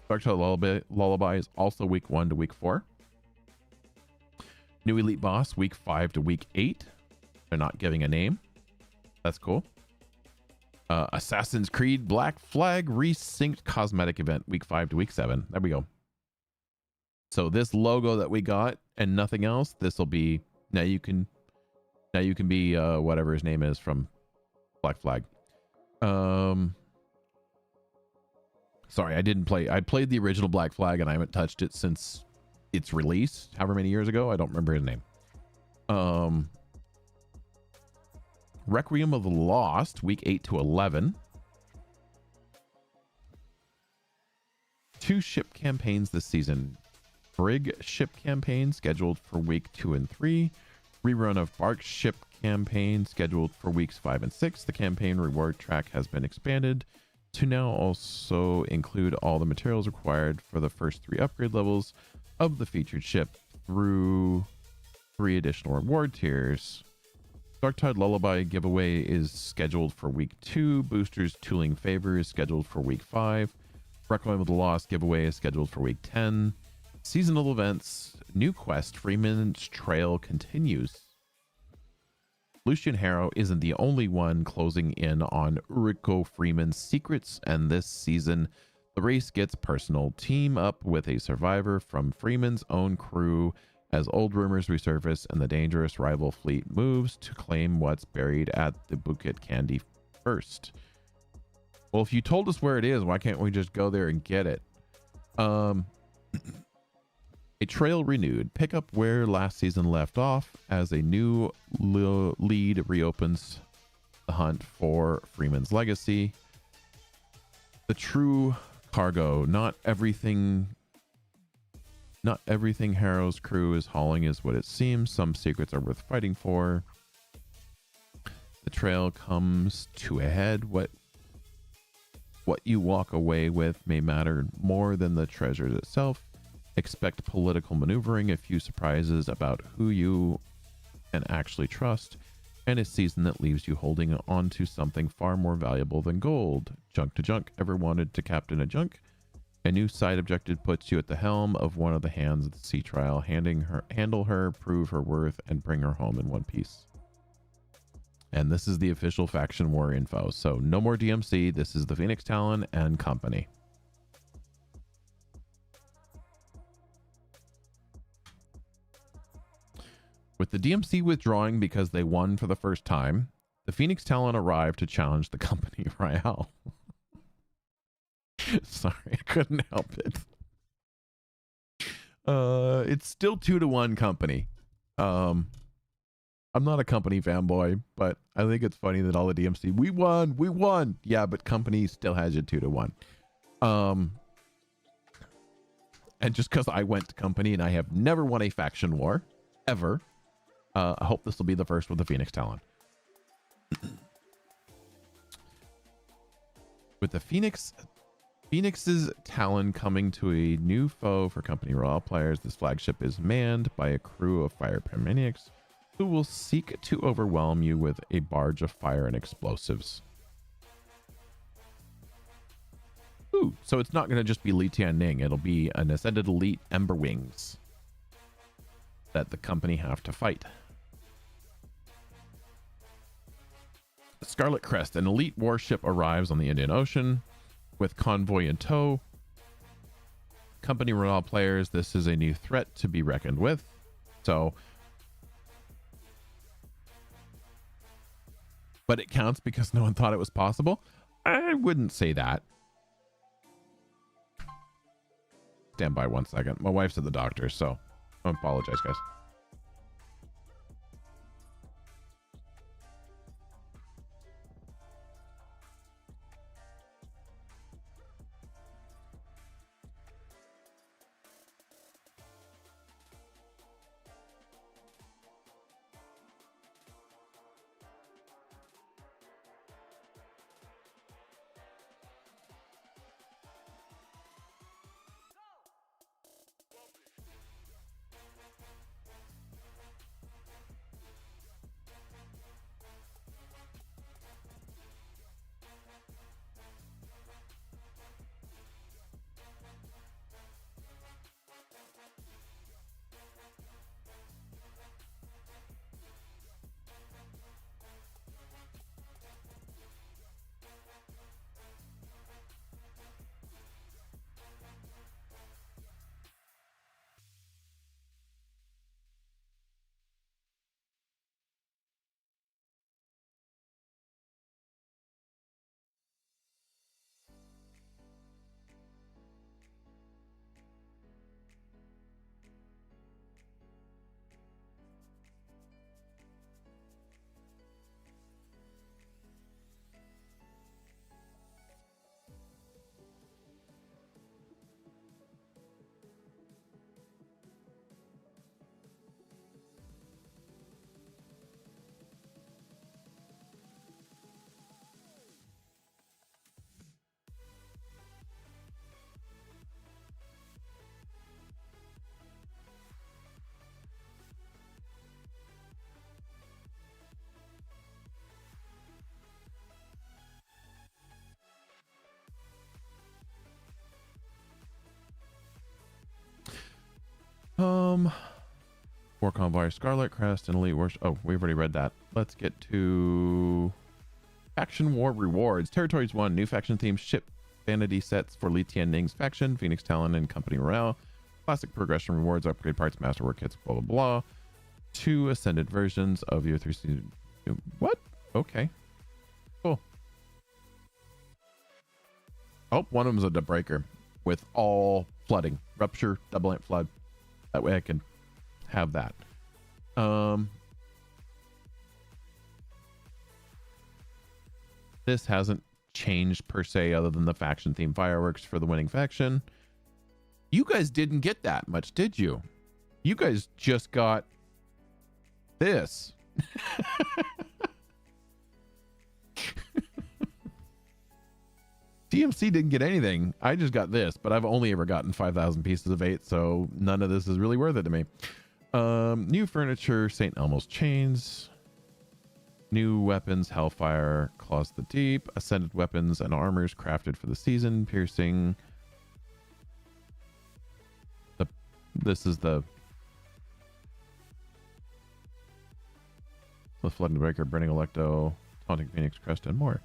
Dark Tide Lullaby is also week 1 to week 4. New Elite Boss. Week 5 to week 8. They're not giving a name. That's cool. Assassin's Creed Black Flag Resynced Cosmetic Event. Week 5 to week 7. There we go. So this logo that we got and nothing else. This will be now. You can be whatever his name is from Black Flag. Sorry, I didn't play. I played the original Black Flag and I haven't touched it since its release, however many years ago. I don't remember his name. Requiem of the Lost, week 8 to 11. 2 ship campaigns this season. Brig ship campaign scheduled for week 2 and 3. Rerun of Bark ship campaign scheduled for weeks 5 and 6. The campaign reward track has been expanded to now also include all the materials required for the first 3 upgrade levels of the featured ship through 3 additional reward tiers. Dark Tide Lullaby giveaway is scheduled for week 2. Boosters Tooling Favor is scheduled for week 5. Requiem of the Lost giveaway is scheduled for week 10. Seasonal events, new quest, Freeman's Trail continues. Lucian Harrow isn't the only one closing in on Uriko Freeman's secrets, and this season the race gets personal. Team up with a survivor from Freeman's own crew as old rumors resurface and the dangerous rival fleet moves to claim what's buried at the Bukit Candy first. Well, if you told us where it is, why can't we just go there and get it? A trail renewed. Pick up where last season left off as a new lead reopens the hunt for Freeman's legacy. The true cargo. Not everything Harrow's crew is hauling is what it seems. Some secrets are worth fighting for. The trail comes to a head. What you walk away with may matter more than the treasure itself. Expect political maneuvering, a few surprises about who you can actually trust, and a season that leaves you holding on to something far more valuable than gold. Junk to Junk. Ever wanted to captain a junk? A new side objective puts you at the helm of one of the hands of the sea trial. Handle her, prove her worth, and bring her home in one piece. And this is the official faction war info. So no more DMC. This is the Phoenix Talon and company. With With the DMC withdrawing because they won for the first time, the Phoenix Talon arrived to challenge the Company Royale. Sorry, I couldn't help it. It's still 2-1 Company. I'm not a Company fanboy, but I think it's funny that all the DMC, we won. Yeah, but Company still has you 2-1. And just because I went to Company and I have never won a faction war, ever, I hope this will be the first with the Phoenix Talon. With the Phoenix's Talon coming to a new foe for Company Royale players, this flagship is manned by a crew of fire pyromaniacs who will seek to overwhelm you with a barge of fire and explosives. Ooh, so it's not going to just be Li Tianning. It'll be an Ascended Elite Ember Wings that the Company have to fight. Scarlet Crest, an elite warship, arrives on the Indian Ocean with convoy in tow. Company Royale players, this is a new threat to be reckoned with. So, but it counts because no one thought it was possible. I wouldn't say that. Stand by 1 second. My wife's at the doctor, so I apologize, guys. War Convoy, Scarlet Crest, and Elite Warship. Oh, we've already read that. Let's get to Faction War Rewards. Territories 1, new faction themed ship vanity sets for Li Tianning's faction, Phoenix Talon, and Company Royale. Classic progression rewards, upgrade parts, masterwork kits, blah, blah, blah. 2 ascended versions of your 3... What? Okay. Cool. Oh, one of them is a Debreaker with all flooding. Rupture, double amp flood. That way I can have that. This hasn't changed per se other than the faction theme fireworks for the winning faction. You guys didn't get that much, did you? You guys just got this. DMC didn't get anything. I just got this, but I've only ever gotten 5,000 pieces of 8, so none of this is really worth it to me. New furniture, St. Elmo's chains. New weapons, Hellfire, Claws of the Deep. Ascended weapons and armors crafted for the season. Piercing. This is the Flooding Breaker, Burning Electo, Taunting Phoenix Crest, and more.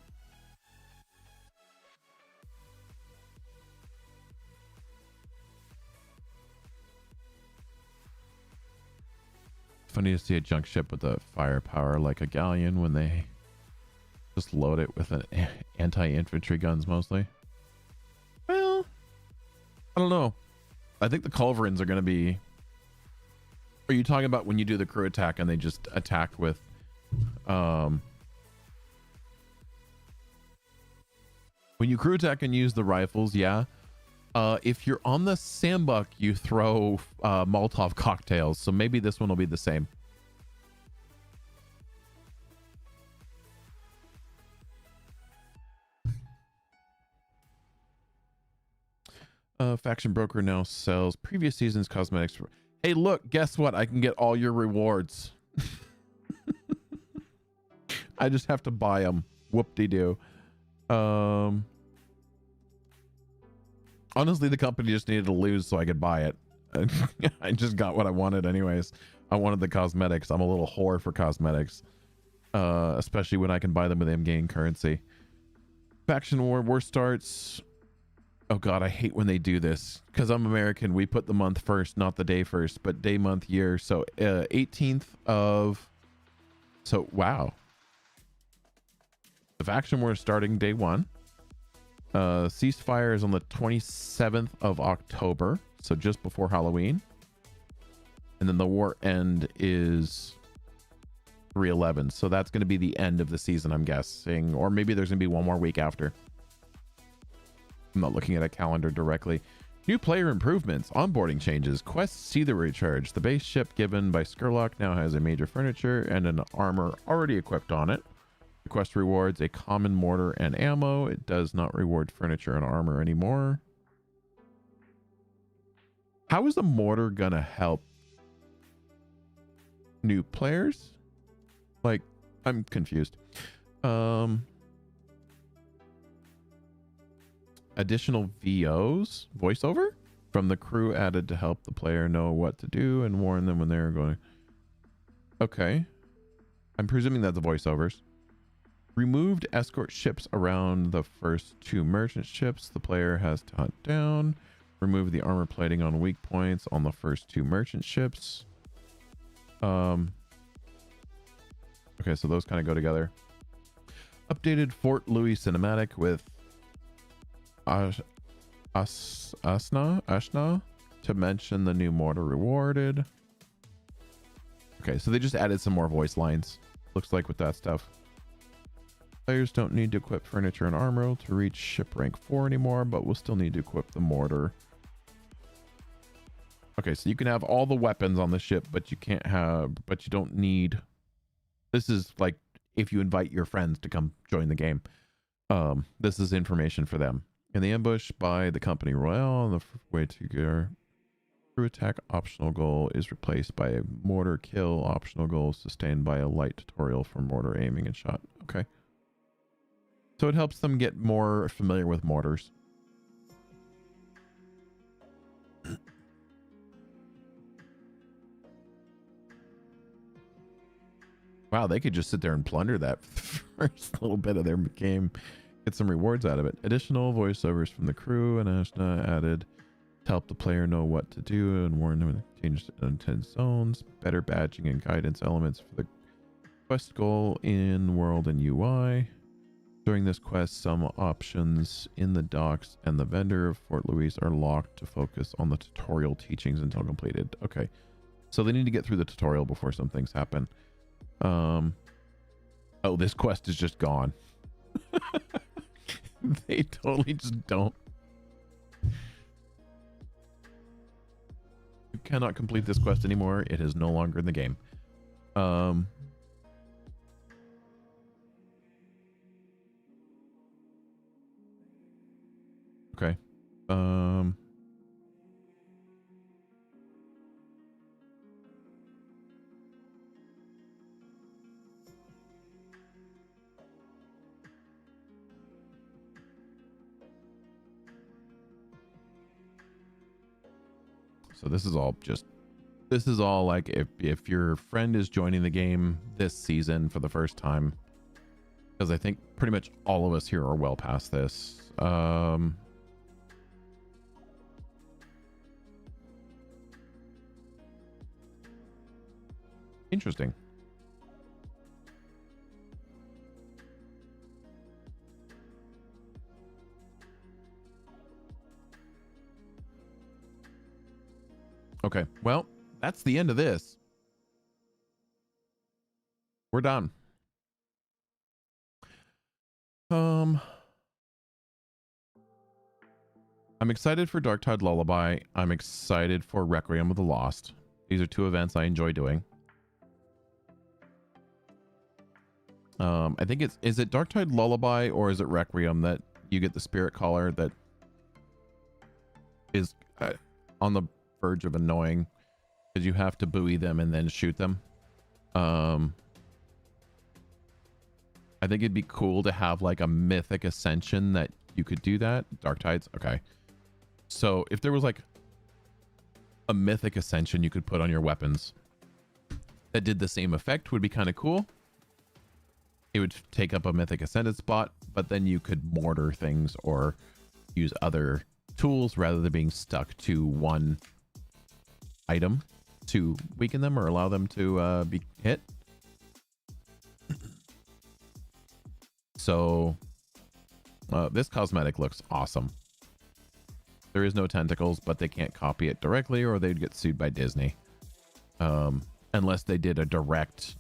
funny to see a junk ship with a firepower like a galleon when they just load it with an anti-infantry guns mostly. Well, I don't know. I think the culverins are going to be... Are you talking about when you do the crew attack and they just attack with... When you crew attack and use the rifles, yeah. If you're on the Sambuck, you throw Molotov cocktails. So maybe this one will be the same. Faction Broker now sells previous season's cosmetics. Hey, look, guess what? I can get all your rewards. I just have to buy them. Whoop-de-doo. Honestly, the company just needed to lose so I could buy it. I just got what I wanted anyways. I wanted the cosmetics. I'm a little whore for cosmetics. Especially when I can buy them with in-game currency. Faction war starts... Oh god, I hate when they do this. Because I'm American, we put the month first, not the day first, but day, month, year. So 18th of... So, wow. The faction war is starting day 1. Ceasefire is on the 27th of October, so just before Halloween. And then the war end is 3/11. So that's going to be the end of the season, I'm guessing. Or maybe there's going to be one more week after. I'm not looking at a calendar directly. New player improvements, onboarding changes, quests see the recharge. The base ship given by Skurlock now has a major furniture and an armor already equipped on it. The quest rewards a common mortar and ammo. It does not reward furniture and armor anymore. How is the mortar gonna help new players? Like, I'm confused. Additional VOs, voiceover from the crew added to help the player know what to do and warn them when they're going. Okay. I'm presuming that's the voiceovers. Removed escort ships around the first 2 merchant ships the player has to hunt down. Remove the armor plating on weak points on the first 2 merchant ships. Okay, so those kind of go together. Updated Fort Louis cinematic with Ashna to mention the new mortar rewarded. Okay, so they just added some more voice lines. Looks like with that stuff. Players don't need to equip furniture and armor to reach ship rank 4 anymore, but will still need to equip the mortar. Okay, so you can have all the weapons on the ship, but you don't need... This is like if you invite your friends to come join the game. This is information for them. In the ambush by the Company Royale on the way to your crew attack optional goal is replaced by a mortar kill optional goal sustained by a light tutorial for mortar aiming and shot. Okay. So it helps them get more familiar with mortars. Wow, they could just sit there and plunder that first little bit of their game. Get some rewards out of it. Additional voiceovers from the crew and Ashna added to help the player know what to do and warn them when changes to unintended zones. Better badging and guidance elements for the quest goal in world and UI. During this quest, some options in the docks and the vendor of Fort Louis are locked to focus on the tutorial teachings until completed. Okay, so they need to get through the tutorial before some things happen. Oh, this quest is just gone. They totally just don't. You cannot complete this quest anymore. It is no longer in the game. Okay. So this is all like if your friend is joining the game this season for the first time, because I think pretty much all of us here are well past this. Interesting. Okay, well, that's the end of this. We're done. I'm excited for Darktide Lullaby. I'm excited for Requiem of the Lost. These are two events I enjoy doing. I think is it Darktide Lullaby or is it Requiem that you get the spirit collar that is on the verge of annoying because you have to buoy them and then shoot them. I think it'd be cool to have like a mythic ascension that you could do that. Darktides, okay. So if there was like a mythic ascension you could put on your weapons that did the same effect, would be kind of cool. It would take up a mythic ascended spot, but then you could mortar things or use other tools rather than being stuck to one item to weaken them or allow them to be hit. So this cosmetic looks awesome. There is no tentacles, but they can't copy it directly or they'd get sued by Disney. Unless they did a direct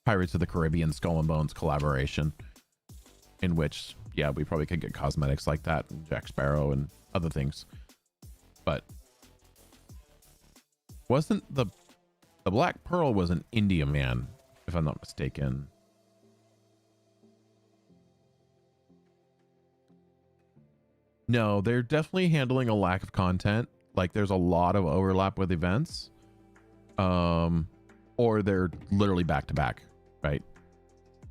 Pirates of the Caribbean Skull and Bones collaboration, in which, yeah, we probably could get cosmetics like that, and Jack Sparrow and other things. But wasn't the Black Pearl was an India man, if I'm not mistaken. No, they're definitely handling a lack of content. Like there's a lot of overlap with events. Or they're literally back to back, right?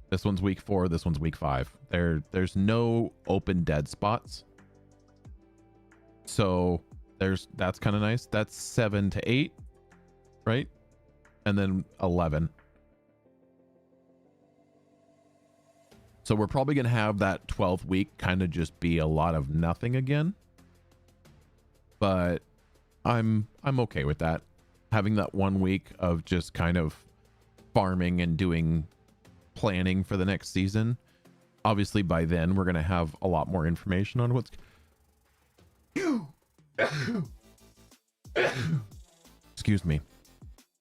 This one's week 4, this one's week 5. There's no open dead spots. So that's kind of nice. That's 7 to 8, right? And then 11. So we're probably going to have that 12th week kind of just be a lot of nothing again. But I'm okay with that. Having that 1 week of just kind of farming and doing planning for the next season. Obviously by then we're going to have a lot more information on what's excuse me.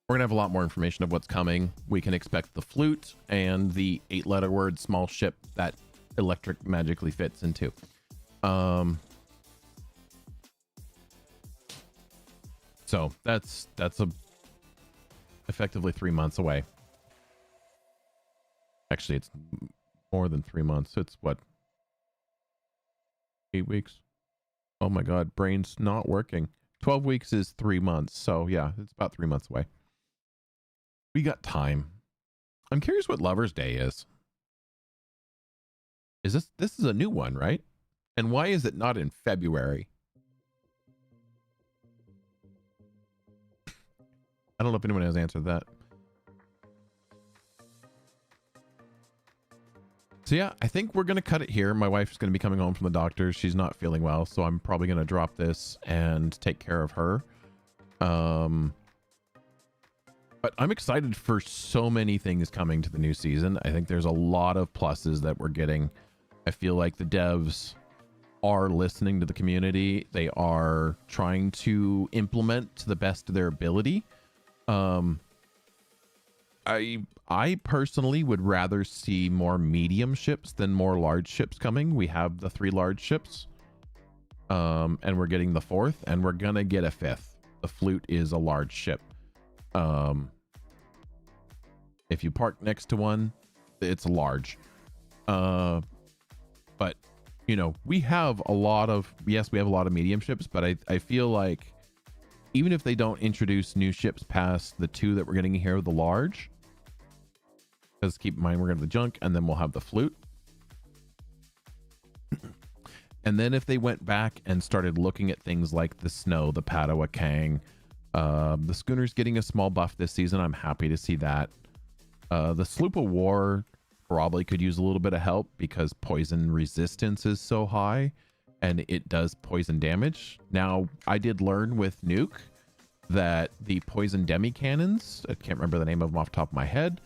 We're gonna have a lot more information of what's coming. We can expect the flute and the 8-letter word small ship that electric magically fits into. So that's effectively 3 months away. Actually, it's more than 3 months. It's what? 8 weeks? Oh my God, brain's not working. 12 weeks is 3 months. So yeah, it's about 3 months away. We got time. I'm curious what Lover's Day is. This is a new one, right? And why is it not in February? I don't know if anyone has answered that. So yeah, I think we're going to cut it here. My wife's going to be coming home from the doctor. She's not feeling well, so I'm probably going to drop this and take care of her. But I'm excited for so many things coming to the new season. I think there's a lot of pluses that we're getting. I feel like the devs are listening to the community. They are trying to implement to the best of their ability. I personally would rather see more medium ships than more large ships coming. We have the 3 large ships. And we're getting the 4th, and we're gonna get a 5th. The flute is a large ship. If you park next to one, it's large. But you know, we have a lot of, yes, we have a lot of medium ships, but I feel like even if they don't introduce new ships past the 2 that we're getting here, the large, because keep in mind we're going to have the junk and then we'll have the flute. And then if they went back and started looking at things like the snow, the Padawakang, the schooner's getting a small buff this season. I'm happy to see that. The Sloop of War probably could use a little bit of help because poison resistance is so high and it does poison damage. Now, I did learn with Nuke that the poison demi cannons, I can't remember the name of them off the top of my head,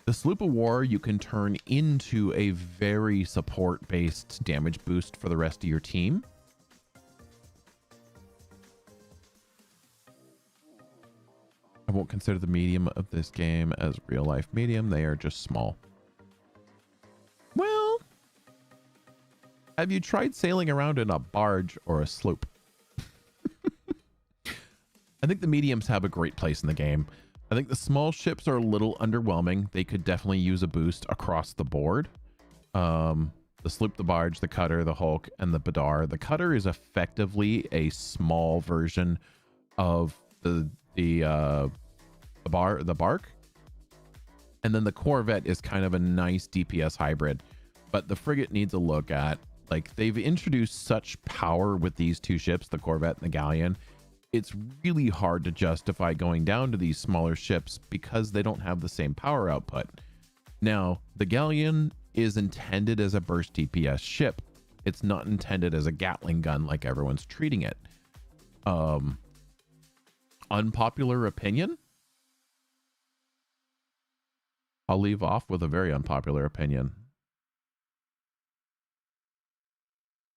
the Sloop of War you can turn into a very support based damage boost for the rest of your team. I won't consider the medium of this game as real life medium. They are just small. Well, have you tried sailing around in a barge or a sloop? I think the mediums have a great place in the game. I think the small ships are a little underwhelming. They could definitely use a boost across the board. The sloop, the barge, the cutter, the hulk, and the badar. The cutter is effectively a small version of the bark. And then the corvette is kind of a nice DPS hybrid. But the frigate needs a look at. Like, they've introduced such power with these two ships, the corvette and the galleon. It's really hard to justify going down to these smaller ships because they don't have the same power output. Now, the galleon is intended as a burst DPS ship. It's not intended as a Gatling gun like everyone's treating it. Unpopular opinion? I'll leave off with a very unpopular opinion.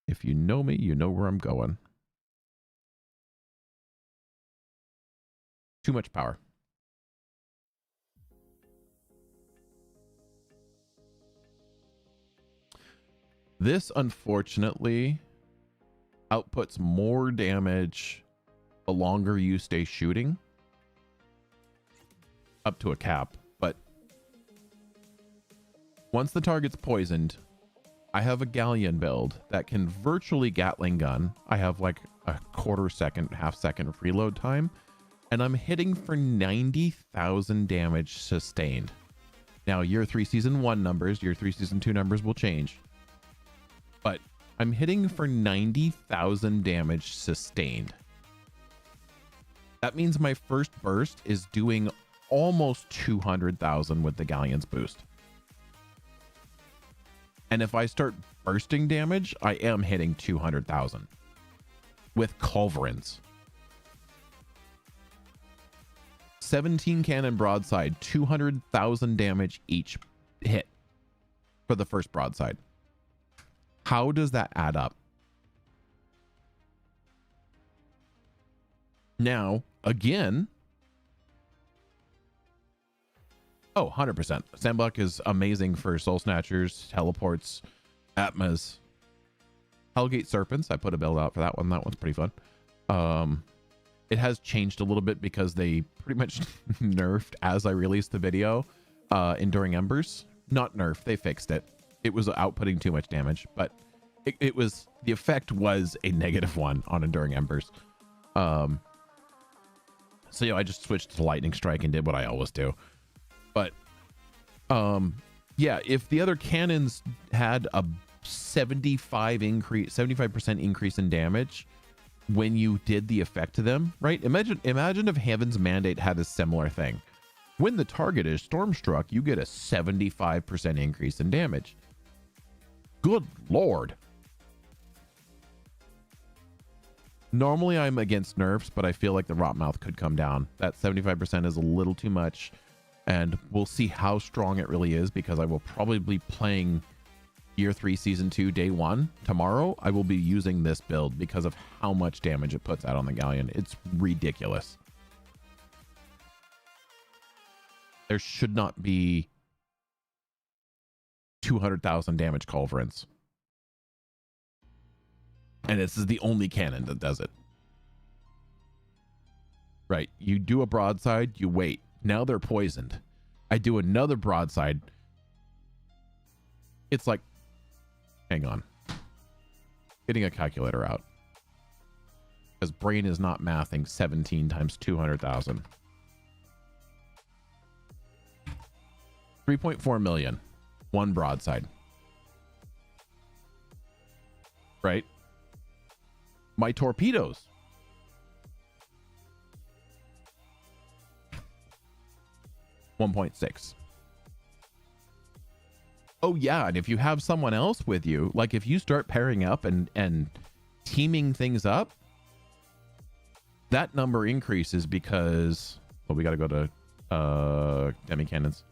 If you know me, you know where I'm going. Too much power. This, unfortunately, outputs more damage the longer you stay shooting. Up to a cap. But once the target's poisoned, I have a galleon build that can virtually Gatling gun. I have like a quarter second, half second reload time. And I'm hitting for 90,000 damage sustained. Now, year 3 season 1 numbers, year 3 season 2 numbers will change. But I'm hitting for 90,000 damage sustained. That means my first burst is doing almost 200,000 with the galleon's boost. And if I start bursting damage, I am hitting 200,000 with culverins. 17 cannon broadside, 200,000 damage each hit for the first broadside. How does that add up? Now, again, 100%. Sandblock is amazing for Soul Snatchers, teleports, Atmas, Hellgate Serpents. I put a build out for that one. That one's pretty fun. It has changed a little bit because they pretty much nerfed as I released the video. Enduring Embers, not nerfed. They fixed it. It was outputting too much damage, but it was, the effect was a -1 on Enduring Embers. So yeah, I just switched to Lightning Strike and did what I always do. But yeah, if the other cannons had a 75% increase in damage when you did the effect to them, right? Imagine if Heaven's Mandate had a similar thing. When the target is stormstruck, you get a 75% increase in damage. Good Lord. Normally I'm against nerfs, but I feel like the Rotmouth could come down. That 75% is a little too much, and we'll see how strong it really is, because I will probably be playing Year 3 Season 2 Day 1 tomorrow. I will be using this build because of how much damage it puts out on the Galleon. It's ridiculous. There should not be 200,000 damage culverins. And this is the only cannon that does it. Right. You do a broadside, you wait. Now they're poisoned. I do another broadside. It's like, hang on. Getting a calculator out. Because brain is not mathing 17 times 200,000. 3.4 million. One broadside. Right? My torpedoes. $1.6. Oh yeah, and if you have someone else with you, like if you start pairing up and teaming things up, That number increases because, well, we got to go to demi cannons.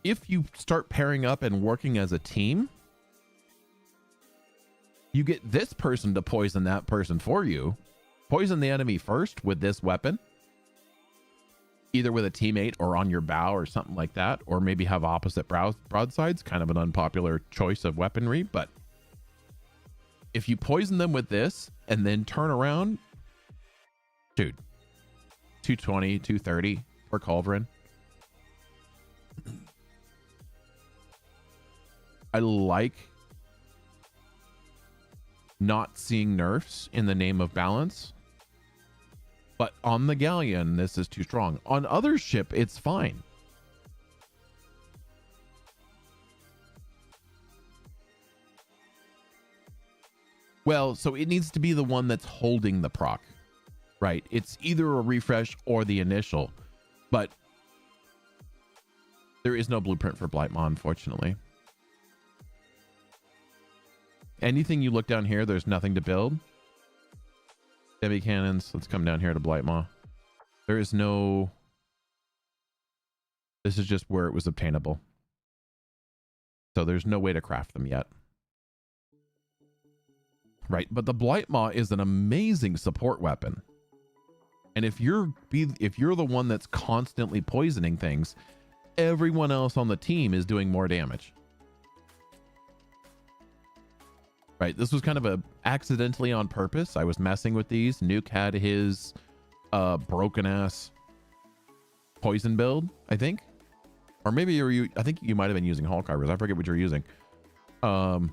If you start pairing up and working as a team, you get this person to poison that person for you. Poison the enemy first with this weapon, either with a teammate or on your bow or something like that, or maybe have opposite broadsides. Kind of an unpopular choice of weaponry, but if you poison them with this and then turn around, dude, 220, 230 for Culverin. I like not seeing nerfs in the name of balance, but on the Galleon, this is too strong. On other ship, it's fine. Well, so it needs to be the one that's holding the proc, right? It's either a refresh or the initial, but there is no blueprint for Blightmaw, unfortunately. Anything you look down here, there's nothing to build. Heavy cannons. Let's come down here to Blightmaw. There is no... This is just where it was obtainable. So there's no way to craft them yet. Right, but the Blightmaw is an amazing support weapon. And if you're the one that's constantly poisoning things, everyone else on the team is doing more damage. Right, this was kind of a accidentally on purpose. I was messing with these. Nuke had his broken ass poison build, I think. Or maybe I think you might have been using Hulk Carvers. I forget what you're using. But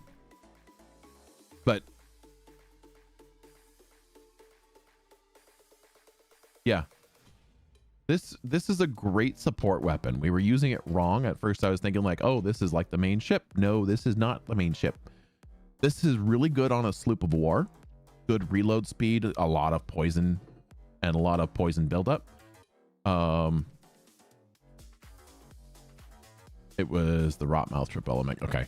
yeah, this is a great support weapon. We were using it wrong at first. I was thinking like, oh, this is like the main ship. No, this is not the main ship. This is really good on a sloop of war. Good reload speed, a lot of poison, and a lot of poison buildup. It was the Rotmouth triple element. Okay.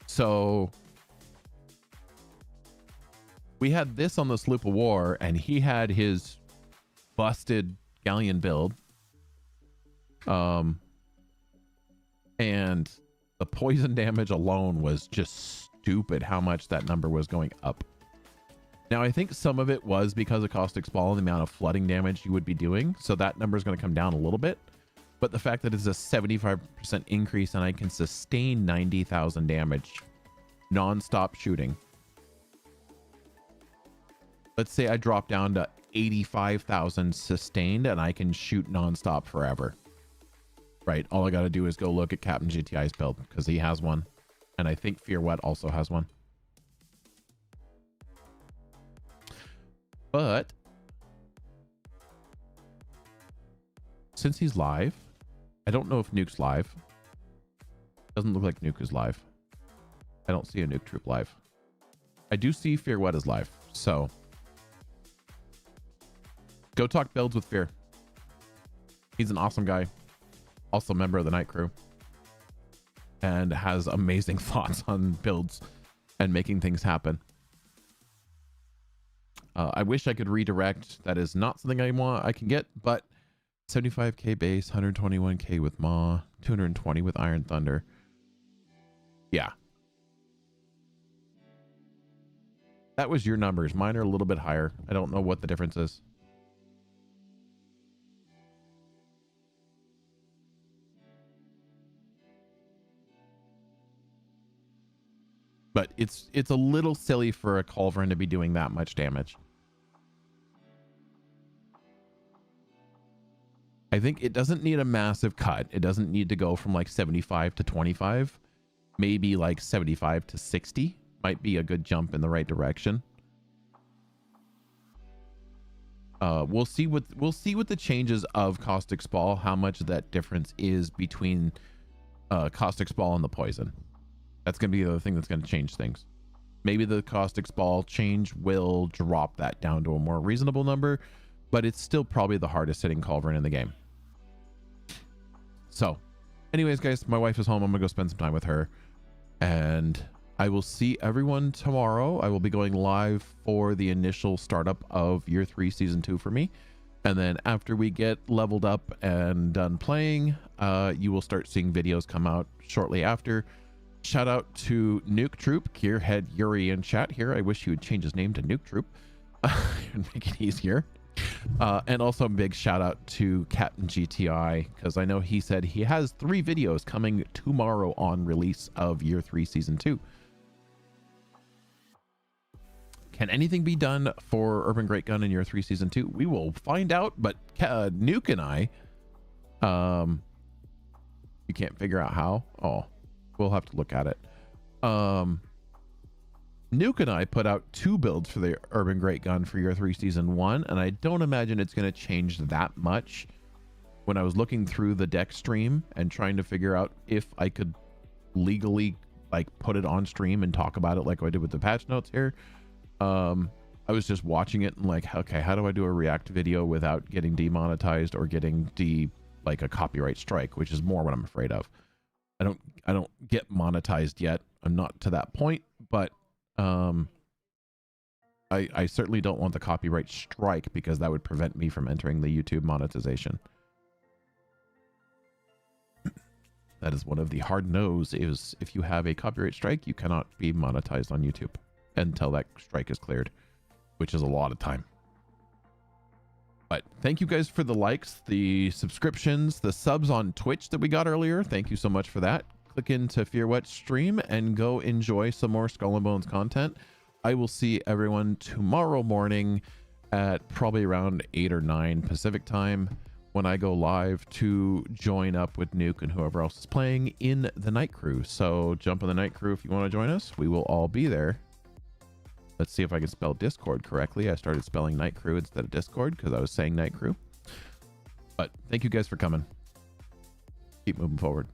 So we had this on the sloop of war, and he had his busted galleon build. And the poison damage alone was just stupid how much that number was going up. Now, I think some of it was because of Caustic Spall and the amount of flooding damage you would be doing. So that number is going to come down a little bit. But the fact that it's a 75% increase and I can sustain 90,000 damage non-stop shooting. Let's say I drop down to 85,000 sustained and I can shoot non-stop forever. Right, all I got to do is go look at Captain GTI's build because he has one, and I think Fear Wet also has one. But since he's live, I don't know if Nuke's live. Doesn't look like Nuke is live. I don't see a Nuke troop live. I do see Fear Wet is live, so go talk builds with Fear. He's an awesome guy. Also a member of the night crew, and has amazing thoughts on builds and making things happen. I wish I could redirect. That is not something I can get, but 75k base, 121k with Maw, 220 with Iron Thunder. Yeah. That was your numbers. Mine are a little bit higher. I don't know what the difference is. But it's a little silly for a Culverin to be doing that much damage. I think it doesn't need a massive cut. It doesn't need to go from like 75 to 25. Maybe like 75 to 60 might be a good jump in the right direction. We'll see what the changes of Caustic Spall, how much that difference is between Caustic Spall and the poison. That's going to be the other thing that's going to change things. Maybe the Caustic Spall change will drop that down to a more reasonable number, but it's still probably the hardest hitting Culverin in the game. So anyways, guys, my wife is home. I'm gonna go spend some time with her, and I will see everyone tomorrow. I will be going live for the initial startup of Year 3 Season 2 for me. And then after we get leveled up and done playing, you will start seeing videos come out shortly after. Shout out to Nuke Troop, Gearhead Yuri in chat here. I wish he would change his name to Nuke Troop and make it easier. And also a big shout out to Captain GTI, because I know he said he has 3 videos coming tomorrow on release of Year 3 Season 2. Can anything be done for Urban Great Gun in Year 3 Season 2? We will find out, but Nuke and I, you can't figure out how? Oh, we'll have to look at it. Nuke and I put out 2 builds for the Urban Great Gun for Year 3 Season 1, and I don't imagine it's going to change that much. When I was looking through the deck stream and trying to figure out if I could legally like put it on stream and talk about it like I did with the patch notes here, I was just watching it and like, okay, how do I do a react video without getting demonetized or getting like a copyright strike, which is more what I'm afraid of. I don't get monetized yet. I'm not to that point, but I certainly don't want the copyright strike, because that would prevent me from entering the YouTube monetization. That is one of the hard no's, is if you have a copyright strike, you cannot be monetized on YouTube until that strike is cleared, which is a lot of time. But thank you guys for the likes, the subscriptions, the subs on Twitch that we got earlier. Thank you so much for that. Click into Fearwet stream and go enjoy some more Skull and Bones content. I will see everyone tomorrow morning at probably around 8 or 9 Pacific time when I go live to join up with Nuke and whoever else is playing in the Night Crew. So jump in the Night Crew if you want to join us. We will all be there. Let's see if I can spell Discord correctly. I started spelling Night Crew instead of Discord because I was saying Night Crew. But thank you guys for coming. Keep moving forward.